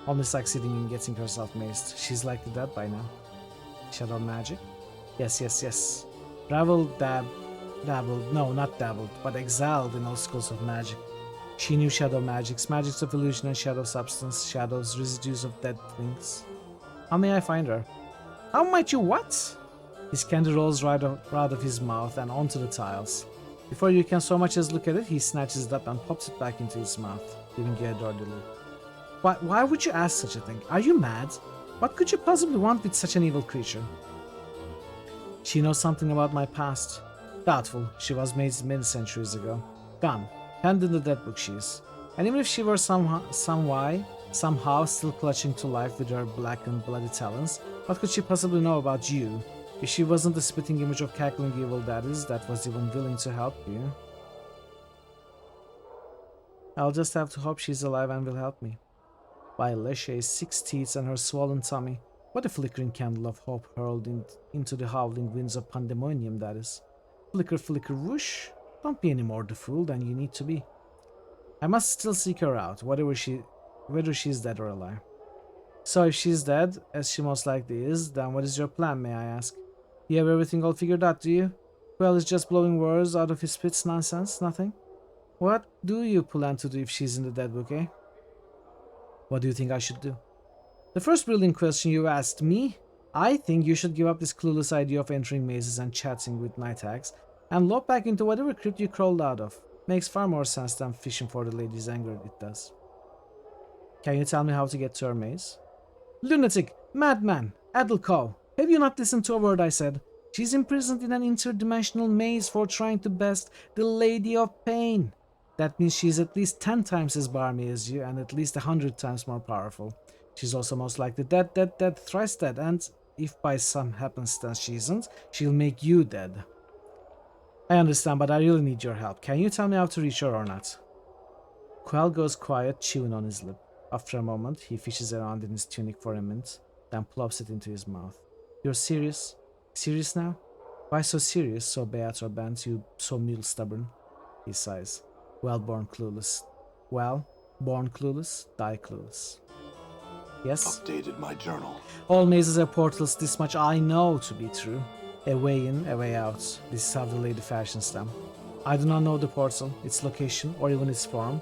Only succeeding in getting herself maced. She's likely dead by now. Shadow magic? Yes. Dabbled, no, not dabbled, but excelled in all schools of magic. She knew shadow magics of illusion and shadow substance, shadows, residues of dead things. How may I find her? How might you what? His candy rolls right out of his mouth and onto the tiles. Before you can so much as look at it, he snatches it up and pops it back into his mouth, giving you a dirty look. Why would you ask such a thing? Are you mad? What could you possibly want with such an evil creature? She knows something about my past. Doubtful. She was made many centuries ago. Gone. Hand in the dead book she is. And even if she were somehow still clutching to life with her black and bloody talons, what could she possibly know about you? If she wasn't the spitting image of cackling evil that was even willing to help you. I'll just have to hope she's alive and will help me. By Leshe's 6 teeth and her swollen tummy, what a flickering candle of hope hurled into the howling winds of pandemonium that is. Flicker, whoosh. Don't be any more the fool than you need to be. I must still seek her out, whether she's dead or alive. So if she's dead, as she most likely is, then what is your plan, may I ask? You have everything all figured out, do you? Well, it's just blowing words out of his spits nonsense, nothing? What do you plan to do if she's in the dead book, eh? What do you think I should do? The first brilliant question you asked me? I think you should give up this clueless idea of entering mazes and chatting with night hags, and lope back into whatever crypt you crawled out of. Makes far more sense than fishing for the lady's anger, it does. Can you tell me how to get to her maze? Lunatic! Madman! Addle cow! Have you not listened to a word I said? She's imprisoned in an interdimensional maze for trying to best the Lady of Pain. That means she's at least 10 times as barmy as you and at least 100 times more powerful. She's also most likely dead, thrice dead, and if by some happenstance she isn't, she'll make you dead. I understand, but I really need your help. Can you tell me how to reach her or not? Quell goes quiet, chewing on his lip. After a moment, he fishes around in his tunic for a minute, then plops it into his mouth. You're serious? Serious now? Why so serious, so bad or bent, you so mule stubborn? He sighs. Well born clueless. Well, born clueless, die clueless. Yes? Updated my journal. All mazes have portals, this much I know to be true. A way in, a way out. This is how the lady fashions them. I do not know the portal, its location, or even its form,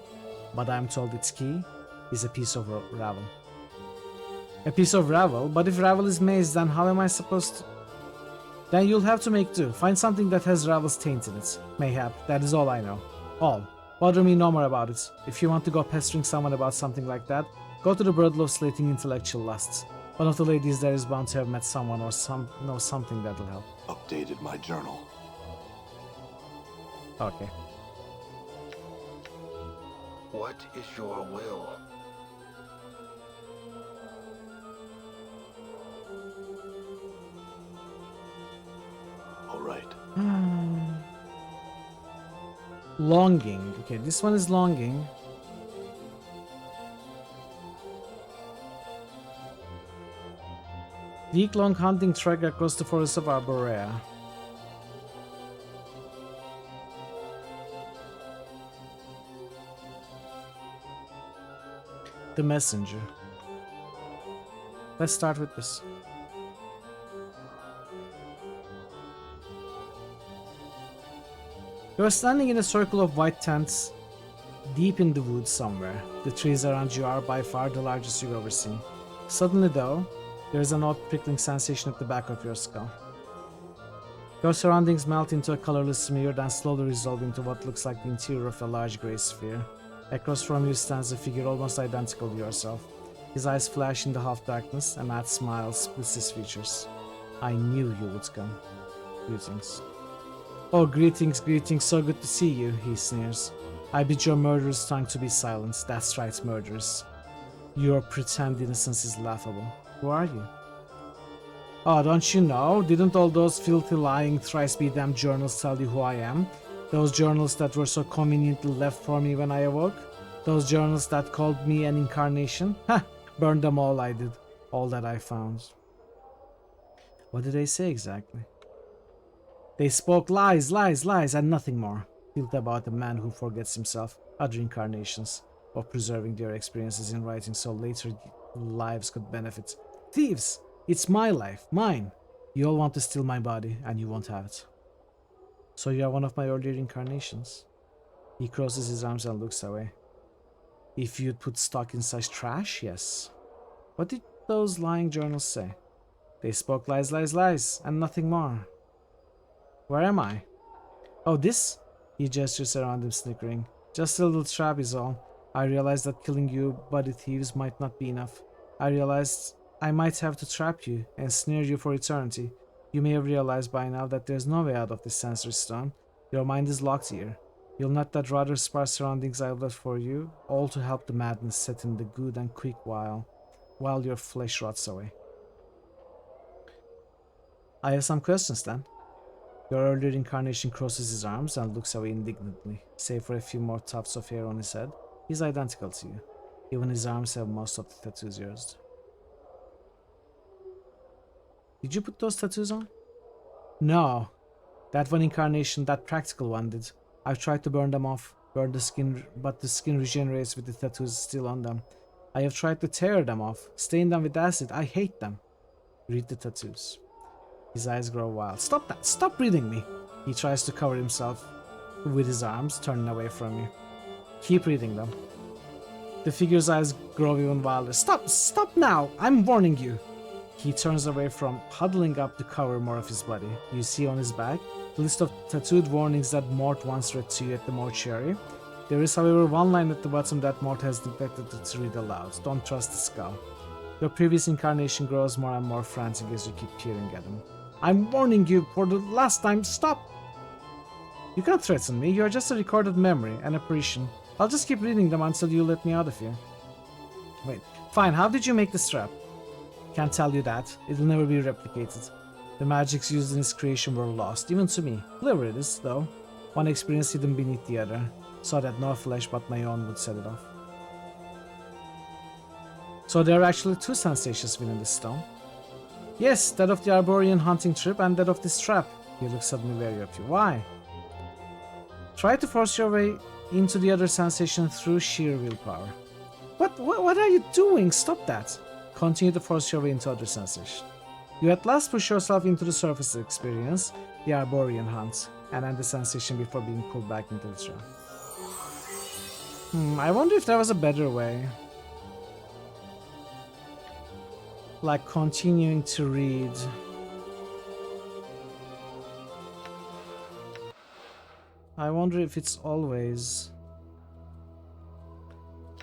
but I am told its key is a piece of ravel. A piece of ravel? But if ravel is maze, then how am I supposed to... Then you'll have to make do. Find something that has ravel's taint in it. Mayhap, that is all I know. All. Bother me no more about it. If you want to go pestering someone about something like that, go to the Birdlow slating intellectual lusts. One of the ladies there is bound to have met someone or know something that'll help. Updated my journal. Okay. What is your will? All right. Longing. Okay, this one is longing. Week-long hunting trek across the forest of Arborea. The messenger. Let's start with this. You are standing in a circle of white tents deep in the woods somewhere. The trees around you are by far the largest you've ever seen. Suddenly though, there is an odd prickling sensation at the back of your skull. Your surroundings melt into a colorless smear, then slowly resolve into what looks like the interior of a large grey sphere. Across from you stands a figure almost identical to yourself. His eyes flash in the half-darkness, a mad smile splits his features. I knew you would come. Greetings. Oh, greetings, greetings, so good to see you, he sneers. I bid your murderous tongue to be silent. That's right, murderous. Your pretend innocence is laughable. Who are you? Oh, don't you know? Didn't all those filthy lying thrice-be-damned journals tell you who I am? Those journals that were so conveniently left for me when I awoke? Those journals that called me an incarnation? Ha! Burned them all I did. All that I found. What did they say exactly? They spoke lies, lies, lies, and nothing more. Built about a man who forgets himself, other incarnations, of preserving their experiences in writing so later lives could benefit. Thieves! It's my life, mine. You all want to steal my body, and you won't have it. So you are one of my earlier incarnations. He crosses his arms and looks away. If you'd put stock in such trash, yes. What did those lying journals say? They spoke lies, lies, lies, and nothing more. Where am I? Oh, this? He gestures around him, snickering. Just a little trap is all. I realized that killing you body thieves might not be enough. I realized I might have to trap you and snare you for eternity. You may have realized by now that there's no way out of this sensory stone. Your mind is locked here. You'll not that rather sparse surroundings I've left for you, all to help the madness set in the good and quick while your flesh rots away. I have some questions then. Your earlier incarnation crosses his arms and looks away indignantly. Save for a few more tufts of hair on his head, he's identical to you. Even his arms have most of the tattoos yours. Did you put those tattoos on? No. That one incarnation, that practical one did. I've tried to burn them off, burn the skin, but the skin regenerates with the tattoos still on them. I have tried to tear them off, stain them with acid. I hate them. Read the tattoos. His eyes grow wild. Stop that! Stop reading me! He tries to cover himself with his arms, turning away from you. Keep reading them. The figure's eyes grow even wilder. Stop! Stop now! I'm warning you! He turns away from huddling up to cover more of his body. You see on his back the list of tattooed warnings that Mort once read to you at the mortuary. There is, however, one line at the bottom that Mort has neglected to read aloud. Don't trust the skull. Your previous incarnation grows more and more frantic as you keep peering at him. I'm warning you for the last time. Stop! You can't threaten me. You are just a recorded memory, an apparition. I'll just keep reading them until you let me out of here. Wait. Fine, how did you make the strap? Can't tell you that. It'll never be replicated. The magics used in its creation were lost, even to me. Clever it is, though. One experience hidden beneath the other, so that no flesh but my own would set it off. So there are actually two sensations within this stone. Yes, that of the Arborean hunting trip and that of this trap. You look suddenly wary of you. Why? Try to force your way into the other sensation through sheer willpower. What are you doing? Stop that. Continue to force your way into other sensation. You at last push yourself into the surface experience, the Arborean hunt, and end the sensation before being pulled back into the trap. I wonder if there was a better way. Like continuing to read. I wonder if it's always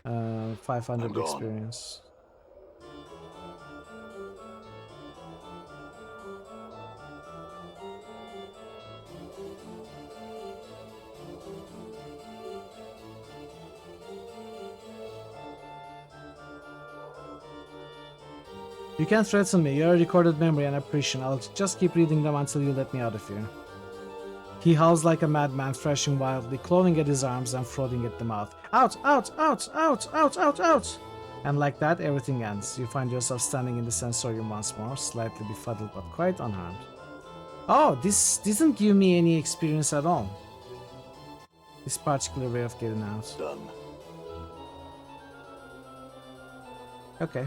500 experience. You can't threaten me. You're a recorded memory and apparition. I'll just keep reading them until you let me out of here. He howls like a madman, thrashing wildly, clawing at his arms and frothing at the mouth. Out, out, out, out, out, out, out! And like that, everything ends. You find yourself standing in the sensorium once more, slightly befuddled but quite unharmed. Oh, this didn't give me any experience at all. This particular way of getting out. Done. Okay.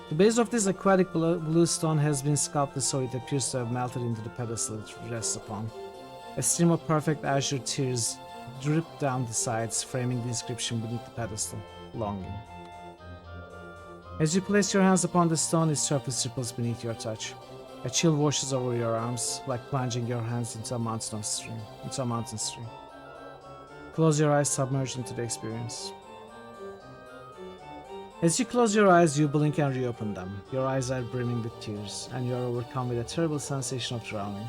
The base of this aquatic blue stone has been sculpted so it appears to have melted into the pedestal it rests upon. A stream of perfect azure tears drip down the sides, framing the inscription beneath the pedestal, longing. As you place your hands upon the stone, its surface ripples beneath your touch. A chill washes over your arms, like plunging your hands into a mountain stream. Close your eyes, submerged into the experience. As you close your eyes, you blink and reopen them. Your eyes are brimming with tears, and you are overcome with a terrible sensation of drowning.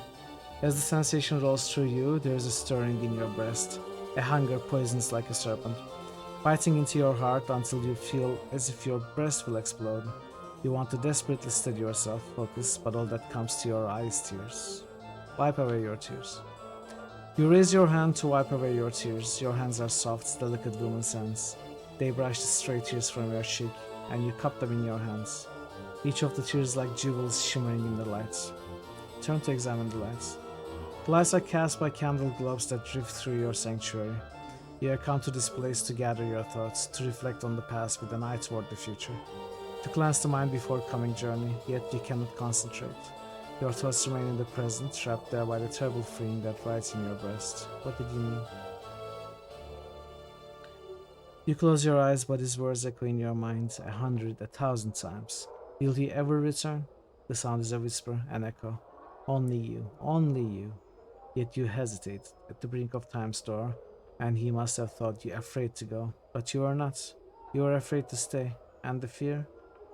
As the sensation rolls through you, there is a stirring in your breast, a hunger poisonous like a serpent, biting into your heart until you feel as if your breast will explode. You want to desperately steady yourself, focus, but all that comes to your eye is tears. Wipe away your tears. You raise your hand to wipe away your tears. Your hands are soft, delicate woman's hands. They brush the stray tears from your cheek, and you cup them in your hands. Each of the tears like jewels shimmering in the lights. Turn to examine the lights. The lights are cast by candle globes that drift through your sanctuary. You have come to this place to gather your thoughts, to reflect on the past with an eye toward the future. To cleanse the mind before coming journey, yet you cannot concentrate. Your thoughts remain in the present, trapped there by the terrible feeling that rides in your breast. What did you mean? You close your eyes, but his words echo in your mind 100, 1,000 times. Will he ever return? The sound is a whisper, an echo. Only you, only you. Yet you hesitate at the brink of time's door, and he must have thought you afraid to go. But you are not. You are afraid to stay. And the fear?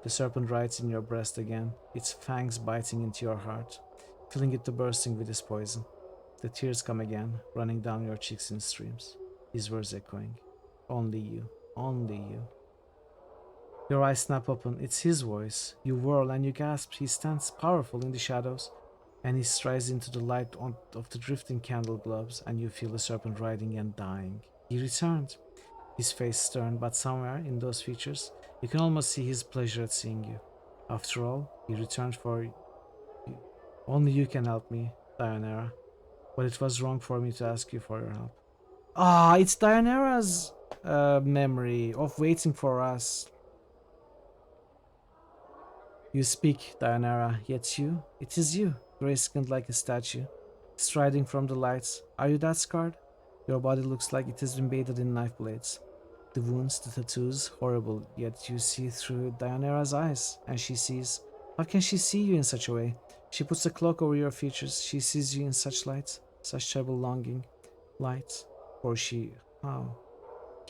The serpent rides in your breast again, its fangs biting into your heart, filling it to bursting with his poison. The tears come again, running down your cheeks in streams, his words echoing. Only you, only you. Your eyes snap open, it's his voice. You whirl and you gasp. He stands powerful in the shadows, and he strides into the light of the drifting candle globes, and you feel the serpent riding and dying. He returned, his face stern, but somewhere in those features, you can almost see his pleasure at seeing you. After all, he returned for you. Only you can help me, Dianera. But it was wrong for me to ask you for your help. Ah, it's Dianera's memory of waiting for us. You speak, Dianera, yet you, it is you, grey-skinned like a statue, striding from the lights. Are you that scarred? Your body looks like it has been bathed in knife blades. The wounds, the tattoos, horrible, yet you see through Dianera's eyes, and she sees. How can she see you in such a way? She puts a cloak over your features. She sees you in such light, such terrible longing, light. For she, how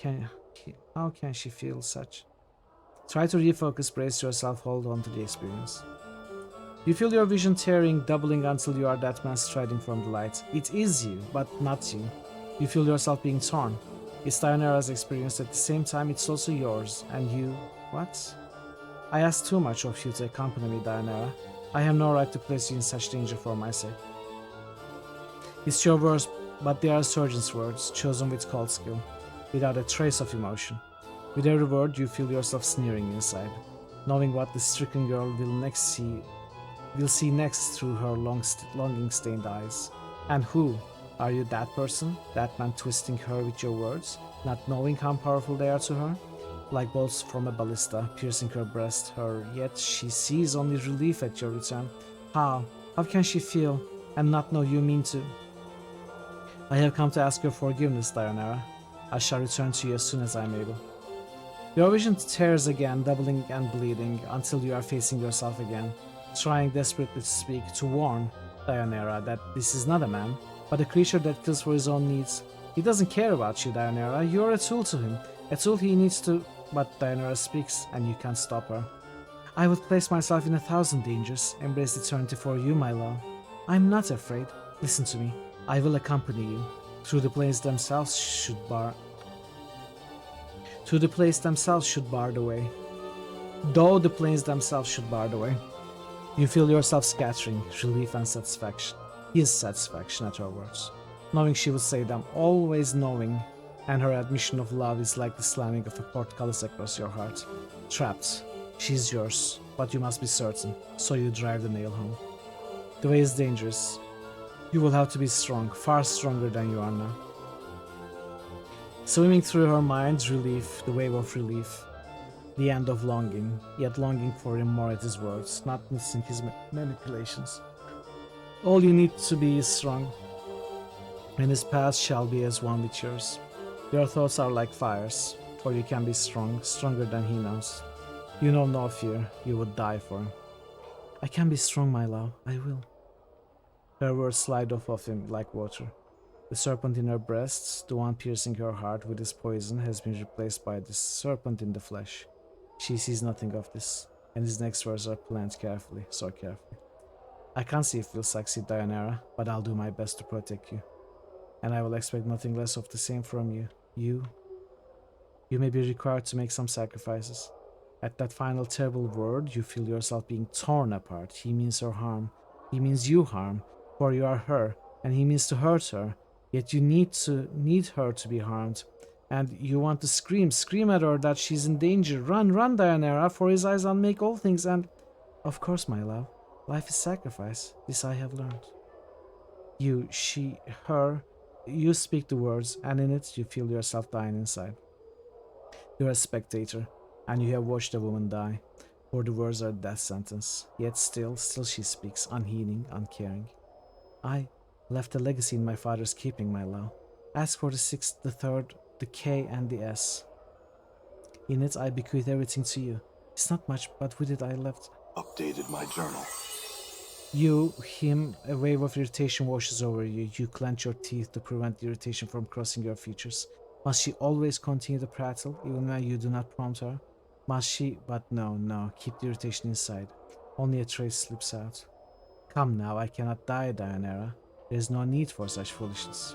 can she feel such? Try to refocus, brace yourself, hold on to the experience. You feel your vision tearing, doubling until you are that man striding from the light. It is you, but not you. You feel yourself being torn. It's Dianera's experience, at the same time it's also yours, and you... What? I asked too much of you to accompany me, Dianera. I have no right to place you in such danger for my sake. It's your words, but they are a surgeon's words, chosen with cold skill, without a trace of emotion. With every word, you feel yourself sneering inside, knowing what the stricken girl will see next through her longing-stained eyes. And who? Are you that person? That man twisting her with your words, not knowing how powerful they are to her? Like bolts from a ballista, piercing her breast, yet she sees only relief at your return. How? How can she feel and not know you mean to? I have come to ask your forgiveness, Dianera. I shall return to you as soon as I am able. Your vision tears again, doubling and bleeding, until you are facing yourself again, trying desperately to speak, to warn Dianera that this is not a man, but a creature that kills for his own needs. He doesn't care about you, Dianera. You're a tool to him, a tool he needs to... But Dianera speaks, and you can't stop her. I would place myself in 1,000 dangers, embrace eternity for you, my love. I'm not afraid. Listen to me. I will accompany you. Through the place themselves should bar the way. Though the plains themselves should bar the way. You feel yourself scattering, relief and satisfaction. His satisfaction at her words. Knowing she would say them, always knowing, and her admission of love is like the slamming of a portcullis across your heart. Trapped. She's yours, but you must be certain, so you drive the nail home. The way is dangerous. You will have to be strong, far stronger than you are now. Swimming through her mind, relief, the wave of relief. The end of longing, yet longing for him more at his words, not missing his manipulations. All you need to be is strong, and his path shall be as one with yours. Your thoughts are like fires, for you can be strong, stronger than he knows. You know no fear, you would die for him. I can be strong, my love, I will. Her words slide off of him like water. The serpent in her breasts, the one piercing her heart with his poison, has been replaced by the serpent in the flesh. She sees nothing of this, and his next words are planned carefully, so carefully. I can't see if we'll succeed, Dianera, but I'll do my best to protect you. And I will expect nothing less of the same from you. You may be required to make some sacrifices. At that final terrible word, you feel yourself being torn apart. He means her harm. He means you harm, for you are her, and he means to hurt her. Yet you need her to be harmed. And you want to scream at her that she's in danger. Run, Dianera, for his eyes unmake all things, and... Of course, my love, life is sacrifice. This I have learned. You, she, her, you speak the words, and in it you feel yourself dying inside. You're a spectator, and you have watched a woman die, for the words are a death sentence. Yet still she speaks, unheeding, uncaring. I left a legacy in my father's keeping, my love. Ask for the 6th, the 3rd, the K, and the S. In it I bequeath everything to you. It's not much, but with it I left... Updated my journal. You, him, a wave of irritation washes over you. You clench your teeth to prevent the irritation from crossing your features. Must she always continue to prattle, even when you do not prompt her? Must she? But no, keep the irritation inside. Only a trace slips out. Come now, I cannot die, Dianera. There is no need for such foolishness.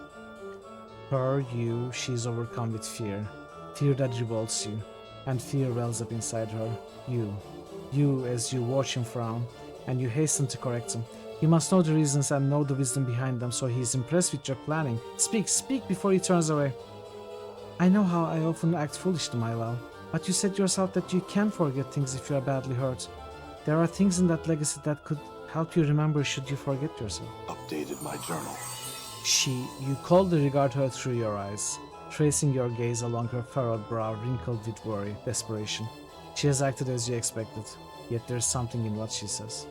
Her, you, she is overcome with fear. Fear that revolts you. And fear wells up inside her. You, as you watch him frown, and you hasten to correct him. You must know the reasons and know the wisdom behind them, so he is impressed with your planning. Speak before he turns away. I know how I often act foolishly, my love, but you said yourself that you can forget things if you are badly hurt. There are things in that legacy that could help you remember should you forget yourself. Updated my journal. You coldly regard her through your eyes, tracing your gaze along her furrowed brow wrinkled with worry, desperation. She has acted as you expected, yet there is something in what she says.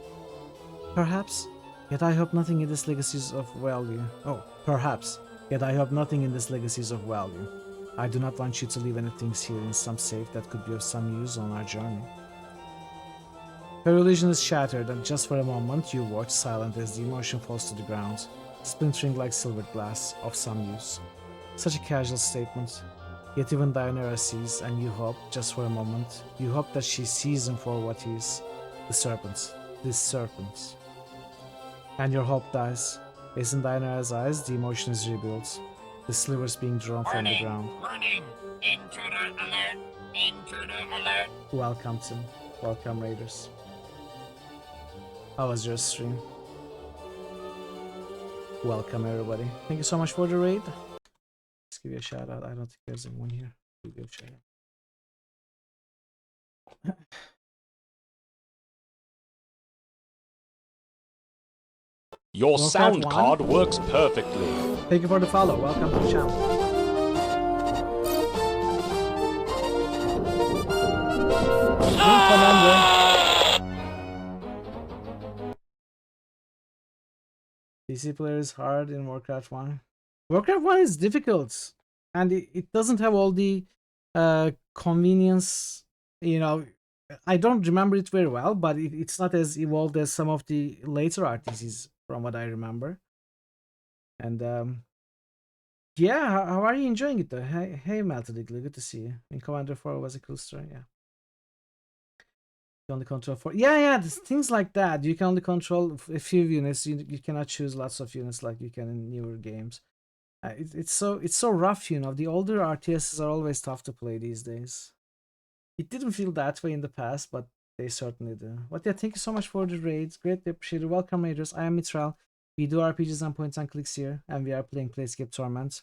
Perhaps, yet I hope nothing in this legacy is of value. Oh, perhaps, yet I hope nothing in this legacy is of value. I do not want you to leave anything here in some safe that could be of some use on our journey. Her illusion is shattered, and just for a moment you watch silent as the emotion falls to the ground, splintering like silvered glass, of some use. Such a casual statement, yet even Dianera sees, and you hope, just for a moment, you hope that she sees him for what he is. The serpent. This serpent. And your hope dies. As in Dianera's eyes, the emotion is rebuilt, the slivers being drawn from the ground. Warning! Intruder alert! Intruder alert! Welcome, Tim. Welcome, Raiders. How was your stream? Welcome everybody. Thank you so much for the raid. Let's give you a shout out. I don't think there's anyone here. Give you a shout out. Your Warcraft sound 1. card works perfectly. Thank you for the follow. Welcome to the channel. PC player is hard in Warcraft 1. Warcraft 1 is difficult, and it doesn't have all the convenience. You know, I don't remember it very well, but it's not as evolved as some of the later RTCs, from what I remember. And yeah, how are you enjoying it though? Hey, Meltedigley, good to see you. In Commander 4 was a cool story, yeah. You only control 4. Yeah, things like that. You can only control a few units. You cannot choose lots of units like you can in newer games. It's so rough, you know. The older RTSs are always tough to play these days. It didn't feel that way in the past, but they certainly do. But yeah, thank you so much for the raids. Greatly appreciated. Welcome, raiders. I am Mitral. We do RPGs and points and clicks here, and we are playing Planescape Torment.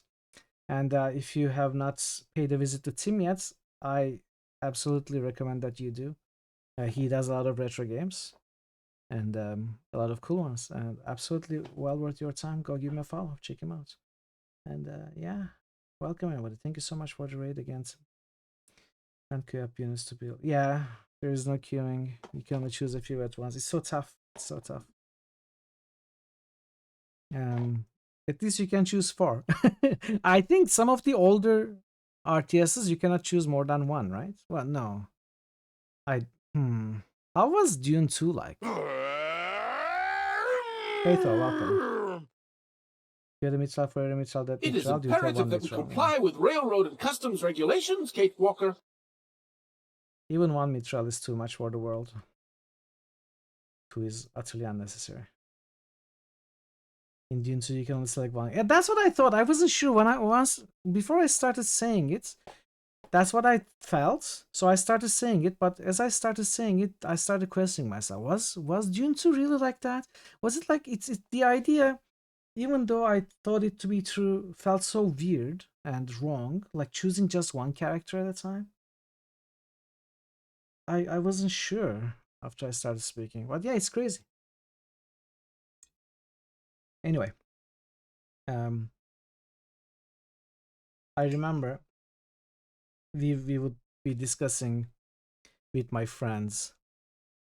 And if you have not paid a visit to Tim yet, I absolutely recommend that you do. He does a lot of retro games and a lot of cool ones, and absolutely well worth your time. Go give him a follow, check him out. And yeah, welcome everybody. Thank you so much for the raid again. Can't queue up units to build. Yeah, there is no queuing. You can only choose a few at once. It's so tough. It's so tough. At least you can choose 4. I think some of the older RTSs you cannot choose more than 1, right? Well, no. How was Dune 2 like? Hey Thor, welcome. You're the Mitchell for every Mitchell that It is Mitchell. imperative that we comply with railroad and customs regulations, Kate Walker. Even 1 Mitchell is too much for the world. 2 is utterly unnecessary. In Dune 2 you can only select 1. Yeah, that's what I thought. I wasn't sure before I started saying it. That's what I felt. So I started saying it, but as I started saying it, I started questioning myself. Was Dune 2 really like that? Was it like it's the idea, even though I thought it to be true, felt so weird and wrong, like choosing just 1 character at a time? I wasn't sure after I started speaking. But yeah, it's crazy. Anyway, I remember we would be discussing with my friends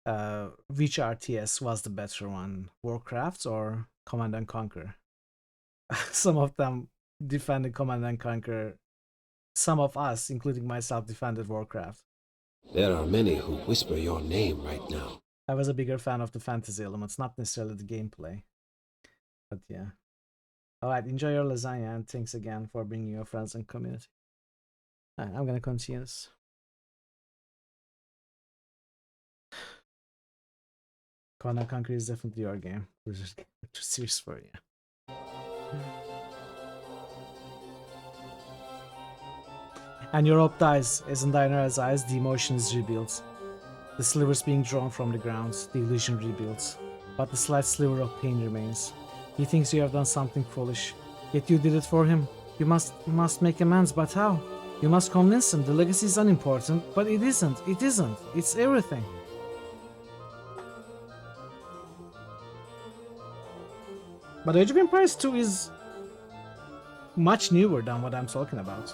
which RTS was the better one, Warcraft or Command and Conquer. Some of them defended Command and Conquer. Some of us, including myself, defended Warcraft. There are many who whisper your name right now. I was a bigger fan of the fantasy elements, not necessarily the gameplay. But yeah. Alright, enjoy your lasagna, and thanks again for bringing your friends and community. Alright, I'm gonna continue this. Command and Conquer is definitely your game. We're just too serious for you. And your hope dies, as in Diana's eyes, the emotion is rebuilt. The slivers being drawn from the ground, the illusion rebuilds. But the slight sliver of pain remains. He thinks you have done something foolish, yet you did it for him. You must make amends, but how? You must convince him the legacy is unimportant, but it isn't. It isn't. It's everything. But Age of Empires 2 is much newer than what I'm talking about.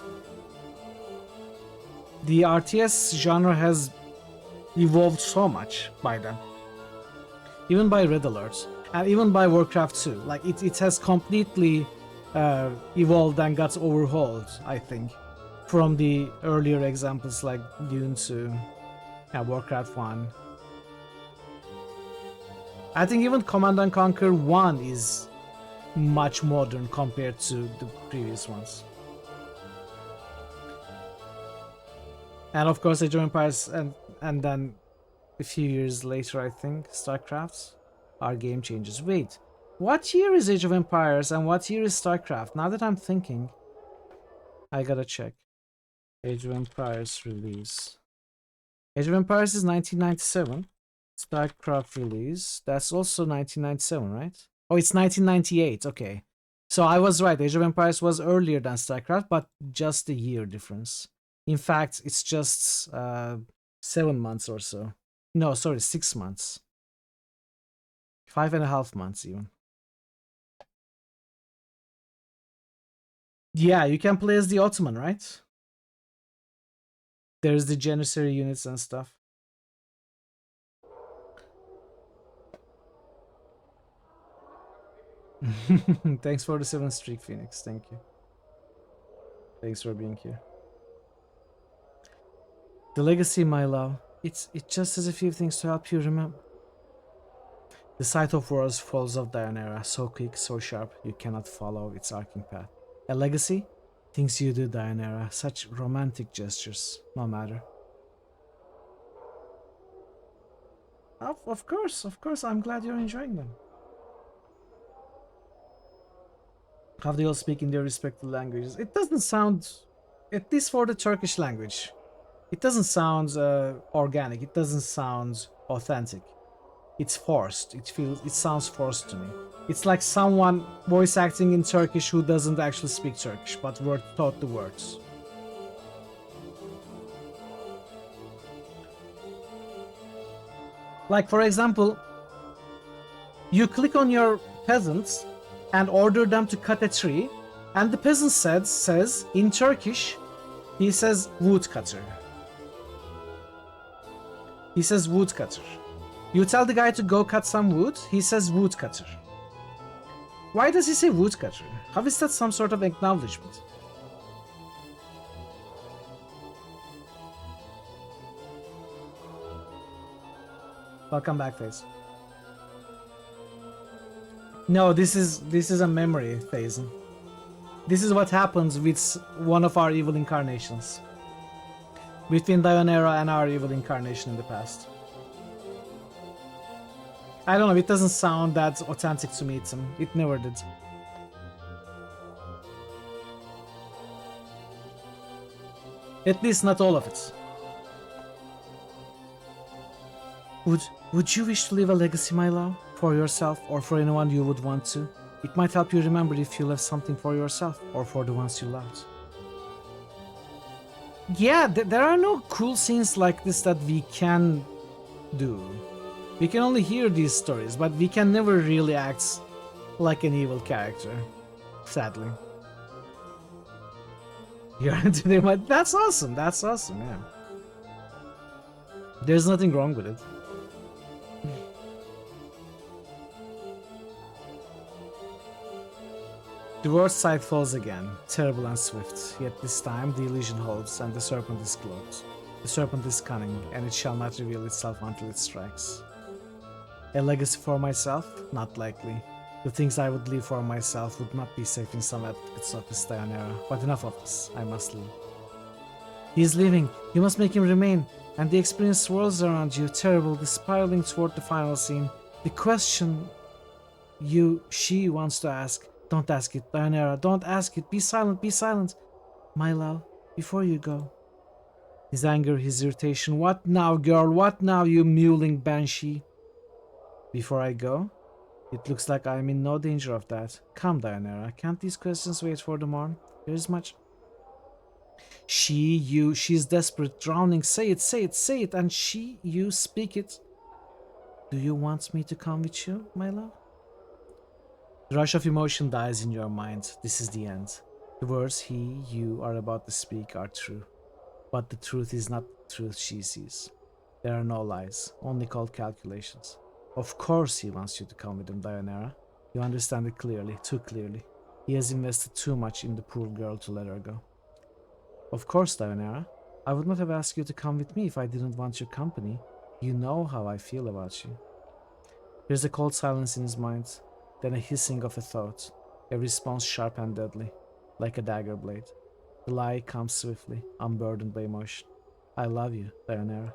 The RTS genre has evolved so much by then. Even by Red Alert, and even by Warcraft 2. Like, it has completely evolved and got overhauled, I think. From the earlier examples like Dune 2 and Warcraft 1. I think even Command and Conquer 1 is much modern compared to the previous ones. And of course Age of Empires and then a few years later, I think, StarCraft are game changers. Wait, what year is Age of Empires and what year is StarCraft? Now that I'm thinking, I gotta check. Age of Empires release. Age of Empires is 1997 StarCraft release. That's also 1997, right? Oh, it's 1998. Okay. So I was right. Age of Empires was earlier than StarCraft, but just a year difference. In fact, it's just 7 months or so. No, sorry, 6 months. 5.5 months even. Yeah, you can play as the Ottoman, right? There's the Janissary units and stuff. Thanks for the 7th streak, Phoenix. Thank you. Thanks for being here. The legacy, my love. It just has a few things to help you remember. The sight of wars falls of Dianera, so quick, so sharp, you cannot follow its arcing path. A legacy? Things you do, Dianera, such romantic gestures, no matter. Of course, I'm glad you're enjoying them. How do you all speak in their respective languages? It doesn't sound, at least for the Turkish language, it doesn't sound organic, it doesn't sound authentic. It's forced. It sounds forced to me. It's like someone voice acting in Turkish who doesn't actually speak Turkish, but taught the words. Like, for example, you click on your peasants and order them to cut a tree, and the peasant says in Turkish, he says woodcutter. He says woodcutter. You tell the guy to go cut some wood, he says woodcutter. Why does he say woodcutter? How is that some sort of acknowledgement? Welcome back, Faze. No, this is a memory, Faze. This is what happens with one of our evil incarnations. Between Dianera and our evil incarnation in the past. I don't know, it doesn't sound that authentic to me, Tim. It never did. At least not all of it. Would you wish to leave a legacy, my love? For yourself or for anyone you would want to? It might help you remember if you left something for yourself or for the ones you loved. Yeah, there are no cool scenes like this that we can do. We can only hear these stories, but we can never really act like an evil character, sadly. You're into them, but that's awesome, yeah. There's nothing wrong with it. The worst sight falls again, terrible and swift, yet this time the illusion holds and the serpent is cloaked. The serpent is cunning, and it shall not reveal itself until it strikes. A legacy for myself? Not likely. The things I would leave for myself would not be safe in some advocate's office, Dianera. But enough of this, I must leave. He is leaving, you must make him remain, and the experience swirls around you, terrible, spiraling toward the final scene. The question she wants to ask, don't ask it, Dianera, don't ask it, be silent, my love, before you go. His anger, his irritation, what now, girl, what now, you mewling banshee? Before I go? It looks like I am in no danger of that. Come, Dianera, can't these questions wait for the morn? There is much... she's desperate, drowning, say it, and you, speak it. Do you want me to come with you, my love? The rush of emotion dies in your mind. This is the end. The words you are about to speak are true. But the truth is not the truth she sees. There are no lies, only cold calculations. Of course he wants you to come with him, Dianera. You understand it clearly, too clearly. He has invested too much in the poor girl to let her go. Of course, Dianera. I would not have asked you to come with me if I didn't want your company. You know how I feel about you. There's a cold silence in his mind, then a hissing of a thought, a response sharp and deadly, like a dagger blade. The lie comes swiftly, unburdened by emotion. I love you, Dianera.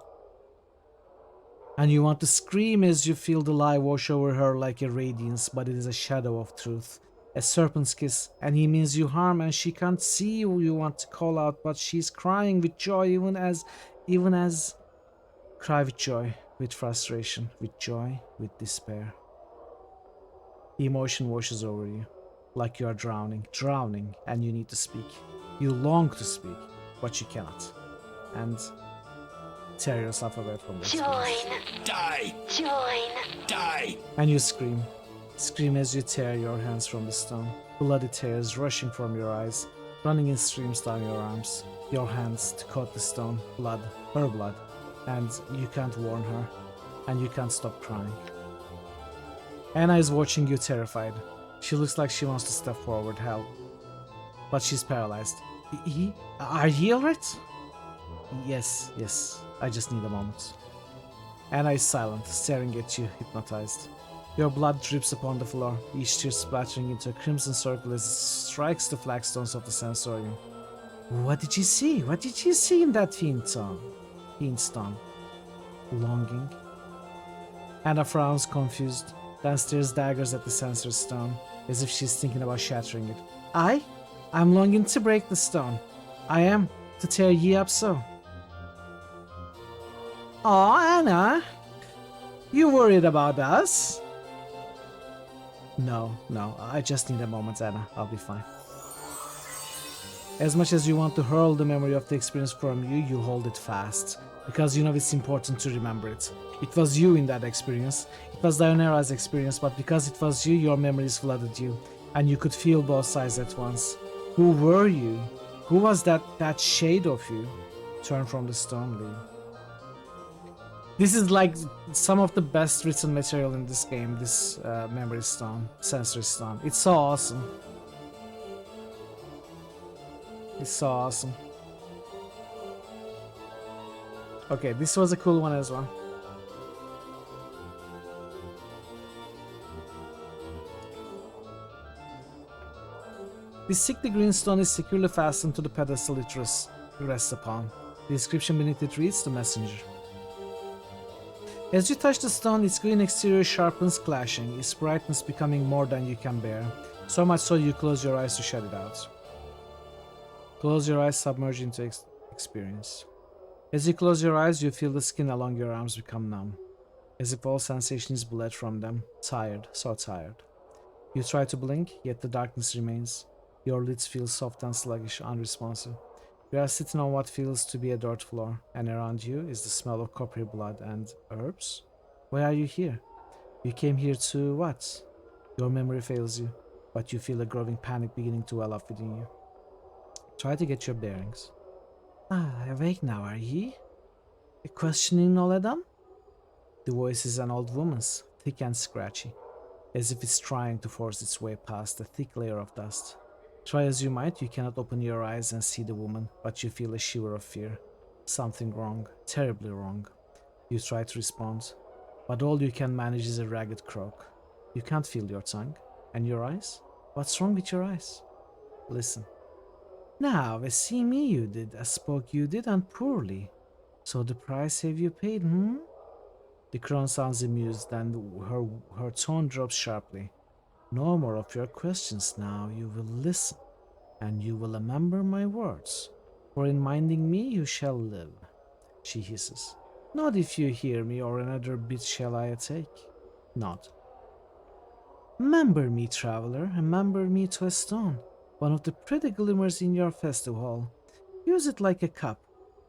And you want to scream as you feel the lie wash over her like a radiance, but it is a shadow of truth. A serpent's kiss, and he means you harm, and she can't see you. You want to call out, but she's crying with joy, even as cry with joy. with frustration, with joy, with despair. Emotion washes over you, like you are drowning, and you need to speak. You long to speak, but you cannot. And tear yourself away from this. Join! Die! Join! Die! And you scream. Scream as you tear your hands from the stone. Bloody tears rushing from your eyes, running in streams down your arms. Your hands to coat the stone. Blood, her blood. And you can't warn her. And you can't stop crying. Anna is watching you terrified. She looks like she wants to step forward, help. But she's paralyzed. Are you alright? Yes. I just need a moment. Anna is silent, staring at you, hypnotized. Your blood drips upon the floor, each tear splattering into a crimson circle as it strikes the flagstones of the sensorium. What did you see? What did you see in that fiend stone? Longing. Anna frowns, confused, then stares daggers at the sensor stone, as if she's thinking about shattering it. I'm longing to break the stone. I am, to tear ye up so. Aw, Anna! You worried about us? No, I just need a moment, Anna. I'll be fine. As much as you want to hurl the memory of the experience from you, you hold it fast, because you know it's important to remember it. It was you in that experience. It was Dionera's experience, but because it was you, your memories flooded you, and you could feel both sides at once. Who were you? Who was that shade of you? Turn from the stone, Lee. This is like some of the best written material in this game, this memory stone, sensory stone. It's so awesome. It's so awesome. Okay, this was a cool one as well. This sickly green stone is securely fastened to the pedestal it rests upon. The inscription beneath it reads, "The Messenger." As you touch the stone, its green exterior sharpens, clashing, its brightness becoming more than you can bear, so much so you close your eyes to shut it out. Close your eyes, submerge into experience. As you close your eyes, you feel the skin along your arms become numb, as if all sensation is bled from them, tired, so tired. You try to blink, yet the darkness remains. Your lids feel soft and sluggish, unresponsive. You are sitting on what feels to be a dirt floor, and around you is the smell of coppery blood and herbs. Why are you here? You came here to what? Your memory fails you, but you feel a growing panic beginning to well up within you. Try to get your bearings. Awake now, are ye? Questioning Noledam? The voice is an old woman's, thick and scratchy, as if it's trying to force its way past a thick layer of dust. Try as you might, you cannot open your eyes and see the woman, but you feel a shiver of fear. Something wrong, terribly wrong. You try to respond, but all you can manage is a ragged croak. You can't feel your tongue. And your eyes? What's wrong with your eyes? Listen. Now, I see me you did, I spoke you did, and poorly. So the price have you paid, The crone sounds amused, then her tone drops sharply. No more of your questions now, you will listen, and you will remember my words, for in minding me you shall live, she hisses. Not if you hear me, or another bit shall I take. Not. Remember me, traveler, remember me to a stone, one of the pretty glimmers in your festive hall. Use it like a cup,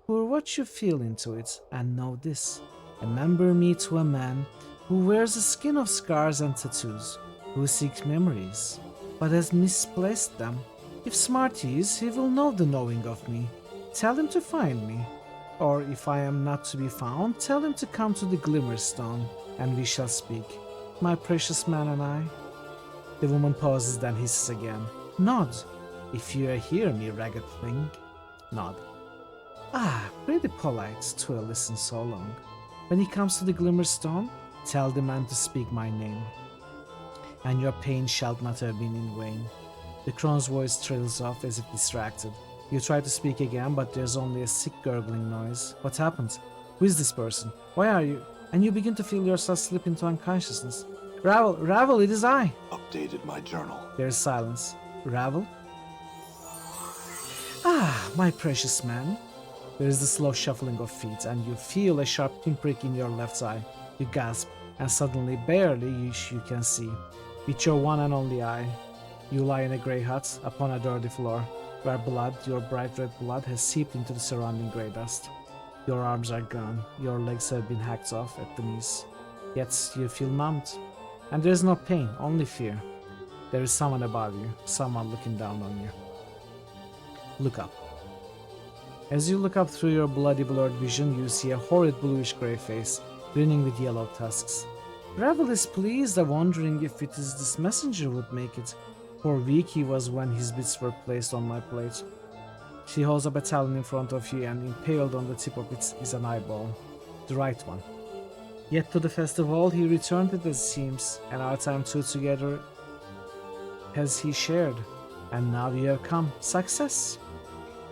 pour what you feel into it, and know this. Remember me to a man who wears a skin of scars and tattoos, who seeks memories, but has misplaced them. If smart he is, he will know the knowing of me. Tell him to find me. Or if I am not to be found, tell him to come to the Glimmerstone, and we shall speak, my precious man and I. The woman pauses, then hisses again. Nod, if you hear me, ragged thing. Nod. Pretty polite to listen so long. When he comes to the Glimmerstone, tell the man to speak my name, and your pain shall not have been in vain. The crone's voice trails off as if distracted. You try to speak again, but there's only a sick gurgling noise. What happened? Who is this person? Why are you? And you begin to feel yourself slip into unconsciousness. Ravel, it is I! Updated my journal. There's silence. Ravel? My precious man. There is the slow shuffling of feet, and you feel a sharp pinprick in your left eye. You gasp, and suddenly, barely, you can see. With your one and only eye, you lie in a grey hut upon a dirty floor, where blood, your bright red blood, has seeped into the surrounding grey dust. Your arms are gone, your legs have been hacked off at the knees. Yet you feel numbed, and there is no pain, only fear. There is someone above you, someone looking down on you. Look up. As you look up through your bloody blurred vision, you see a horrid bluish-grey face, grinning with yellow tusks. Ravel is pleased, wondering if it is this messenger would make it, for weak he was when his bits were placed on my plate. She holds up a talon in front of you, and impaled on the tip of it is an eyeball, the right one. Yet to the festival he returned it, as seems, and our time too together has he shared, and now you have come. Success!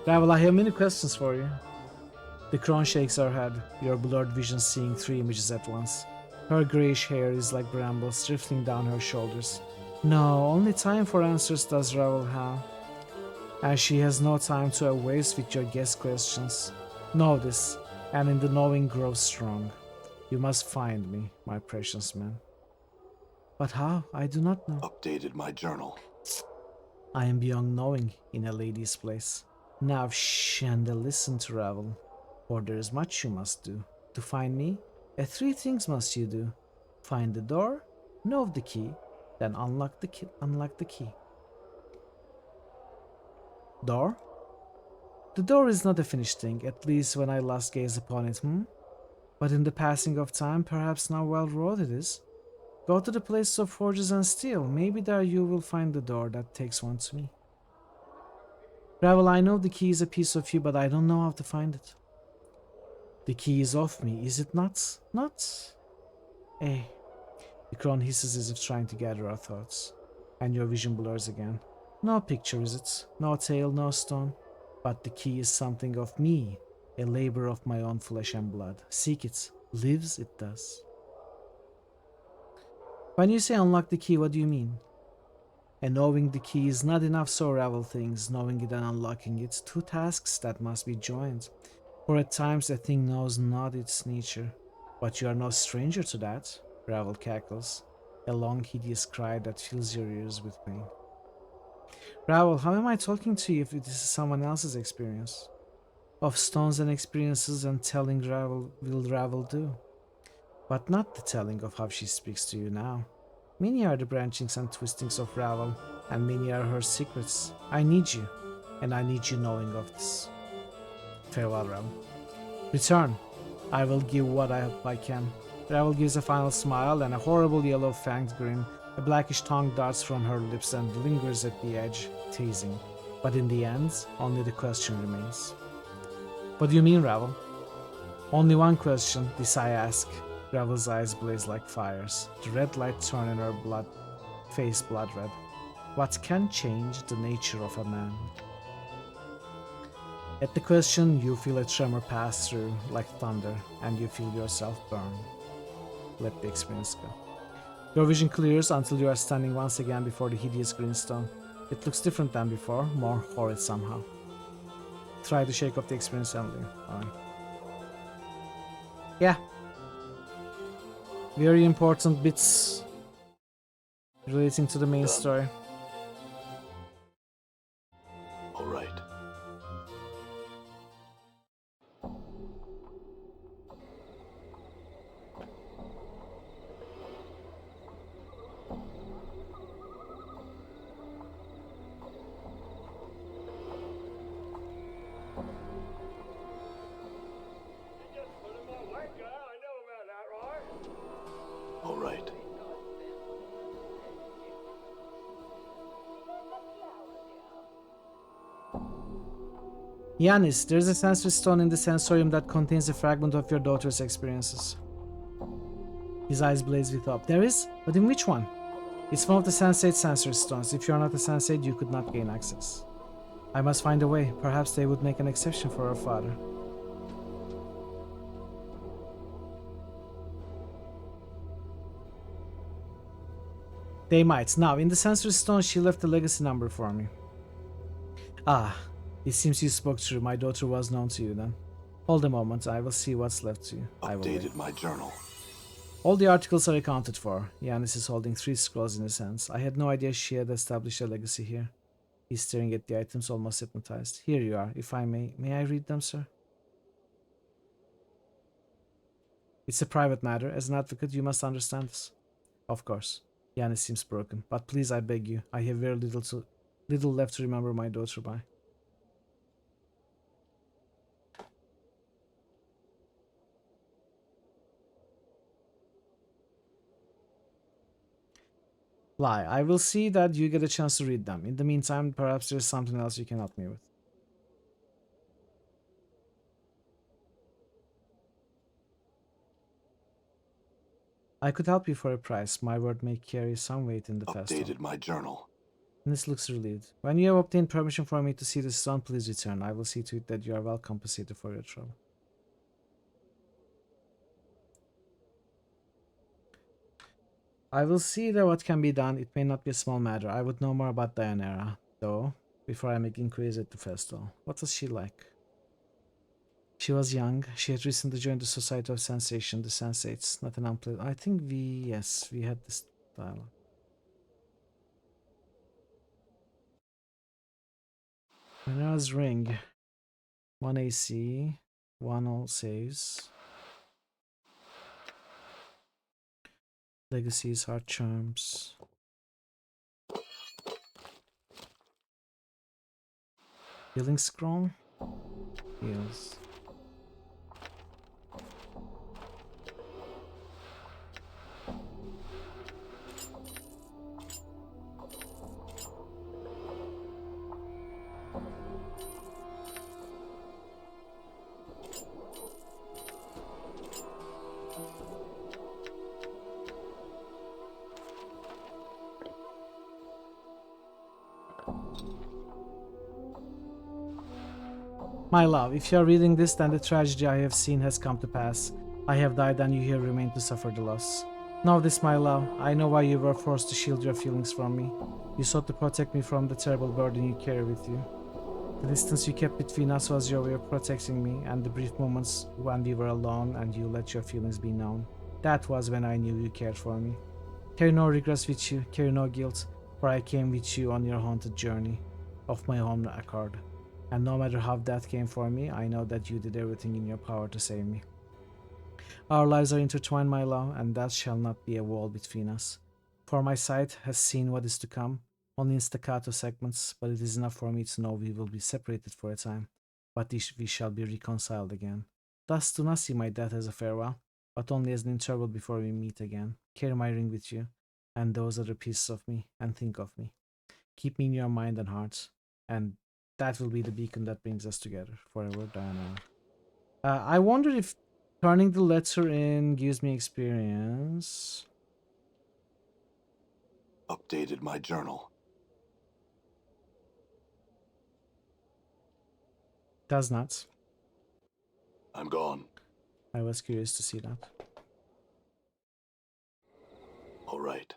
Ravel, I have many questions for you. The crone shakes her head, your blurred vision seeing 3 images at once. Her greyish hair is like brambles drifting down her shoulders. No, only time for answers does Ravel have, and she has no time to waste with your guess questions. Know this, and in the knowing grow strong. You must find me, my precious man. But how? I do not know. Updated my journal. I am beyond knowing in a lady's place. Now shh and listen to Ravel, for there is much you must do. To find me, 3 things must you do. Find the door, know the key, then unlock the key. Door? The door is not a finished thing, at least when I last gazed upon it, But in the passing of time, perhaps now well wrought it is. Go to the place of forges and steel, maybe there you will find the door that takes one to me. Ravel, I know the key is a piece of you, but I don't know how to find it. The key is off me, is it not? Not? Eh. The crone hisses as if trying to gather our thoughts, and your vision blurs again. No picture is it, no tale, no stone, but the key is something of me, a labor of my own flesh and blood. Seek it, lives it does. When you say unlock the key, what do you mean? And knowing the key is not enough, so Ravel thinks, knowing it and unlocking it, 2 tasks that must be joined. For at times a thing knows not its nature. But you are no stranger to that, Ravel cackles, a long hideous cry that fills your ears with pain. Ravel, how am I talking to you if it is someone else's experience? Of stones and experiences and telling Ravel will Ravel do. But not the telling of how she speaks to you now. Many are the branchings and twistings of Ravel, and many are her secrets. I need you, and I need you knowing of this. Farewell, Ravel. Return. I will give what I can. Ravel gives a final smile, and a horrible yellow-fanged grin. A blackish tongue darts from her lips and lingers at the edge, teasing. But in the end, only the question remains. What do you mean, Ravel? Only one question, this I ask. Ravel's eyes blaze like fires. The red light turn in her face blood red. What can change the nature of a man? At the question, you feel a tremor pass through like thunder, and you feel yourself burn. Let the experience go. Your vision clears until you are standing once again before the hideous greenstone. It looks different than before, more horrid somehow. Try to shake off the experience and leave. Alright. Yeah. Very important bits relating to the main story. All right. All right. Yanis, there's a sensory stone in the sensorium that contains a fragment of your daughter's experiences. His eyes blaze with hope. There is? But in which one? It's one of the sensate sensory stones. If you're not a sensate, you could not gain access. I must find a way. Perhaps they would make an exception for her father. They might. Now, in the sensory stone, she left a legacy number for me. Ah, it seems you spoke true. My daughter was known to you then. Hold a moment, I will see what's left to you. Updated my journal. All the articles are accounted for. Yanis is holding 3 scrolls in his hands. I had no idea she had established a legacy here. He's staring at the items, almost hypnotized. Here you are, if I may. May I read them, sir? It's a private matter. As an advocate, you must understand this. Of course. Yanis seems broken. But please, I beg you. I have very little left to remember my daughter by. Lie. I will see that you get a chance to read them. In the meantime, perhaps there's something else you can help me with. I could help you for a price. My word may carry some weight in the festival. Updated my journal. This looks relieved. When you have obtained permission for me to see the stone, please return. I will see to it that you are well compensated for your trouble. I will see that what can be done. It may not be a small matter. I would know more about Dianera, though, before I make inquiries at the festival. What was she like? She was young. She had recently joined the Society of Sensation, the Sensates. Not an unpleasant... I think we had this dialogue. Dianera's ring. 1 AC, 1 all saves. Legacies, heart charms. Healing scroll. Heals. My love, if you are reading this, then the tragedy I have seen has come to pass. I have died and you have remained to suffer the loss. Know this, my love. I know why you were forced to shield your feelings from me. You sought to protect me from the terrible burden you carry with you. The distance you kept between us was your way of protecting me, and the brief moments when we were alone and you let your feelings be known. That was when I knew you cared for me. Carry no regrets with you, carry no guilt, for I came with you on your haunted journey, of my own accord. And no matter how death came for me, I know that you did everything in your power to save me. Our lives are intertwined, my love, and that shall not be a wall between us. For my sight has seen what is to come, only in staccato segments, but it is enough for me to know we will be separated for a time, but we shall be reconciled again. Thus do not see my death as a farewell, but only as an interval before we meet again. Carry my ring with you, and those other pieces of me, and think of me. Keep me in your mind and heart, and that will be the beacon that brings us together forever, Diana. I wonder if turning the letter in gives me experience. Updated my journal. Does not. I'm gone. I was curious to see that. All right.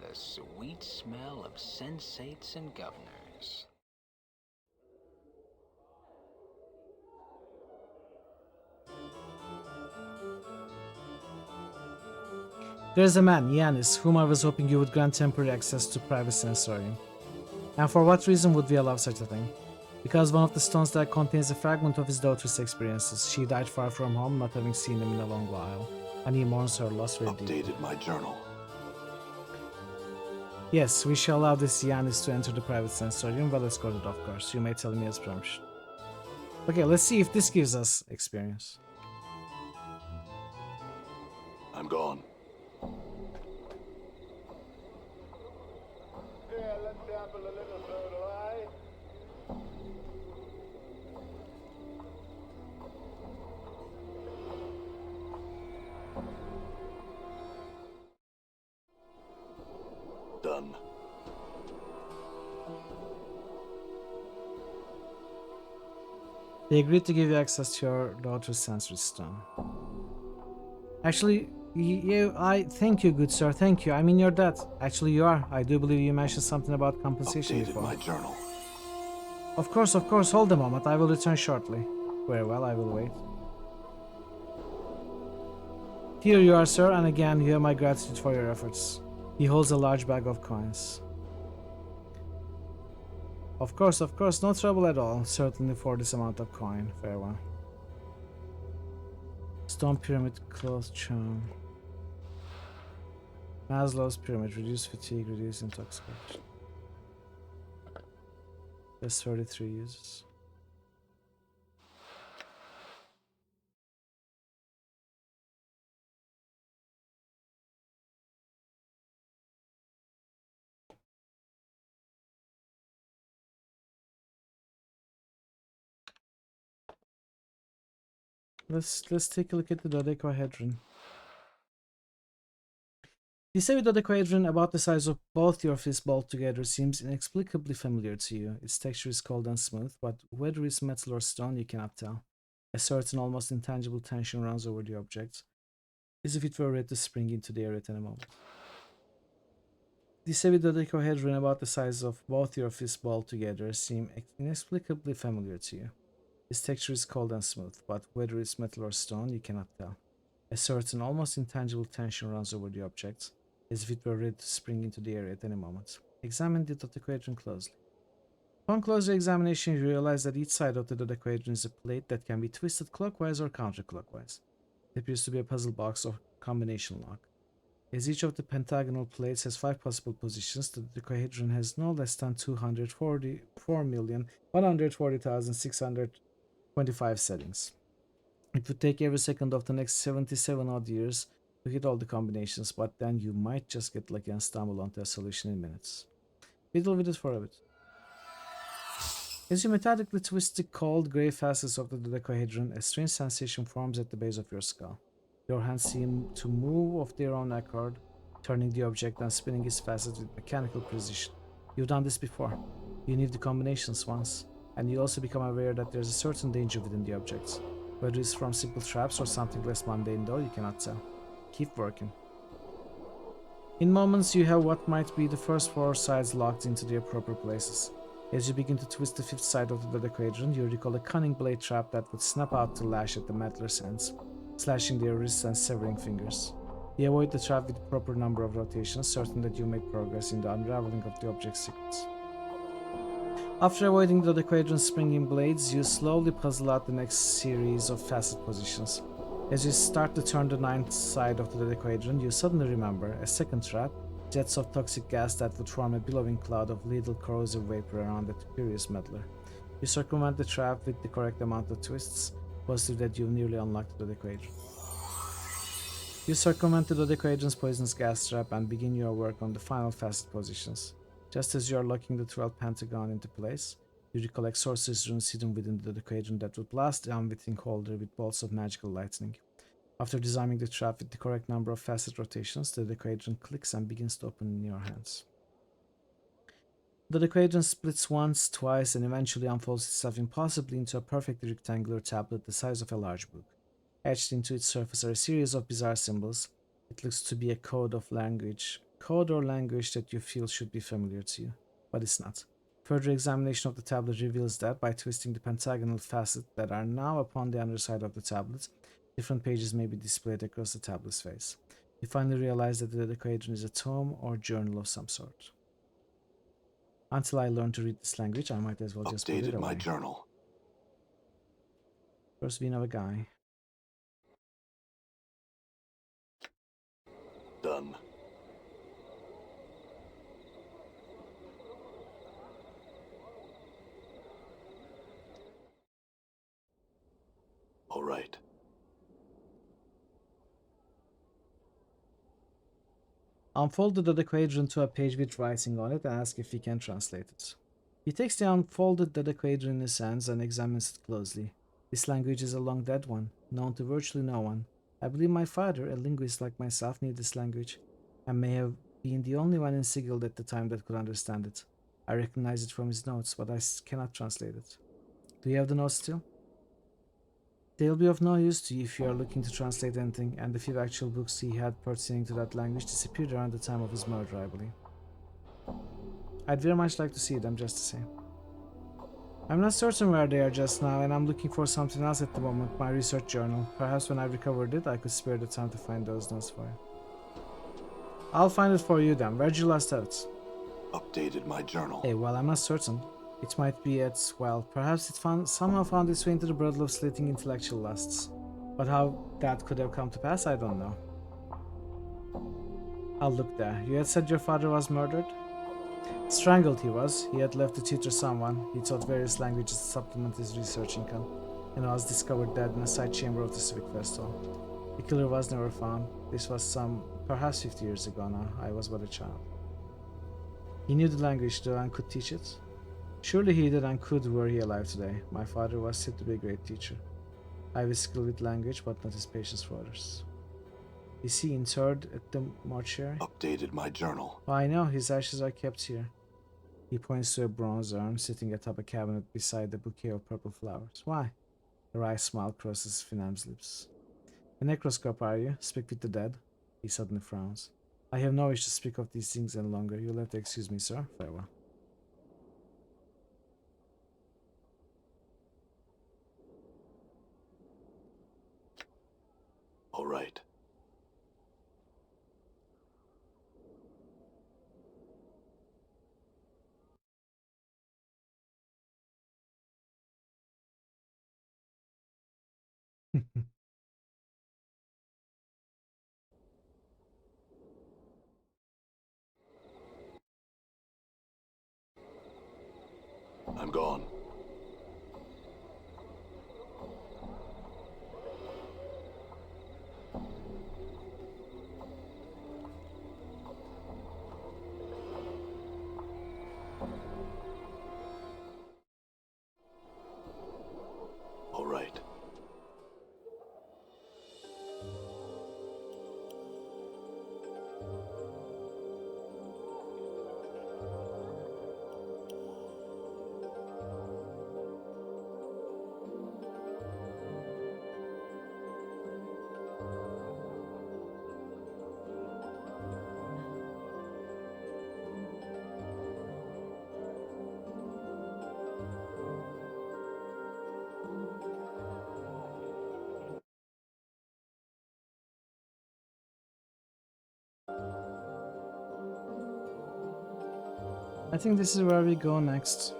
The sweet smell of sensates and governors. There's a man, Yanis, whom I was hoping you would grant temporary access to private sensorium. And for what reason would we allow such a thing? Because one of the stones there contains a fragment of his daughter's experiences. She died far from home, not having seen him in a long while, and he mourns her loss very deeply. Updated my journal. Yes, we shall allow this Yanis to enter the private sensorium, well escorted of course. You may tell me as permission. Okay, let's see if this gives us experience. I'm gone. Done. They agreed to give you access to your daughter's sensory stone. Actually, I thank you, good sir. Thank you. I mean, you're dead. Actually, you are. I do believe you mentioned something about compensation Updated before. my journal. Of course, of course. Hold a moment. I will return shortly. Very well, I will wait. Here you are, sir, and again, you have my gratitude for your efforts. He holds a large bag of coins. Of course, no trouble at all. Certainly for this amount of coin. Very well. Stone pyramid, cloth charm. Maslow's pyramid, reduce fatigue, reduce intoxication. There's 33 uses. Let's take a look at the dodecahedron. The semi-dodecahedron, about the size of both your fists balled together, seems inexplicably familiar to you. Its texture is cold and smooth, but whether it's metal or stone, you cannot tell. A certain, almost intangible tension runs over the object, as if it were ready to spring into the air at any moment. The semi-dodecahedron, about the size of both your fists balled together, seem inexplicably familiar to you. Its texture is cold and smooth, but whether it's metal or stone, you cannot tell. A certain, almost intangible tension runs over the object, as if it were ready to spring into the air at any moment. Examine the dodecahedron closely. Upon closer examination, you realize that each side of the dodecahedron is a plate that can be twisted clockwise or counterclockwise. It appears to be a puzzle box or combination lock. As each of the pentagonal plates has 5 possible positions, the dodecahedron has no less than 244,140,625 settings. It would take every second of the next 77 odd years to hit all the combinations, but then you might just get lucky and stumble onto a solution in minutes. Fiddle with it for a bit. As you methodically twist the cold grey facets of the dodecahedron, a strange sensation forms at the base of your skull. Your hands seem to move of their own accord, turning the object and spinning its facets with mechanical precision. You've done this before. You knew the combinations once, and you also become aware that there's a certain danger within the objects. Whether it's from simple traps or something less mundane, though, you cannot tell. Keep working. In moments, you have what might be the first 4 sides locked into their proper places. As you begin to twist the 5th side of the dodecahedron, you recall a cunning blade trap that would snap out to lash at the meddler's hands, slashing their wrists and severing fingers. You avoid the trap with the proper number of rotations, certain that you make progress in the unraveling of the object's secrets. After avoiding the dodecahedron's springing blades, you slowly puzzle out the next series of facet positions. As you start to turn the 9th side of the dodecahedron, you suddenly remember a second trap, jets of toxic gas that would form a billowing cloud of lethal corrosive vapor around the curious meddler. You circumvent the trap with the correct amount of twists, positive that you've nearly unlocked the dodecahedron. You circumvent the dodecahedron's poisonous gas trap and begin your work on the final facet positions. Just as you are locking the 12th pentagon into place, you recollect sorcerer's runes hidden within the dodecahedron that would blast the unwitting holder with bolts of magical lightning. After disarming the trap with the correct number of facet rotations, the dodecahedron clicks and begins to open in your hands. The dodecahedron splits once, twice, and eventually unfolds itself impossibly into a perfectly rectangular tablet the size of a large book. Etched into its surface are a series of bizarre symbols. It looks to be a code or language that you feel should be familiar to you, but it's not. Further examination of the tablet reveals that by twisting the pentagonal facets that are now upon the underside of the tablet, different pages may be displayed across the tablet's face. You finally realize that the dodecahedron is a tome or journal of some sort. Until I learn to read this language, I might as well just put it away. Updated my journal. First, we know a guy. Done. All right. Unfold the dodecahedron to a page with writing on it and ask if he can translate it. He takes the unfolded dodecahedron in his hands and examines it closely. This language is a long dead one, known to virtually no one. I believe my father, a linguist like myself, knew this language, and may have been the only one in Sigil at the time that could understand it. I recognize it from his notes, but I cannot translate it. Do you have the notes still? They'll be of no use to you if you are looking to translate anything, and the few actual books he had pertaining to that language disappeared around the time of his murder, I believe. I'd very much like to see them, just the same. I'm not certain where they are just now, and I'm looking for something else at the moment, my research journal. Perhaps when I recovered it, I could spare the time to find those notes for you. I'll find it for you then. Where'd you last have it? Updated my journal. Hey, well, I'm not certain. It might be at, well, perhaps it somehow found its way into the brothel of slitting intellectual lusts. But how that could have come to pass, I don't know. I'll look there. You had said your father was murdered? Strangled he was. He had left to tutor someone. He taught various languages to supplement his research income, and was discovered dead in a side chamber of the Civic Festival. The killer was never found. This was perhaps 50 years ago now. I was but a child. He knew the language though and could teach it. Surely he did and could were he alive today. My father was said to be a great teacher. I have his skill with language, but not his patience for others. Is he interred at the mortuary? Updated my journal. Oh, I know, his ashes are kept here. He points to a bronze urn sitting atop a cabinet beside a bouquet of purple flowers. Why? A wry smile crosses Finam's lips. A necroscope, are you? Speak with the dead? He suddenly frowns. I have no wish to speak of these things any longer. You'll have to excuse me, sir. Farewell. All right. I'm gone. All right. I think this is where we go next.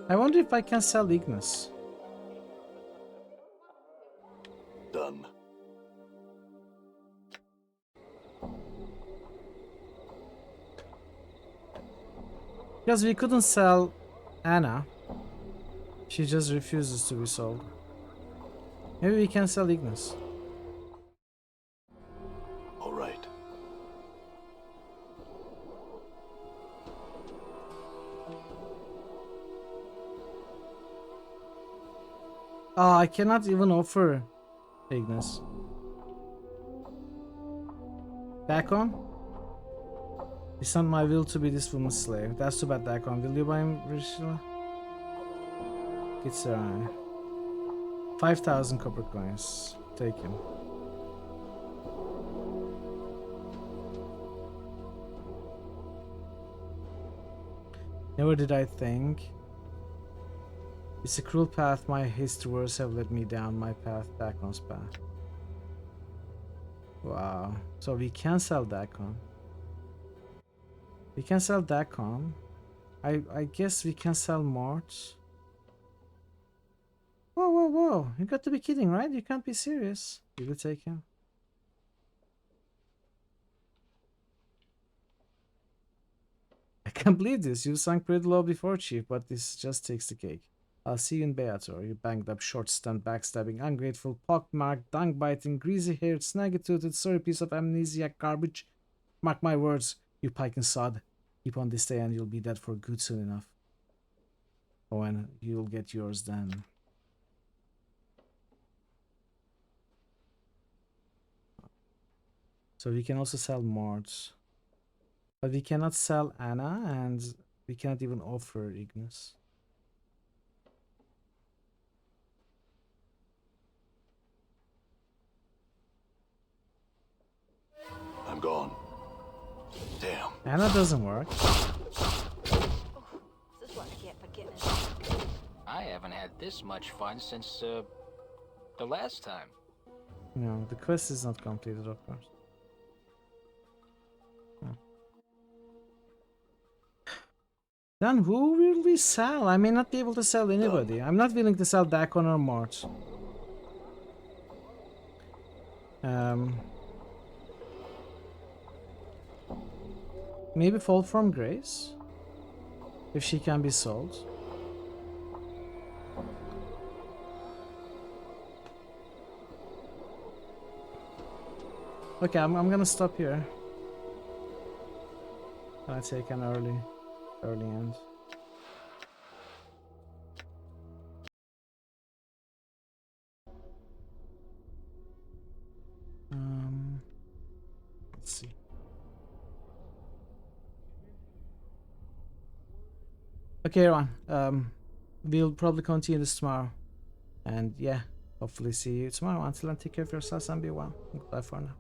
I wonder if I can sell Ignis. Done. Because we couldn't sell Anna. She just refuses to be sold. Maybe we can sell Ignis. All right. Oh, I cannot even offer Ignis. Dakon? It's not my will to be this woman's slave. That's too bad, Dakon. Will you buy him, Rishila? It's 5,000 copper coins. Take him. Never did I think. It's a cruel path my hasty words have led me down, my path, Dakon's path. Wow. So we can sell Dakon. We can sell Dakon. I guess we can sell Mort. Whoa, whoa, whoa. You got to be kidding, right? You can't be serious. You will take him. I can't believe this. You sunk pretty low before, Chief, but this just takes the cake. I'll see you in Beator, you banged up, short-stunned, backstabbing, ungrateful, pockmarked, dung-biting, greasy-haired, snaggy-tooted, sorry piece of amnesiac garbage. Mark my words, you pike and sod. Keep on this day and you'll be dead for good soon enough. Oh, and you'll get yours then. So we can also sell Mords. But we cannot sell Anna, and we cannot even offer Ignis. I'm gone. Damn. Anna doesn't work. This is what I get for getting it. I haven't had this much fun since, the last time. No, the quest is not completed, of course. Then who will we sell? I may not be able to sell anybody. I'm not willing to sell Dakon or March. Maybe Fall from Grace? If she can be sold. Okay, I'm gonna stop here. I take an early end. Let's see. Okay, everyone. We'll probably continue this tomorrow. And yeah, hopefully see you tomorrow. Until then, take care of yourselves and be well. Goodbye for now.